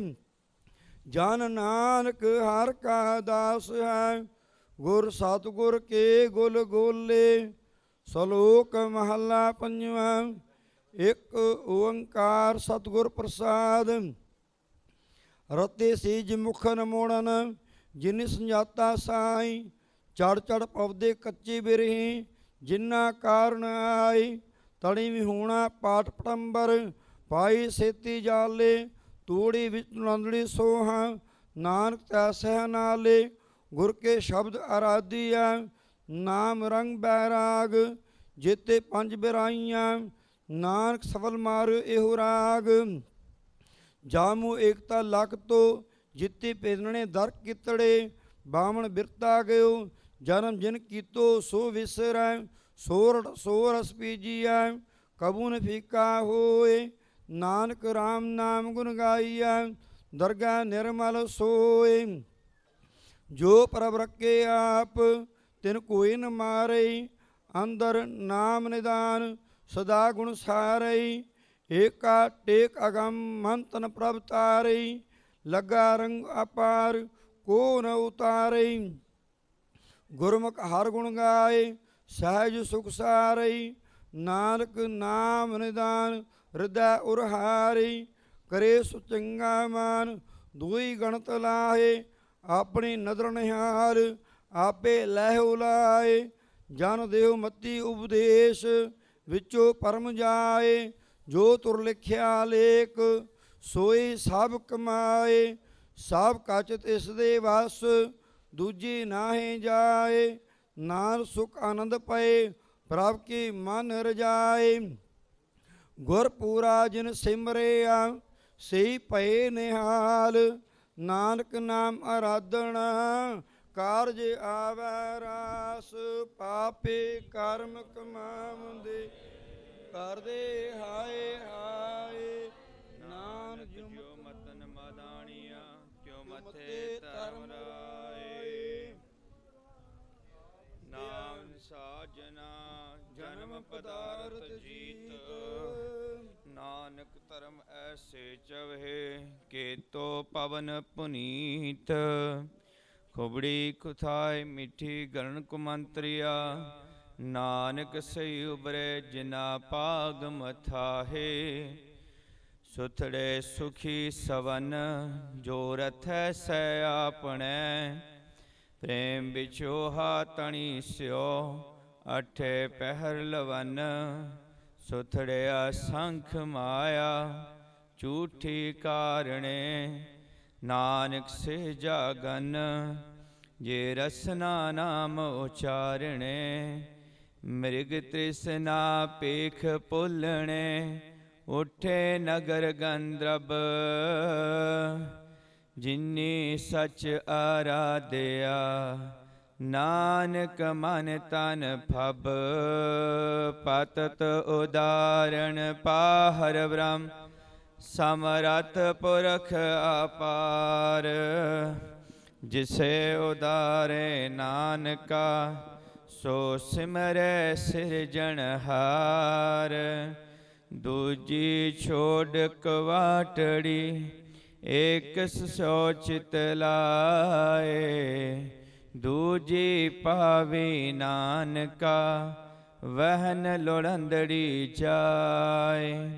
ਜਨ ਨਾਨਕ ਹਰ ਕਾ ਦਾਸ ਹੈ ਗੁਰ ਸਤਿਗੁਰ ਕੇ ਗੁਲ ਗੋਲੇ। ਸਲੋਕ ਮਹੱਲਾ ਪੰਜਵਾਂ। ਇੱਕ ਓੰਕਾਰ ਸਤਿਗੁਰ ਪ੍ਰਸਾਦ। ਰਤੇ ਸੀਜ ਮੁਖ ਨ ਮੋੜਨ ਜਿਨ ਸੰਜਾਤਾ ਸਾਈ। ਚੜ ਚੜ ਪਵਦੇ ਕੱਚੇ ਬਿਰਹੀ ਜਿਨ੍ਹਾਂ ਕਾਰਨ ਆਈ। ਤੜੀ ਵਿਹੂਣਾ ਪਾਠ ਪਟੰਬਰ ਪਾਈ ਸੇਤੀ ਜਾਲੇ। ਤੂੜੀ ਵਿੱਚ ਨੰਦੜੀ ਸੋਹਾਂ ਨਾਨਕ ਤੈ ਸਹਿ ਨਾਲੇ। ਗੁਰ ਕੇ ਸ਼ਬਦ ਅਰਾਧੀਆ ਨਾਮ ਰੰਗ ਬੈਰਾਗ। ਜੇਤੇ ਪੰਜ ਬਿਰਾਈਆਂ ਨਾਨਕ ਸਫਲ ਮਾਰ ਇਹੋ ਰਾਗ। ਜਾਮੂ ਏਕਤਾ ਲਖ ਤੋ ਜਿੱਤੇ ਪੇਦਣੇ ਦਰ ਕਿਤੜੇ। ਬਾਮਣ ਬਿਰਤਾ ਗਇਓ ਜਨਮ ਜਿਨ ਕੀਤੋ ਸੋ ਵਿਸਰੈ। ਸੋ ਰਸ ਪੀਜੀਐ ਕਬੂ ਨ ਫੀਕਾ ਹੋਏ। ਨਾਨਕ ਰਾਮ ਨਾਮ ਗੁਣ ਗਾਈਐ ਦਰਗਾਹ ਨਿਰਮਲ ਸੋਏ। ਜੋ ਪ੍ਰਭ ਰੱਖੇ ਆਪ ਤਿਨ ਕੋਈ ਨ ਮਾਰਈ। ਅੰਦਰ ਨਾਮ ਨਿਦਾਨ ਸਦਾ ਗੁਣ ਸਾਰਈ। ਏਕਾ ਟੇਕ ਅਗਮ ਮੰਤਨ ਪ੍ਰਭ ਤਾਰਈ। ਲੱਗਾ ਰੰਗ ਅਪਾਰ ਕੋ ਨ ਉਤਾਰਈ। ਗੁਰਮੁਖ ਹਰ ਗੁਣ ਗਾਏ ਸਹਿਜ ਸੁਖ ਸਾਰਈ। ਨਾਨਕ ਨਾਮ ਨਿਦਾਨ ਹਿਰਦੈ ਉਰਹਾਰੀ। ਕਰੇ ਸੁ ਚੰਗਾ ਮਾਨ ਦੁਈ ਗਣਤ ਲਾਹੇ। ਆਪਣੀ ਨਦਰ ਨਿਹਾਲ ਆਪੇ ਲਹਿ ਲਾਏ। ਜਨ ਦੇਵ ਮਤੀ ਉਪਦੇਸ਼ ਵਿੱਚੋਂ ਪਰਮ ਜਾਏ। ਜੋ ਤੁਰ ਲਿਖਿਆ ਲੇਖ ਸੋਈ ਸਭ ਕਮਾਏ। ਸਭ ਕਚਿਤ ਇਸ ਦੇ ਵਸ ਦੂਜੀ ਨਾਹੀ ਜਾਏ। ਨਾਨਕ ਸੁਖ ਆਨੰਦ ਪਏ ਪ੍ਰਭ ਕੀ ਮਨ ਰਜਾਏ। ਗੁਰ ਪੂਰਾ ਜਿਨ ਸਿਮਰਿਆ ਸਈ ਭਏ ਨਿਹਾਲ। ਨਾਨਕ ਨਾਮ ਅਰਾਧਨਾ ਕਾਰਜ ਆਵੈ ਰਾਸ। ਪਾਪੇ ਕਰਮ ਕਮਾਵੰਦੇ ਕਰਦੇ ਹਾਏ ਹਾਏ। ਨਾਨਕ ਜੋ ਮਤਨ ਮਾਦਾਣੀਆ ਕਿਉ ਮਥੇ ਧਰਮ ਰਾਏ। ਨਾਮ ਸਾਜਨਾ ਜਨਮ ਪਦਾਰਥ ਜੀਤ। ਨਾਨਕ ਧਰਮ ਐਸੇ ਚਵਹਿ ਕੇਤੋ ਪਵਨ ਪੁਨੀਤ। ਖੁਬੜੀ ਖੁਥਾਇ ਮਿੱਠੀ ਗਰਨ ਕੁਮੰਤਰੀਆ। ਨਾਨਕ ਸਈ ਉਬਰੇ ਜਿਨਾ ਪਾਗ ਮਥਾਹੇ। ਸੁਥੜੇ ਸੁਖੀ ਸਵਨ ਜੋ ਰਥੈ ਸੈ ਆਪਣੈ। ਪ੍ਰੇਮ ਵਿਚੋਹਾ ਤਣੀ ਸਿਓ ਅਠੇ ਪਹਿਰ ਲਵਨ। ਸੁਥੜਿਆ ਸੰਖ ਮਾਇਆ ਝੂਠੀ ਕਾਰਣੇ। ਨਾਨਕ ਸੇ ਜਾਗਨ ਜੇ ਰਸਨਾ ਨਾਮ ਉਚਾਰਣੇ। ਮ੍ਰਿਗ ਤ੍ਰਿਸ਼ਨਾ ਪੇਖ ਭੁੱਲਣੇ ਉਠੇ ਨਗਰ ਗੰਧਰਬ। ਜਿਨੀ ਸਚ ਆਰਾਧਿਆ ਨਾਨਕ ਮਨ ਤਨ ਫਬ। ਪਤਤ ਉਦਾਰਣ ਪਾਹਰ ਬ੍ਰਹਮ ਸਮਰਥ ਪੁਰਖ ਅਪਾਰ। ਜਿਸੇ ਉਦਾਰੇ ਨਾਨਕਾ ਸੋ ਸਿਮਰੈ ਸਿਰਜਣਹਾਰ। ਦੂਜੀ ਛੋੜ ਕਵਾਟੜੀ ਏਕਸ ਸੋ ਚਿਤ ਲਾਏ। ਦੂਜੀ ਪਾਵੀ ਨਾਨਕਾ ਵਹਿਨ ਲੋੜੰਦੜੀ ਜਾਏ।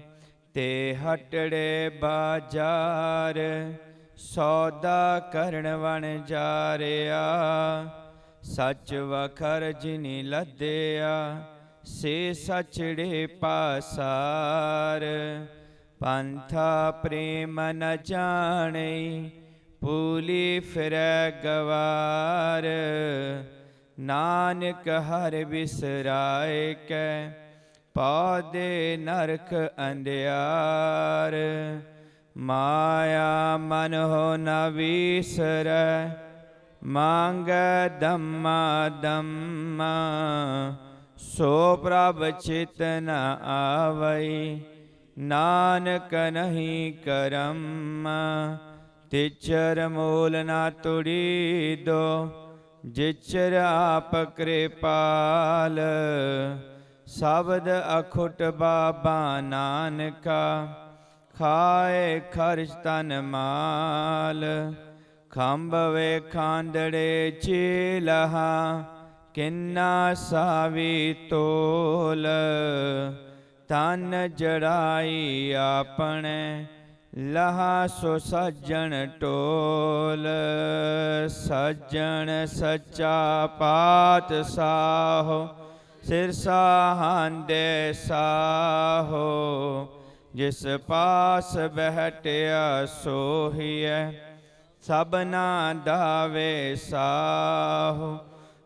ਤੇ ਹਟੜੇ ਬਾਜ਼ਾਰ ਸੌਦਾ ਕਰਨ ਵਣ ਜਾਰਿਆ। ਸੱਚ ਵਖਰ ਜਿਨੀ ਲੱਦਿਆ ਸੇ ਸਚੜੇ ਪਾਸਾਰ। ਪੰਥਾ ਪ੍ਰੇਮ ਨ ਜਾਣੇ ਭੂਲੀ ਫਿਰੈ ਗਵਾਰ। ਨਾਨਕ ਹਰਿ ਬਿਸਰਾਏ ਕੈ ਪਾਦੇ ਨਰਕ ਅੰਧਿਆਰ। ਮਾਇਆ ਮਨ ਹੋ ਨ ਵੀਸਰੈ ਮੰਗੈ ਦਮਾ ਦਮਾ। ਸੋ ਪ੍ਰਭ ਚਿਤ ਨ ਆਵਈ ਨਾਨਕ ਨਹੀਂ ਕਰਮ। ਤਿਚਰ ਮੂਲ ਨਾ ਤੁੜੀ ਦੋ ਜਿਚਰ ਆਪ ਕਿਰਪਾਲ। ਸ਼ਬਦ ਅਖੁਟ ਬਾਬਾ ਨਾਨਕਾ ਖਾਏ ਖਰਚ ਤਨ ਮਾਲ। ਖੰਭ ਵੇ ਖਾਂਦੜੇ ਚੀਲਹਾ ਕਿੰਨਾ ਸਾਵੀ ਤੋਲ। ਤਨ ਜੜਾਈ ਆਪਣੇ ਲਹਾ ਸੋ ਸੱਜਣ ਟੋਲ। ਸੱਜਣ ਸੱਚਾ ਪਾਤ ਸਾਹੋ ਸਿਰ ਸਾਹਾਂਦੇ ਸਾਹੋ। ਜਿਸ ਪਾਸ ਬਹਿਟਿਆ ਸੋਹੀਐ ਸਭਨਾ ਦਾਵੇ ਸਾਹੋ।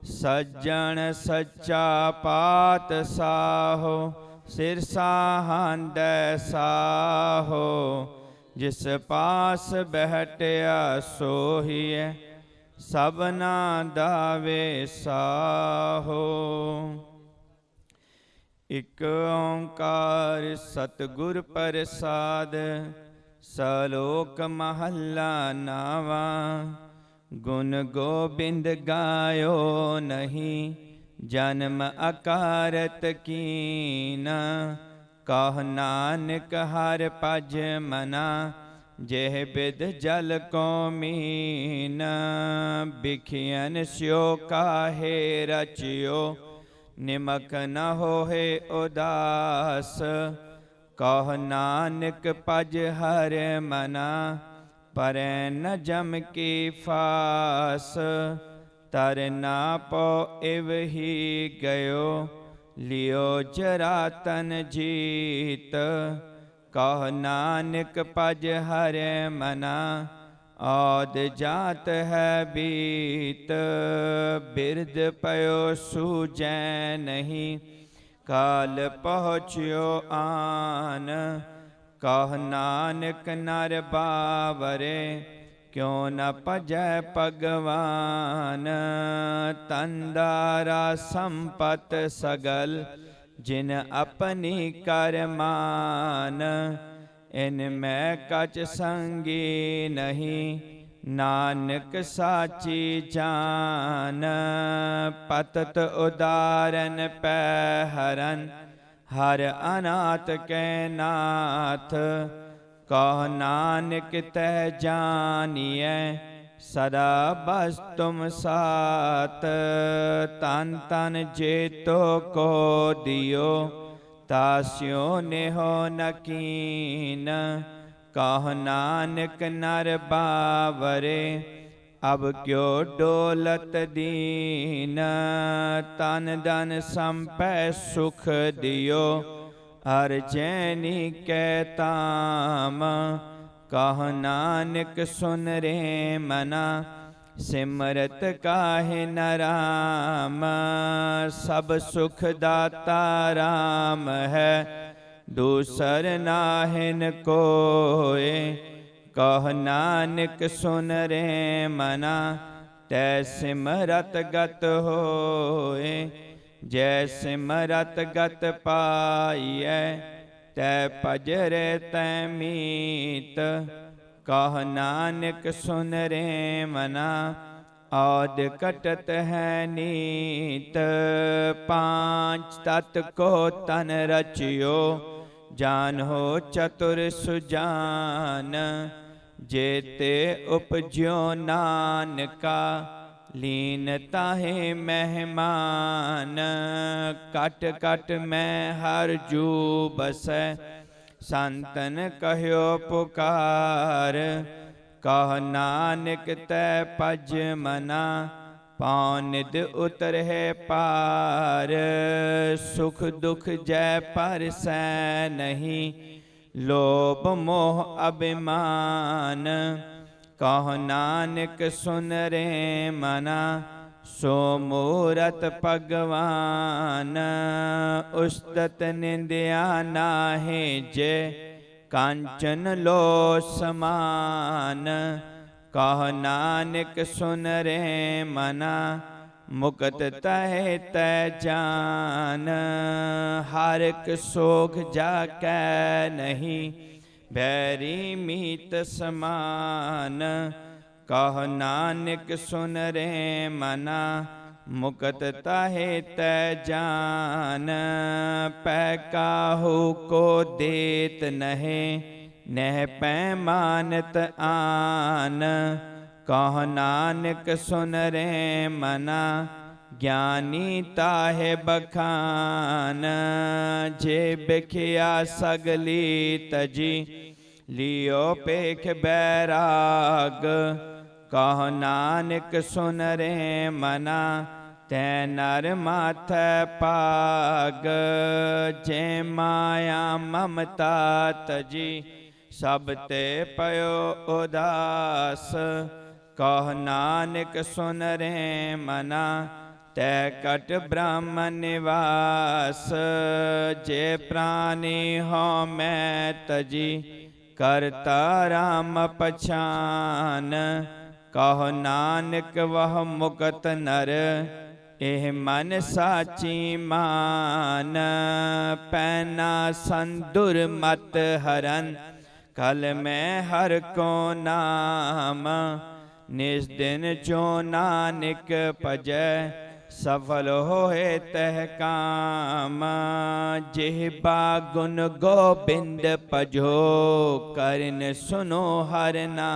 ਸੱਜਣ ਸੱਚਾ ਪਾਤ ਸਾਹੋ ਸਿਰ ਸਾਹਾਂਦੇ ਸਾਹੋ। ਜਿਸ ਪਾਸ ਬਹਿਟਿਆ ਸੋਹੀਐ ਸਭਨਾ ਦਾਵੇ ਸਾਹੋ। ਇਕ ਓੰਕਾਰ ਸਤਿਗੁਰ ਪ੍ਰਸਾਦ। ਸਲੋਕ ਮਹੱਲਾ ਨਾਵਾਂ ਗੁਣ ਗੋਬਿੰਦ ਗਾਇਓ ਨਹੀਂ। ਜਨਮ ਅਕਾਰਤ ਕੀਨਾ ਕਹ ਨਾਨਕ ਹਰਿ ਭਜ ਮਨਾ। ਜਿਹ ਬਿਦ ਜਲ ਕੋ ਮੀਨਾ ਬਿਖਿਆਨ ਸਿਓ ਕਾਹੇ ਰਚਿਓ। ਨਿਮਕ ਨ ਹੋਏ ਉਦਾਸ ਕਹ ਨਾਨਕ ਭਜ ਹਰਿ ਮਨਾ। ਪਰੈ ਨ ਜਮ ਕੀ ਫਾਸ ਤਰ ਨਾ ਪਉ ਇਵ ਹੀ ਗਇਓ। ਲਿਓ ਜਰਾਤਨ ਜੀਤ ਕਹ ਨਾਨਕ ਭਜ ਹਰਿ ਮਨਾ। ਆਦ ਜਾਤ ਹੈ ਬੀਤ ਬਿਰਧ ਪਇਓ ਸੂਜੈ ਨਹੀਂ। ਕਾਲ ਪਹੁੰਚਿਓ ਆਨ ਕਹ ਨਾਨਕ ਨਰ ਬਾਵਰੇ। ਕਿਉ ਨ ਭਜੈ ਭਗਵਾਨ ਤੰਦਾਰਾ ਸੰਪਤ ਸਗਲ। ਜਿਨ ਆਪਣੀ ਕਰ ਮਾਨ ਇਨ ਮੈਂ ਕਛ ਸੰਗੀ ਨਹੀਂ। ਨਾਨਕ ਸਾਚੀ ਜਾਨ ਪਤਤ ਉਦਾਰਨ ਪੈ ਹਰਨ। ਹਰ ਅਨਾਥ ਕੈ ਨਾਥ ਕਹ ਨਾਨਕ ਤੈ ਜਾਨੀਐ। ਸਦਾ ਬਸ ਤੁਮ ਸਾਤ ਤਨ ਤਨ ਜੇਤੋ ਕੋ ਦਿਓ। ਤਾਸਿਓ ਨਿਹੋ ਨਕੀਨ कह नानक नर बावरे अब क्यों डोलत दीन। तन धन संपै सुख दियो हर जैनी कै ताम। कह नानक सुन रे मना सिमरत काहे न राम। सब सुख दाता राम है दूसर नाहिन कोय। कह नानक सुन रे मना तै सिमरत गत होए। जै सिमरत गत पाइयै तै पजरे तै मीत। कह नानक सुन रे मना औद कटत है नीत। पांच तत को तन रचियो जान हो चतुर सुजान। जेते उपज्यो नानका लीन ताहे मेहमान। कट कट में हर जू बसै संतन कह्यो पुकार। कह नानक तै पज मना पाँव निद उतर है पार। सुख दुख जय पर सै नहीं लोभ मोह अभिमान। कह नानक सुन रे मना सो मूरत भगवान। उस्तत निंदिया नाहे जे कांचन लो समान। कह नानक सुन रे मना मुकत तह तै जान। हरक सोख जाकै नहीं बैरी मीत समान। कह नानक सुन रे मना मुकत ताहे तै जान। पै काहू को देत नहे नह पैमानत आन। कह नानक सुन रे मना ज्ञानी ताहे बखान। जे बिखिया सगली तजी लियो पेख बैराग। कह नानक सुन रे मना तै नर माथै पाग। जे माया ममता तजी सब ते पयो उदास। कह नानक सुन रे मना तै कट ब्रह्म निवास। जे प्राणी हो मैं तजी करता राम पछान। कह नानक वह मुकत नर एह मन साची मान। पैना संदुर मत हरन कल में हर को नाम। निज दिन जो नानक भजै सफल होए तह काम। जिह्वा गुण गोबिंद भजो करन सुनो हर ना।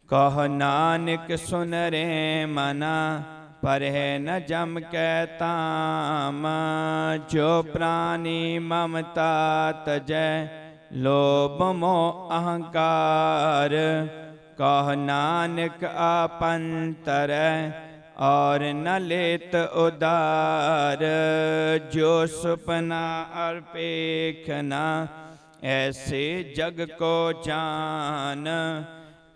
कह नानक सुन रे मना परह न जम कै ताम। जो प्राणी ममता तजै लोभ मोह अहंकार। कह नानक आपन तरह और न लेत उदार। जो सुपना अपेखना ऐसे जग को जान।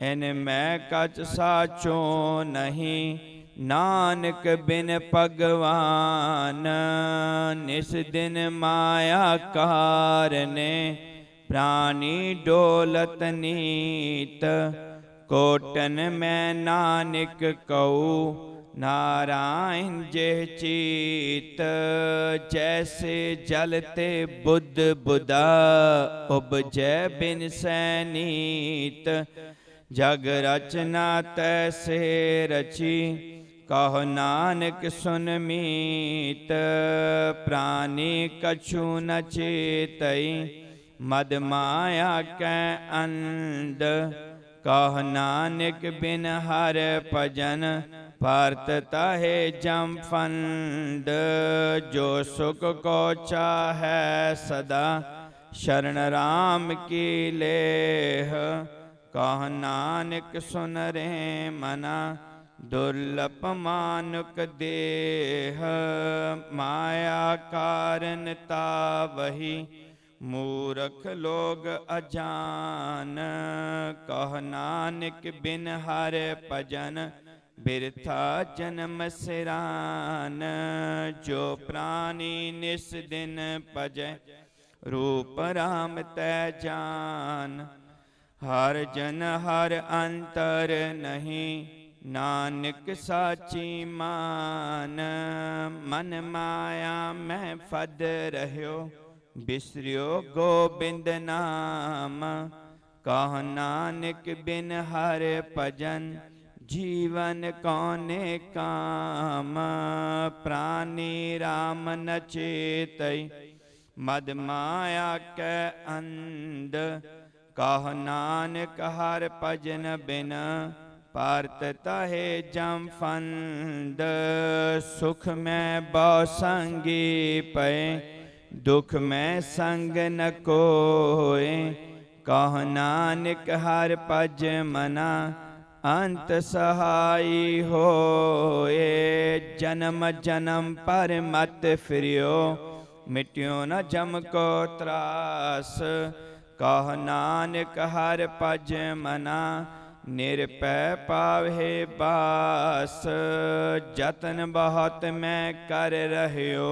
इनमें कछ साचो नहीं नानक बिन भगवान। निस दिन माया कारने प्राणी डोलत नीत। कोटन में नानक कहू नारायण जे चीत। जैसे जलते बुद्ध बुदा उपजै बिन सैनीत। जग रचना तैसे रची कह नानक सुन मीत। प्राणी कछु न चेतई मद माया कै अंध। कह नानक बिन हर भजन परतता है जम फंद। जो सुख को चाहे सदा शरण राम की लेह। कह नानक सुन रे मना दुर्लभ मानुक देह। माया कारण तावही मूरख लोग अजान। कह नानक बिन हर भजन बिरथा जन्म सिरान। जो प्राणी निस दिन भजै रूप राम तै जान। हर जन हर अंतर नहीं नानक साची मान। मन माया मैं फद रह्यो बिसरियो गोबिंद नाम। कह नानक बिन हर भजन जीवन कौने काम। प्राणी राम न चेतै मद माया कै अंध। कह नानक हर भजन बिन पारत ताहे जम फंद। सुख में बहु संगी पै दुख में संग न कोय। कह नानक हर भज मना अंत सहाई होए। जन्म जन्म पर मत फिरियो मिट्यो न जम को त्रास। कह नानक हर भज मना निरपै पावे बास। जतन बहुत मैं कर रह्यो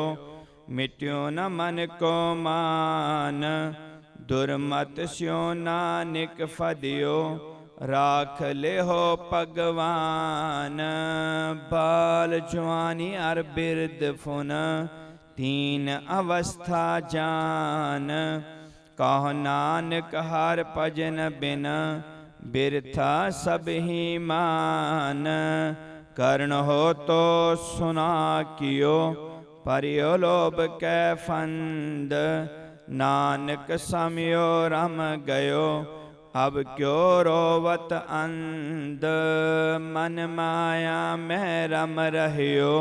मिट्यो न मन को मान। दुर्मत स्यो नानक फदियो राख ले हो भगवान। बाल जवानी अर बिरद फुन तीन अवस्था जान। कह नानक हर भजन बिन बिरथा सब ही मान। कर्ण हो तो सुना कियो परियो लोभ कै फंद। नानक समयो रम गयो अब क्यों रोवत अंध। मन माया में रम रह्यो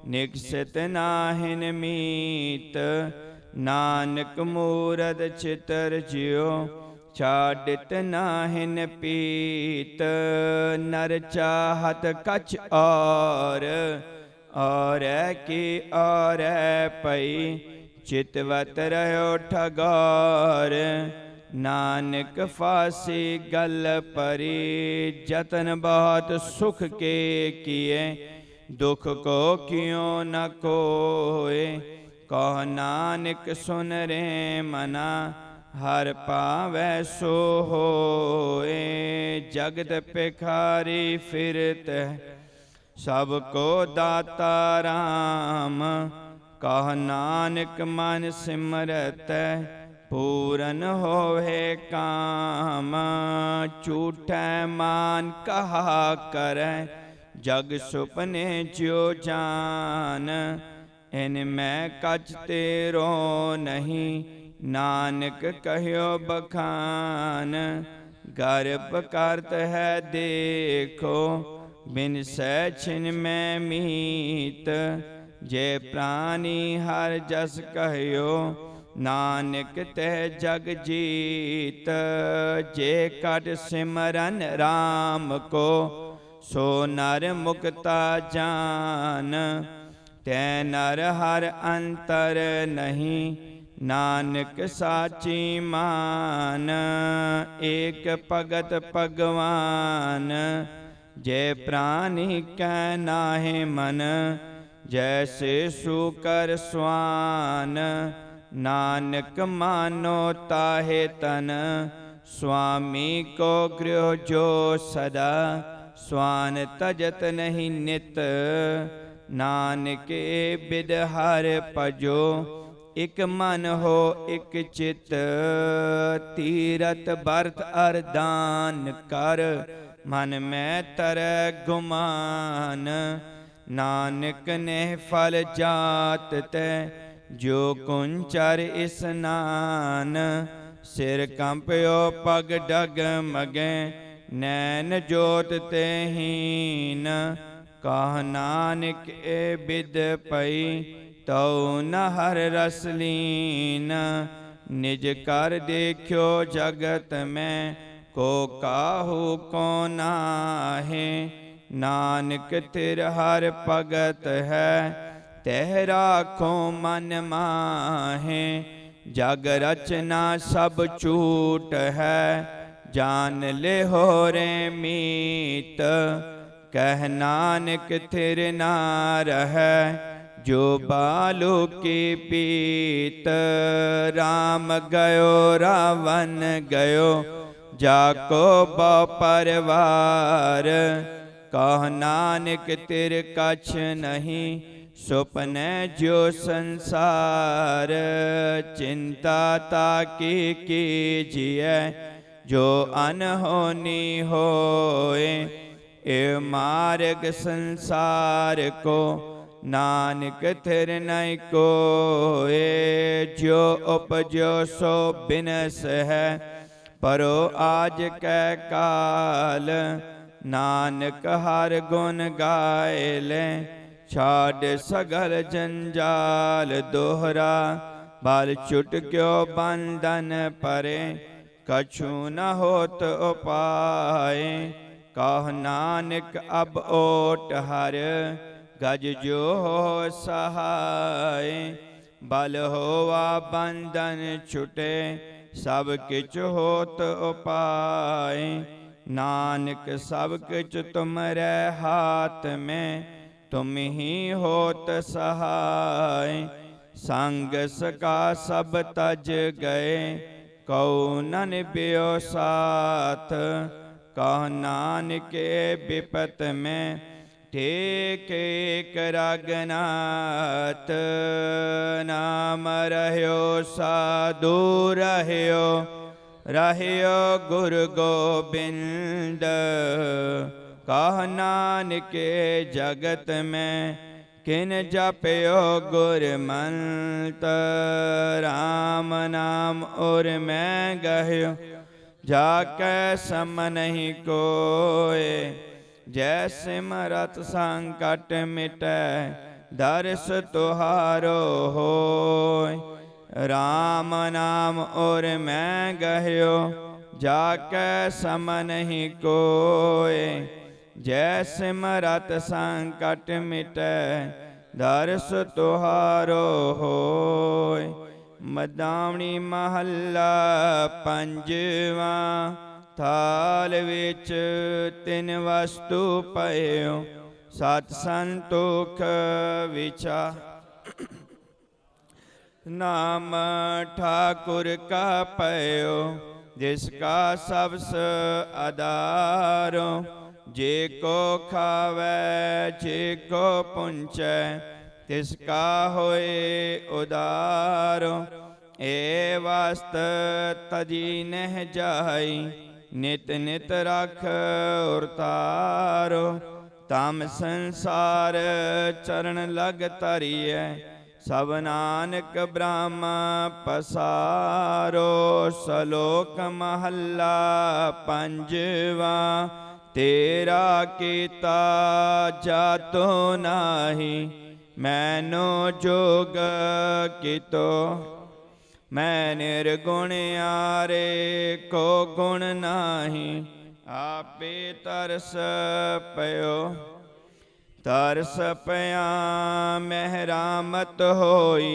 निकसित नाहिन मीत। नानक मूरत चितर जियो छाडित नाहिन पीत। नर चाहत कछ और की और पई चितवत रहो ठगौर। नानक फांसी गल परी जतन बहुत सुख के किए दुख को क्यों न कोय। कह नानक सुन रे मना हर पावै सो होए। जगत भिखारी फिरत सबको दाता राम। कह नानक मन सिमरत पूरन होवे काम। झूठै मान कहा करे जग सुपने ज्यो जान। इनमें कछ तेरो नहीं नानक कह्यो बखान। गर्भ करत है देखो बिन सै छिन में मीत। जे प्राणी हर जस कह्यो नानक तह जग जीत। जे कट सिमरन राम को सो नर मुक्ता जान। तै नर हर अंतर नहीं नानक साची मान। एक भगत भगवान जय प्राणी कै नाहे मन। जैसे सूकर स्वान नानक मानो ताहे तन। स्वामी को गृह जो सदा स्वान तजत नहीं नित। नानक बिद हर पजो इक मन हो इक चित। तीरथ बरत अरदान कर मन में तरह गुमान। नानक ने फल जात ते जो कुंचर स्नान। सिर कंपयो पग डग मगे नैन जोत ते हीन। कह नानक ए बिद पई तौ न हर रस लीन। निज कर देखियो जगत में, को काहू को नाहे। नानक तिर हर भगत है, तह राखो मन माहे। जग रचना सब छूट है, जान ले हो रे मीत। कह नानक तिर ना रहे, जो बालू की पीत। राम गयो रावण गयो, जाको बौ परवार। कह नानक तिर कछ नहीं, सुपने जो संसार। चिंता ताकी कीजिए, जो अनहोनी होए। ए मार्ग संसार को, नानक थिर नहीं कोए। जो उपजो सो बिनस है, परो आज कै काल। नानक हर गुण गाए ले, छाड़ सगल जंजाल। दोहरा बाल छुट क्यों बंधन परे, कछु न होत उपाय। कह नानक अब ओट हर, गज जो हो सहाय। बल होवा बंधन छुटे, सब किछ होत उपाय। नानक सब किछ तुमरे हाथ में, तुम ही होत सहाय। संग सका सब तज गए, कौ न निभ्यो साथ। कह नानक विपत में, टेक एक रघुनाथ। नाम रह्यो साधु रह्यो, रह्यो गुरु गोबिंद। कह नानक जगत में, किन जप्यो गुरमंत। राम नाम और मैं गह्यो, जाकै सम नहीं कोय। जैसे मरत संकट मिटै, दर्श तुहारो होय। राम नाम और मैं गह्यो, जाकै सम नहीं कोय। जैसे मरत संकट मिटै, दर्श तुहारो होय। मदावणी महला पंजवा, थाल विच तिन वस्तु पयो। सत संतोख विचार, नाम ठाकुर का पयो। जिसका सबस आधारो, जे को खावे जे को पुंचै। तिसका होए उदारो, ए वास्त तजी नह जाई। नित नित रख उरतारो, तम संसार चरण लग तरिए। सब नानक ब्रह्म पसारो। सलोक महला पंजवा, तेरा कीता जातो नाही। मैनो जोग कितो, मैं निर्गुण आरे को गुण नाही। आपे तरस पयो, तरस पया मेहरामत होई।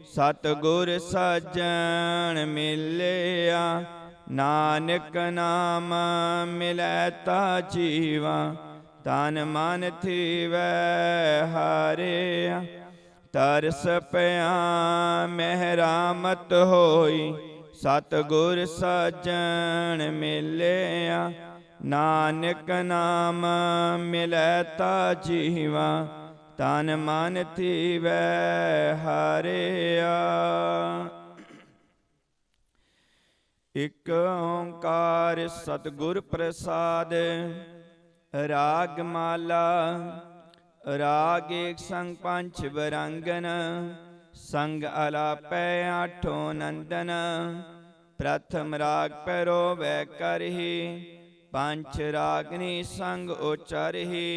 सतगुर सज्जन मिलिया, नानक नाम मिलै ता जीवा। तन मन थीवै हारिया, तरस पया मेहरामत होई। सतगुर सज्जन मिलिया, नानक नाम मिलै ता जीवा। तन मन थीवै हारिया। इक ओंकार सतगुर प्रसाद। राग माला। राग एक संग पंच वरांगन, संग अलापै आठों नंदन। प्रथम राग पैरो वै करही, पंच रागनी संग उचरही।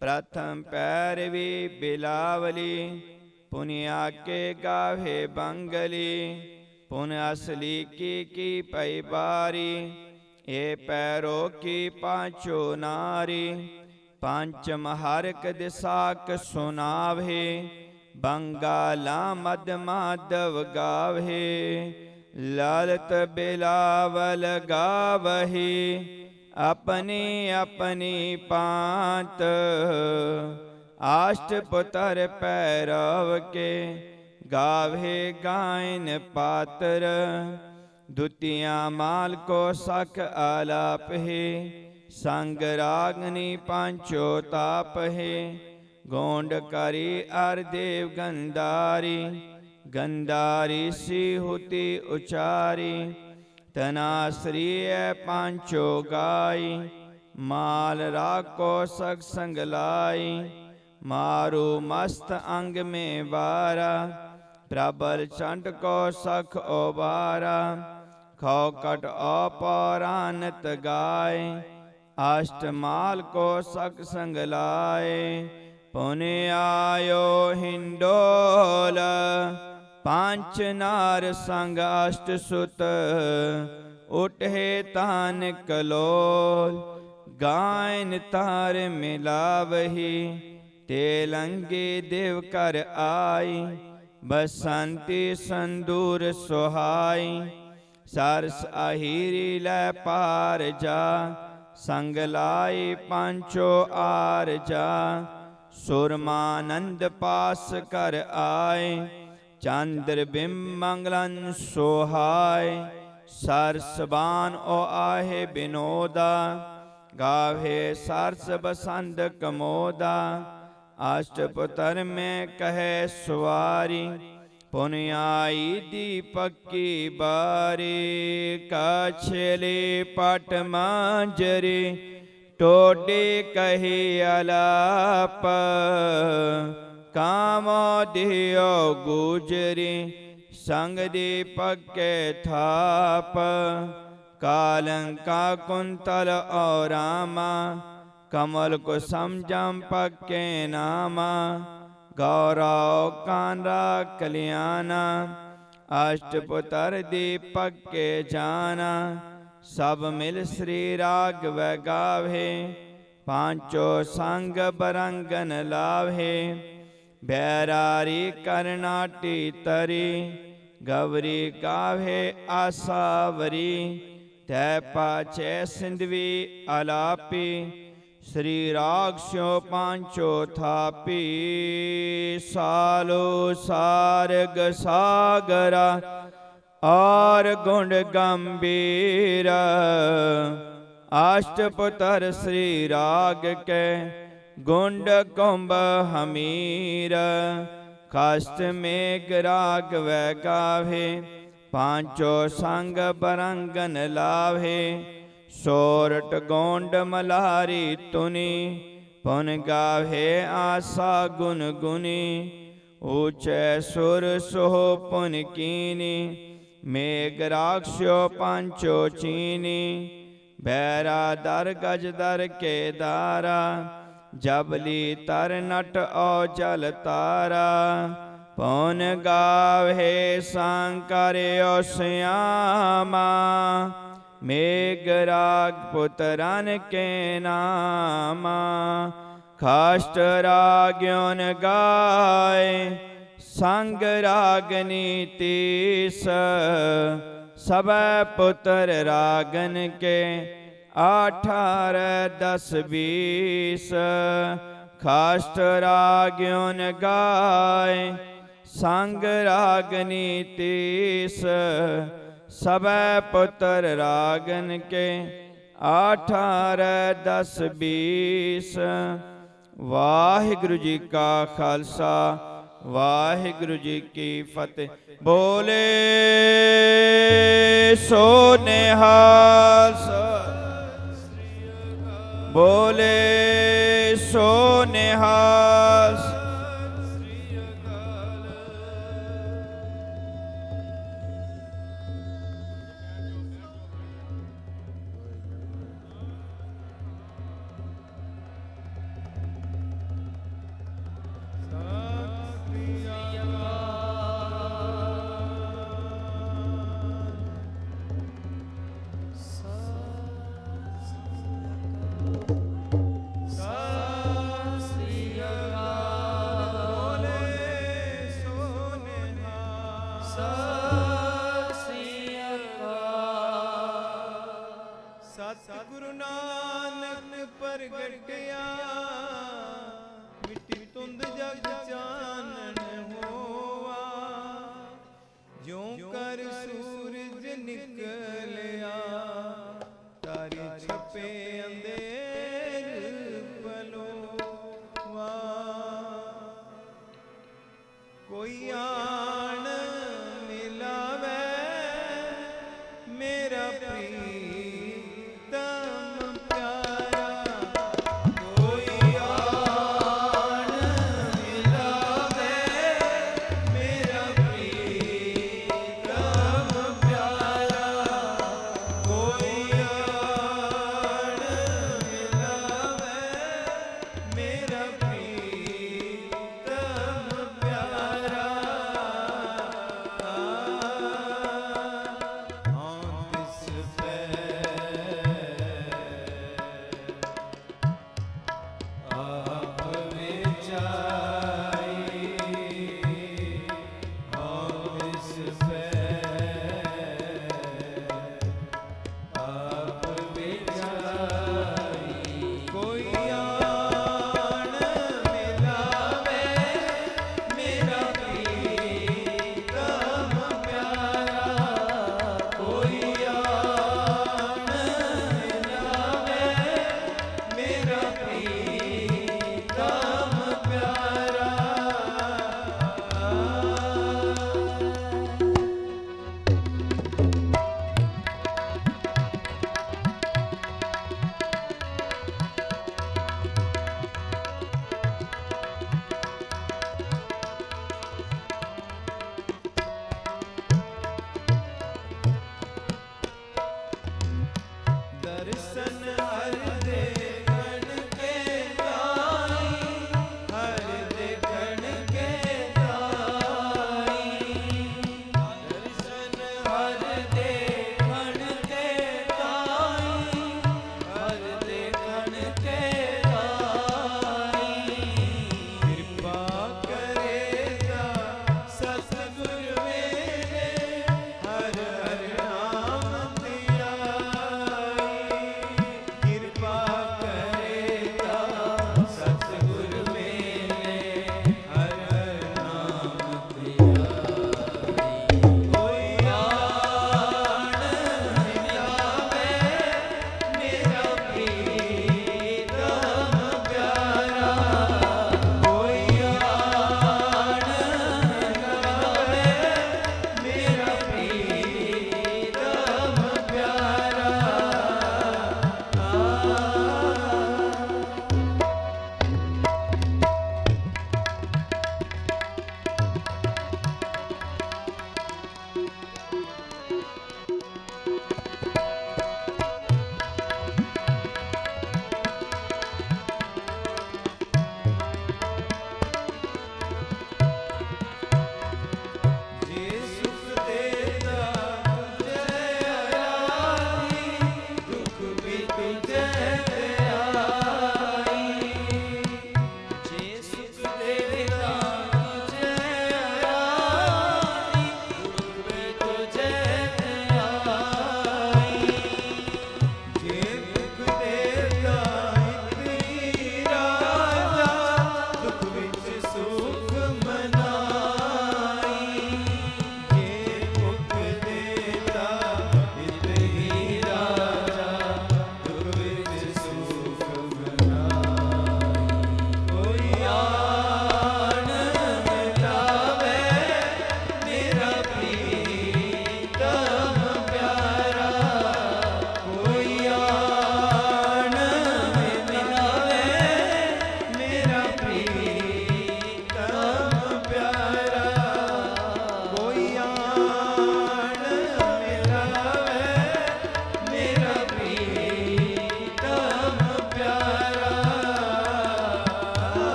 प्रथम पैरवी बिलावली, पुनिया के गावे बंगली। पुन असली की पै बारी, ए पैरो की पांचो नारी, पंचम हरक दिसाक सुनावे, बंगाला मद माधव गावे, ललित बिलावल गावही, अपनी अपनी पांत, अष्टपुतर पैरव के, गावे गायन पातर, द्वितीया माल को सख आलाप है, संग रागनी पांचो ताप है, गोंड करी अरदेव गंधारी, गंधारी सी होती उचारी, तनाश्री पांचो गाई, माल राको सग संग लाई, मारू मस्त अंग में बारा, प्रबल चंड को सख ओबारा, खौकट अपौरानत गाय, अष्टमाल को सख संग लाए, पुने आयो हिंडोल, पांच नार संग अष्ट सुत, उठे तान कलोल, गायन तार मिलावही, तेलंगे देव कर आई, बसंती संदूर सुहाई, सरस अहिरी लै पार जा, संग लाई पांचो आर जा, सुरमानंद पास कर आए, चंद्र बिंब मंगलन सोहाय, सरसबान ओ आहे बिनोदा, गावे सरस बसंत कमोदा, अष्टपुतर में कहे सवारी, पुनियाई दीपक की बारी, कछले पट मांजरी, टोडे कहे अलाप, कामो दियो गुजरी, संग दीपक के थाप, कालंका कुंतल और रामा, कमल को समझम पक्के नामा, गौरव कांरा कल्याणा, अष्टपुतर दीपक के जाना, सब मिल श्री राघव गावे, पांचो संग बरंगन लावे, बैरारी करनाटी तरी, गवरी गावे आसावरी, तै पाछे सिंधवी आलापी, श्री राग स्यो पांचो थापी, सालो सारग सागरा, और गुण गंभीर, अष्टपुतर श्री राग के, गुंड कुंभ हमीर, कष्ट मेघ राग वै गावे, पांचो संग बरंगन लावे, सोरठ गोंड मलारी तुनी, पुन गावे आशा गुन गुनी, ऊंचे सुर सोह पुन कीनी, मेघ राक्षो पांचो चीनी, बैरा दर गज दर के दारा, जबली तर नट औ जल तारा, पुन गावे शंकर श्यामा, मेघ राग पुत्रन के नामा, खाष्ट राग्योन गाय, संग रागनी तीस, सब पुत्र रागन के, 18 10 20, खाष्ट राग्योन गाय, संग रागनी तीस, सब पुत्र रागन के, 18 10 20। वाहिगुरु जी का खालसा, वाहिगुरु जी की फतेह। बोले सो निहाल, बोले सो निहाल। सतगुरु नानक प्रगटिया मिट्टी तुंद जग चानन होवा ज्यों कर सूरज निकलिया तारे छपे अंधेर पलोवा कोई आन मिलावे मेरा प्रीतम प्यारा कोई आन मिलावे मेरा प्रीतम प्यारा कोई आन मिलावे मेरा प्रीतम प्यारा आन तिस पे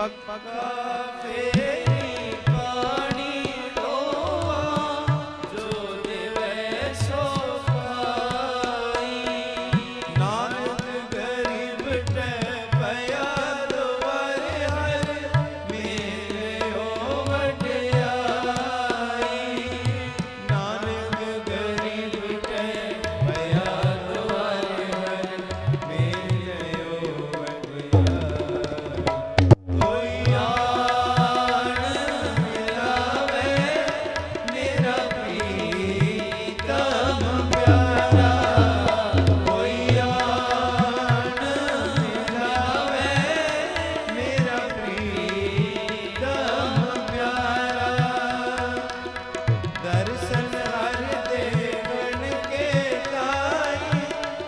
पक्का फेरी पानी ढोआ जो देवे सो पाई। नानक गरीब टे पया द्वार हर मेरे ओ वड्याई। नानक गरीब टे पया द्वार हर मेरे ओ वड्याई। कोई आन मिलावे मेरा प्रीतम प्यारा। कोई आन मिलावे मेरा प्रीतम प्यारा। दर्शन हर देखण के ताई,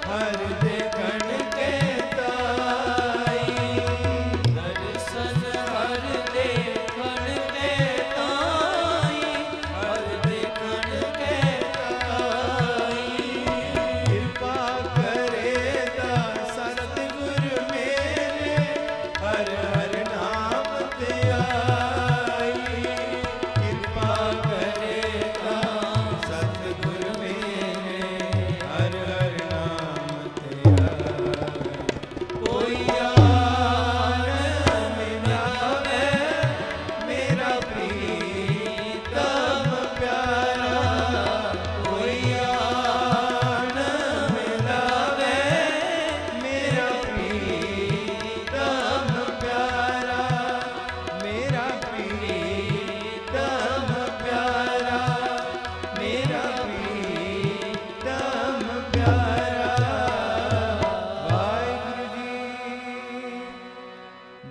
हर देखण के ताई। दर्शन हर देखण के ताई, हर देखण के ताई। कृपा करे ता सतगुर मेरे, हर हर नाम ते आई। कृपा करे ता सतगुर मेरे, हर हर नाम ते आई। कोई आन मिलावे मेरा प्रीतम प्यारा। कोई आन मिलावे मेरा प्रीतम प्यारा। मेरा प्रीतम प्यारा, मेरा प्रीतम प्यारा। वाहिगुरु जी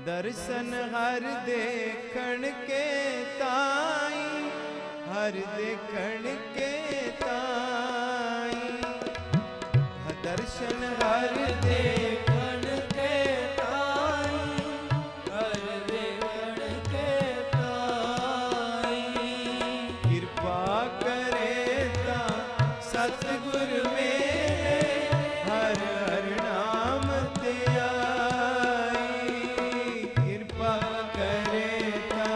दर्शन हर देखण के ताई, हर देखण के ताई। दर्शन हर देखण के ताई, हर देखण के ताई। कृपा करे ता सतगुर मेरे, हर हर नाम ते आई। कृपा करे ता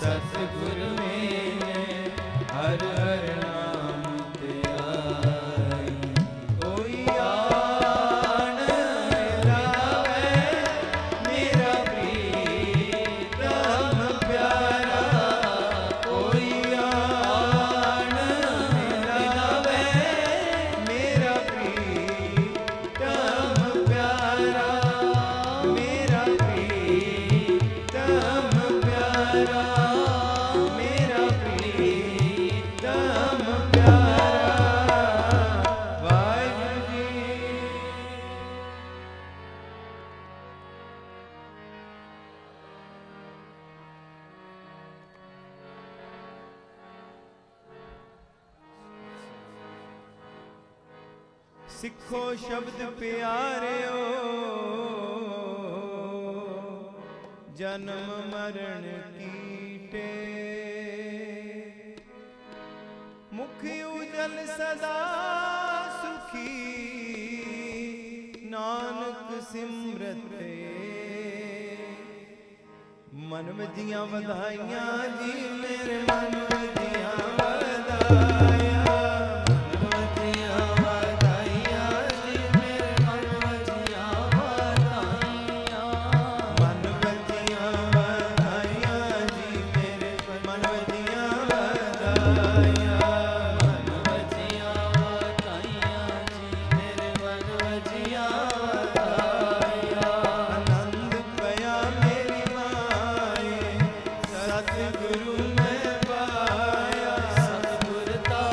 सतगुर मेरे, हर हर नाम ते आई। कोई आन मिलावे मेरा प्रीतम प्यारा। कोई आन मिलावे मेरा प्रीतम प्यारा। मेरा प्रीतम प्यारा, मेरा प्रीतम प्यारा। वाहिगुरु जी सिखो शब्द प्यारियो, जन्म मरण कीटे। मुख उजल सदा सुखी, नानक सिमरते। मन वधियां वधाइयां जी मेरे मन वधियां वधाइयां। मन वधियां वधाइयां जी मेरे मन वधियां वधाइयां। मन वधियां वधाइयां जी मेरे मन वधियां वधाइयां। मन वधियां वधाइयां जी मेरे मन वधियां वधाइयां। आनंद पया मेरी माए, सतगुरु मैं पाया। सतगुर ता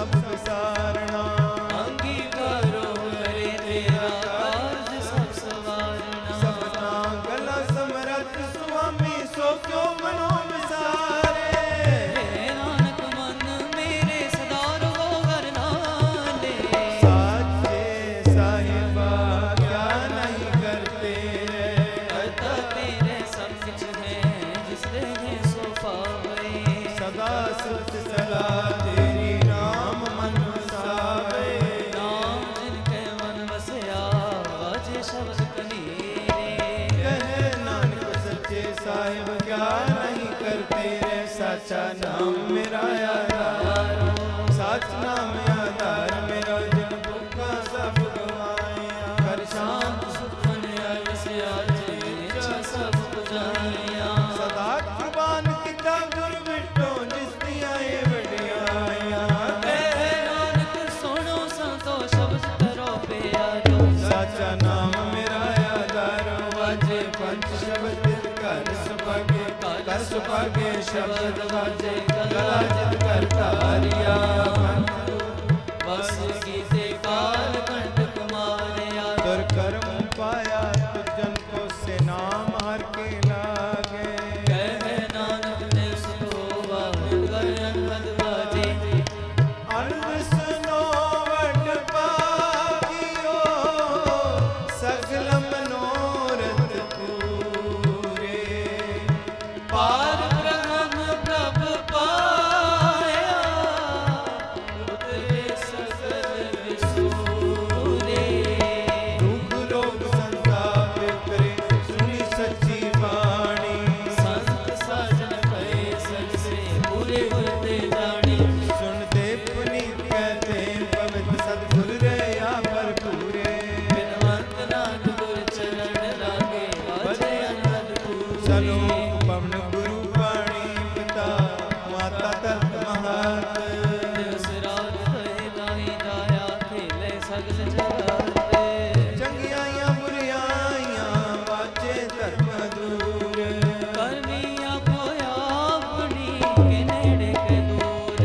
ਸਭ ਵਿਸਾਰਨਾ ਅੰਗੀਕਾਰੋ ਕਰੇ ਤੇਰਾ ਕਾਰਜ ਸਭ ਸਵਾਰਨਾ ਸਭਨਾ ਗਲਾ ਸਮਰੱਥ ਸੁਆਮੀ ਸੋ ਕਿਉ ਮਨੋ ਵਿਸਾਰੇ ਹੇ ਨਾਨਕ ਮਨ ਮੇਰੇ ਸਦਾ ਰਹੋ ਹਰ ਨਾਲੇ ਸਾਚੇ ਸਾਹਿਬਾ ਕਿਆ ਨਹੀਂ ਕਰਤੇ ਕਰਤਾ ਤੇਰੇ ਸਭ ਕੁਛ ਹੈ ਜਿਸ ਦੇ ਹੈ ਸੋ ਪਾਵੇ ਸਦਾ ਸੁਖ ਸਦਾ ਤੇਰੀ ਨਾਮ ਮਨ ਵਸਾਵੇ ਨਾਮ ਜਿਨ ਕੈ ਮਨ ਵਸਿਆ ਵਾਜੇ ਸ਼ਬਦ ਕਨੀਰੇ ਕਹੇ ਨਾਨਕ ਸੱਚੇ ਸਾਹਿਬ ਕਿਆ ਨਹੀਂ ਕਰਤੇ ਰੇ ਸਾਚਾ ਨਾਮ ਮੇਰਾ ਆਧਾਰ ਸੱਚ ਨਾਮ ਆਧਾਰ ਮੇਰਾ ਜਨ ਦੁੱਖਾਂ ਸਭ ਗਵਾਇਆ ਕਰ ਸ਼ਾਂਤ ਸੁਖ ਮਨ ਵਸਿਆ ਜੇ ਇੱਛਾ ਸਭ ਪੁਜਾਈਆਂ ਸਦਾ ਕੁਰਬਾਨ ਕੀਤਾ ਗੁਰ ਵਿਟੋ ਜਿਸ ਦੀਆਂ ਇਹ ਵਡਿਆਈਆਂ ਕਹਿ ਨਾਨਕ ਸੁਣੋ ਸੰਤੋ ਸ਼ਬਦ ਕਰੋ ਪਿਆਰੋ ਸਾਚਾ ਨਾਮ ਮੇਰਾ ਆਧਾਰ ਵਾਜੇ ਪੰਜ ਸ਼ਬਦ ਘਰ ਸੁਭਾਗੇ ਕਰ ਸੁਭਾਗੇ ਸ਼ਬਦ ਵਾਜੇ ਗਲਾ ਜਿਤ ਕਰ ਧਾਰਿਆ ਵਸ ਕੀਤੇ ਕਾਲ ਕੰਟਕ ਮਾਰਿਆ ਤੁਰ ਕਰਮ ਪਾਇਆ ਤੁਜਨ ਕੋ ਸੇ ਨਾਮ ਹਰ ਕੇ ਲਾਗੇ ਕਹਿ ਨਾਨਕ ਤੇ ਸੁਤੋਵਾ ਕਰ ਅਨਹਦ ਵਾਜੇ ਅਨੰਦ ਸੁਨੋ ਵਡ ਪਾਗਿਓ ਸਗਲ ਮਨੋਰਥ ਪੂਰੇ ਪਾਰ ਬ੍ਰਹਮ ਪ੍ਰਭ ਪਾਇਆ ਉਤਰੇ ਸਗਲ ਵਿਸੂਰੇ ਦੁਖ ਰੋਗ ਸੰਤਾਪ ਕਰੇ ਸੁਣੀ ਸੱਚੀ ਬਾਣੀ ਸੰਤ ਸਾਜਨ ਭਏ ਸਜਸੇ ਪੂਰੇ ਹੋਏ ਜਾਣੀ ਸੁਣਦੇ ਪੁਨੀਤ ਕਹਤੇ ਪਵਿੱਤ ਸਤਿਗੁਰ ਰਹਿਆ ਭਰਪੂਰੇ ਬਿਨਵੰਤ ਨਾਥ ਗੁਰ ਚਰਨ ਲਾਗੇ ਵਾਜੇ ਅਨਹਦ ਪੂਰੇ ਸਨੋ ਪਵਨ ਗੁਰੂ ਬਾਣੀ ਪਿਤਾ ਮਾਤਾ ਤਤ ਮਹਤ ਦਿਵਸ ਰਾਤ ਹੋਏ ਨਾਹੀ ਜਾਇਆ ਖੇਲੇ ਸਗਲ ਜਗਤ ਤੇ ਚੰਗਿਆਈਆਂ ਬੁਰਿਆਈਆਂ ਵਾਜੇ ਧਰਮ ਦੂਰ ਕਰਮੀ ਆਪੋ ਆਪਣੀ ਕੇ ਨੇੜੇ ਕੇ ਦੂਰ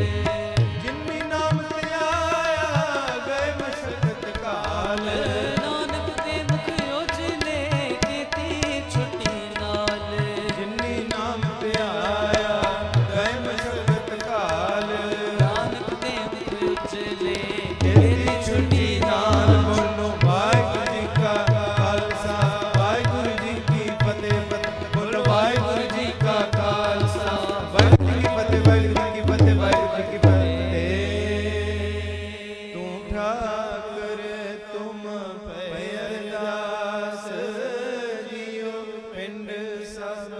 ਜਿਨਮੀ ਨਾਮ ਧਿਆਇਆ ਗਏ ਮਸ਼ਕਤ ਕਾਲ ਨਾਨਕ ਦੇ ਮੁਖ ਉਜਲੇ ਕੀਤੀ ਛੁੱਟੀ ਨਾਲ ਜਿਨਨੀ ਨਾਮ ਧਿਆਇਆ ਗਏ ਮਸ਼ਕਤ ਕਾਲ ਨਾਨਕ ਦੇ ਮੁਖ ਉਜਲੇ ਕੀਤੀ ਛੁੱਟੀ ਨਾਲ ਬੋਲੋ ਵਾਹਿਗੁਰੂ ਜੀ ਕਾ ਖਾਲਸਾ ਵਾਹਿਗੁਰੂ ਜੀ ਕੀ ਫਤਿਹ ਬੋਲੋ ਵਾਹਿਗੁਰੂ ਜੀ ਕਾ ਖਾਲਸਾ ਵਾਹਿਗੁਰੂ ਜੀ ਕੀ ਫਤਿਹ ਵਾਹਿਗੁਰੂ ਜੀ ਕੀ ਫਤਿਹ ਵਾਹਿਗੁਰੂ ਜੀ ਕੀ ਫਤਿਹ ਤੂੰ ਠਾਕੁਰ ਤੁਮ ਭੈ ਅਰਦਾਸ ਜੀਓ ਪਿੰਡ ਸਭ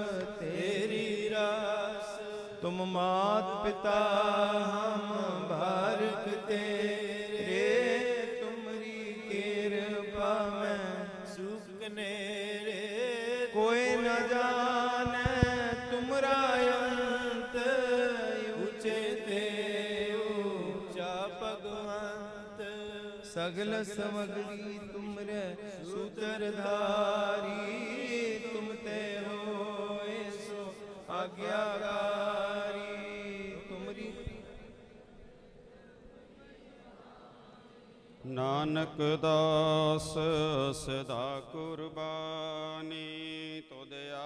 ਤੇਰੀ ਰਾਸ ਤੁਮ ਮਾਤ ਪਿਤਾ ਹਮ ਬਾਰਕ ਤੇਰੇ ਤੁਮਰੀ ਕਿਰਪਾ ਮੈਂ ਸੁਖ ਨੇਰੇ ਕੋਈ ਨ ਜਾਣੈ ਤੁਮਰਾ ਅੰਤ ਉਚੇ ਤੇ ਉੱਚਾ ਭਗਵੰਤ ਸਗਲ ਸਮਗਰੀ ਤੁਮਰੇ ਸੂਤਰਧਾਰੀ ਤੁਮ ਤੇ ਹੋਏ ਸੋ ਆਗਿਆਕਾਰੀ ਤੁਮਰੀ ਨਾਨਕ ਦਾਸ ਸਦਾ ਕੁਰਬਾਨੀ ਤੁਧਿਆ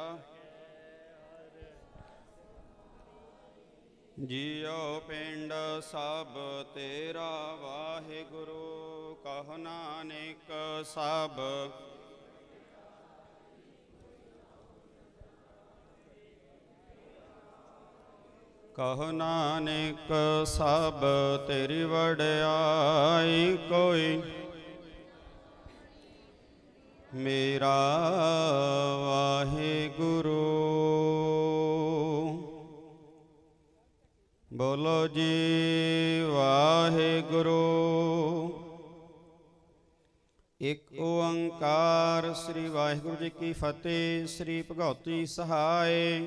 ਜੀਉ ਪਿੰਡ ਸਭ ਤੇਰਾ ਵਾਹਿਗੁਰੂ ਕਹੁ ਨਾਨਕ ਸਭ ਕਹੁ ਨਾਨਕ ਸਭ ਤੇਰੀ ਵਡਿਆਈ ਕੋਈ ਮੇਰਾ ਵਾਹਿਗੁਰੂ ਬੋਲੋ ਜੀ ਵਾਹਿਗੁਰੂ ਇੱਕ ਓੰਕਾਰ ਸ੍ਰੀ ਵਾਹਿਗੁਰੂ ਜੀ ਕੀ ਫਤਿਹ। ਸ੍ਰੀ ਭਗਉਤੀ ਸਹਾਇ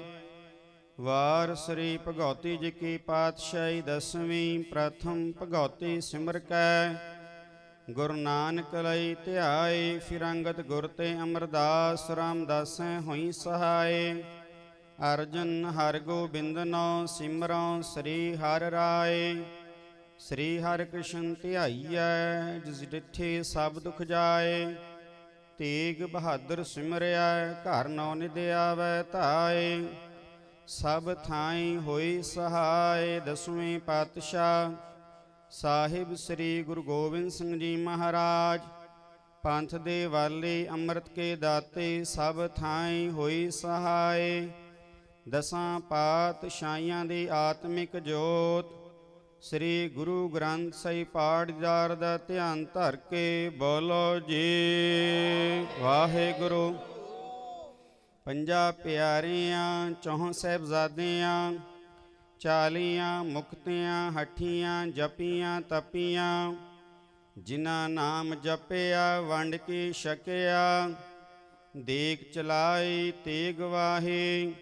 ਵਾਰ ਸ੍ਰੀ ਭਗਉਤੀ ਜੀ ਕੀ ਪਾਤਸ਼ਾਹੀ ਦਸਵੀਂ ਪ੍ਰਥਮ ਭਗਉਤੀ ਸਿਮਰ ਕੈ ਗੁਰੂ ਨਾਨਕ ਲਈ ਧਿਆਏ ਫਿਰ ਅੰਗਦ ਗੁਰ ਤੇ ਅਮਰਦਾਸ ਰਾਮਦਾਸੈ ਹੋਈ ਸਹਾਇ ਅਰਜਨ ਹਰ ਗੋਬਿੰਦ ਨੋ ਸਿਮਰਉ ਸ੍ਰੀ ਹਰਿ ਰਾਏ ਸ੍ਰੀ ਹਰਿ ਕ੍ਰਿਸ਼ਨ ਧਿਆਈਐ, ਜਿਸ ਡਿਠੇ ਸਭ ਦੁਖ ਜਾਏ। ਤੇਗ ਬਹਾਦਰ ਸਿਮਰਿਆ, ਘਰ ਨੌ ਨਿਧ ਆਵੈ ਧਾਏ। ਸਭ ਥਾਈ ਹੋਈ ਸਹਾਇ, ਦਸਵੇਂ ਪਾਤਸ਼ਾਹ ਸਾਹਿਬ ਸ੍ਰੀ ਗੁਰੂ ਗੋਬਿੰਦ ਸਿੰਘ ਜੀ ਮਹਾਰਾਜ। ਪੰਥ ਦੇ ਵਾਲੇ ਅੰਮ੍ਰਿਤ ਕੇ ਦਾਤੇ, ਸਭ ਥਾਈ ਹੋਈ ਸਹਾਇ। ਦਸਾਂ ਪਾਤਸ਼ਾਹੀਆਂ ਦੀ ਆਤਮਿਕ ਜੋਤ, ਸ੍ਰੀ ਗੁਰੂ ਗ੍ਰੰਥ ਸਾਹਿਬ ਪਾਠਦਾਰ ਦਾ ਧਿਆਨ ਧਰ ਕੇ ਬੋਲੋ ਜੀ ਵਾਹਿਗੁਰੂ। ਪੰਜਾਂ ਪਿਆਰਿਆਂ, ਚੌਹਾਂ ਸਾਹਿਬਜ਼ਾਦਿਆਂ, 40 ਮੁਕਤਿਆਂ, ਹੱਠੀਆਂ ਜਪੀਆਂ ਤਪੀਆਂ। ਜਿਨ੍ਹਾਂ ਨਾਮ ਜਪਿਆ ਵੰਡ ਕੇ ਛਕਿਆ, ਦੇਗ ਚਲਾਈ ਤੇਗ ਵਾਹੀ।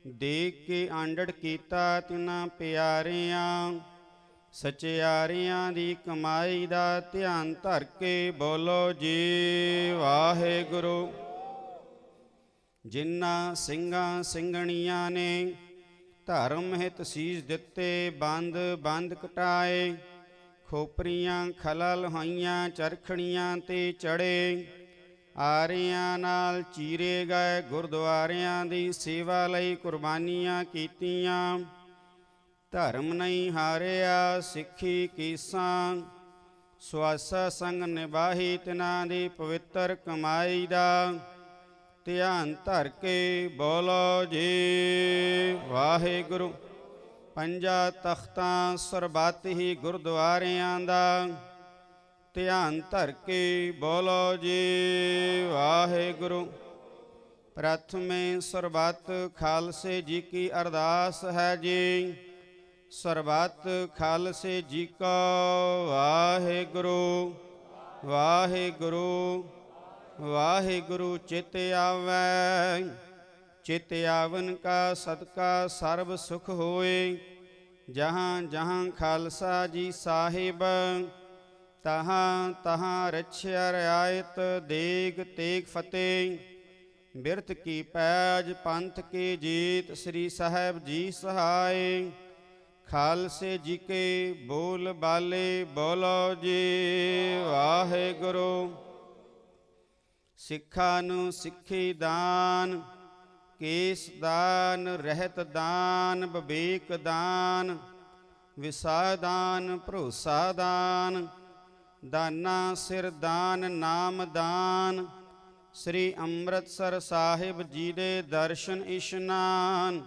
ਦੇਖ ਕੇ ਆਂਡੜ ਕੀਤਾ ਤਿਨਾਂ ਪਿਆਰਿਆਂ, ਸਚਿਆਰਿਆਂ ਦੀ ਕਮਾਈ ਦਾ ਧਿਆਨ ਧਰ ਕੇ ਬੋਲੋ ਜੀ ਵਾਹਿਗੁਰੂ। ਜਿਨ੍ਹਾਂ ਸਿੰਘਾਂ ਸਿੰਘਣੀਆਂ ਨੇ ਧਰਮ ਹਿਤ ਸੀਸ ਦਿੱਤੇ, ਬੰਦ ਬੰਦ ਕਟਾਏ। ਖੋਪਰੀਆਂ ਖਲਲ ਹੋਈਆਂ, ਚਰਖੜੀਆਂ ਤੇ ਚੜੇ। ਆਰਿਆਂ ਨਾਲ ਚੀਰੇ ਗਏ, ਗੁਰਦੁਆਰਿਆਂ ਦੀ ਸੇਵਾ ਲਈ ਕੁਰਬਾਨੀਆਂ ਕੀਤੀਆਂ। ਧਰਮ ਨਹੀਂ ਹਾਰਿਆ, ਸਿੱਖੀ ਕੀਸਾਂ। ਸੁਆਸਾ ਸੰਗ ਨਿਭਾਹੀ, ਤਿਨਾਂ ਦੀ ਪਵਿੱਤਰ ਕਮਾਈ ਦਾ ਧਿਆਨ ਧਰ ਕੇ ਬੋਲੋ ਜੀ ਵਾਹਿਗੁਰੂ। ਪੰਜਾਂ ਤਖਤਾਂ ਸਰਬੱਤ ਹੀ ਗੁਰਦੁਆਰਿਆਂ ਦਾ ਧਿਆਨ ਧਰ ਕੇ ਬੋਲੋ ਜੀ ਵਾਹਿਗੁਰੂ। ਪ੍ਰਥਮੇ ਸਰਬੱਤ ਖਾਲਸੇ ਜੀ ਕੀ ਅਰਦਾਸ ਹੈ ਜੀ। ਸਰਬੱਤ ਖਾਲਸੇ ਜੀ ਕਾ ਵਾਹਿਗੁਰੂ ਵਾਹਿਗੁਰੂ ਵਾਹਿਗੁਰੂ। ਚਿਤ ਆਵੈ, ਚਿਤ ਆਵਨ ਕਾ ਸਦਕਾ ਸਰਬ ਸੁਖ ਹੋਏ। ਜਹਾਂ ਜਹਾਂ ਖਾਲਸਾ ਜੀ ਸਾਹਿਬ, ਤਹਾਂ ਤਹਾਂ ਰਛਿਆ ਰਿਆਇਤ। ਦੇਗ ਤੇਗ ਫਤਿਹ, ਬਿਰਤ ਕੀ ਪੈਜ, ਪੰਥ ਕੀ ਜੀਤ। ਸ੍ਰੀ ਸਾਹਿਬ ਜੀ ਸਹਾਇ, ਖਾਲਸੇ ਜੀ ਕੇ ਬੋਲ ਬਾਲੇ ਬੋਲੋ ਜੀ ਵਾਹਿਗੁਰੂ। ਸਿੱਖਾਂ ਨੂੰ ਸਿੱਖੀ ਦਾਨ, ਕੇਸ ਦਾਨ, ਰਹਿਤ ਦਾਨ, ਵਿਵੇਕ ਦਾਨ, ਵਿਸਾ ਦਾਨ, ਭਰੋਸਾ ਦਾਨ। ਦਾਨਾ ਸਿਰ ਦਾਨ, ਨਾਮ ਦਾਨ। ਸ੍ਰੀ ਅੰਮ੍ਰਿਤਸਰ ਸਾਹਿਬ ਜੀ ਦੇ ਦਰਸ਼ਨ ਇਸ਼ਨਾਨ।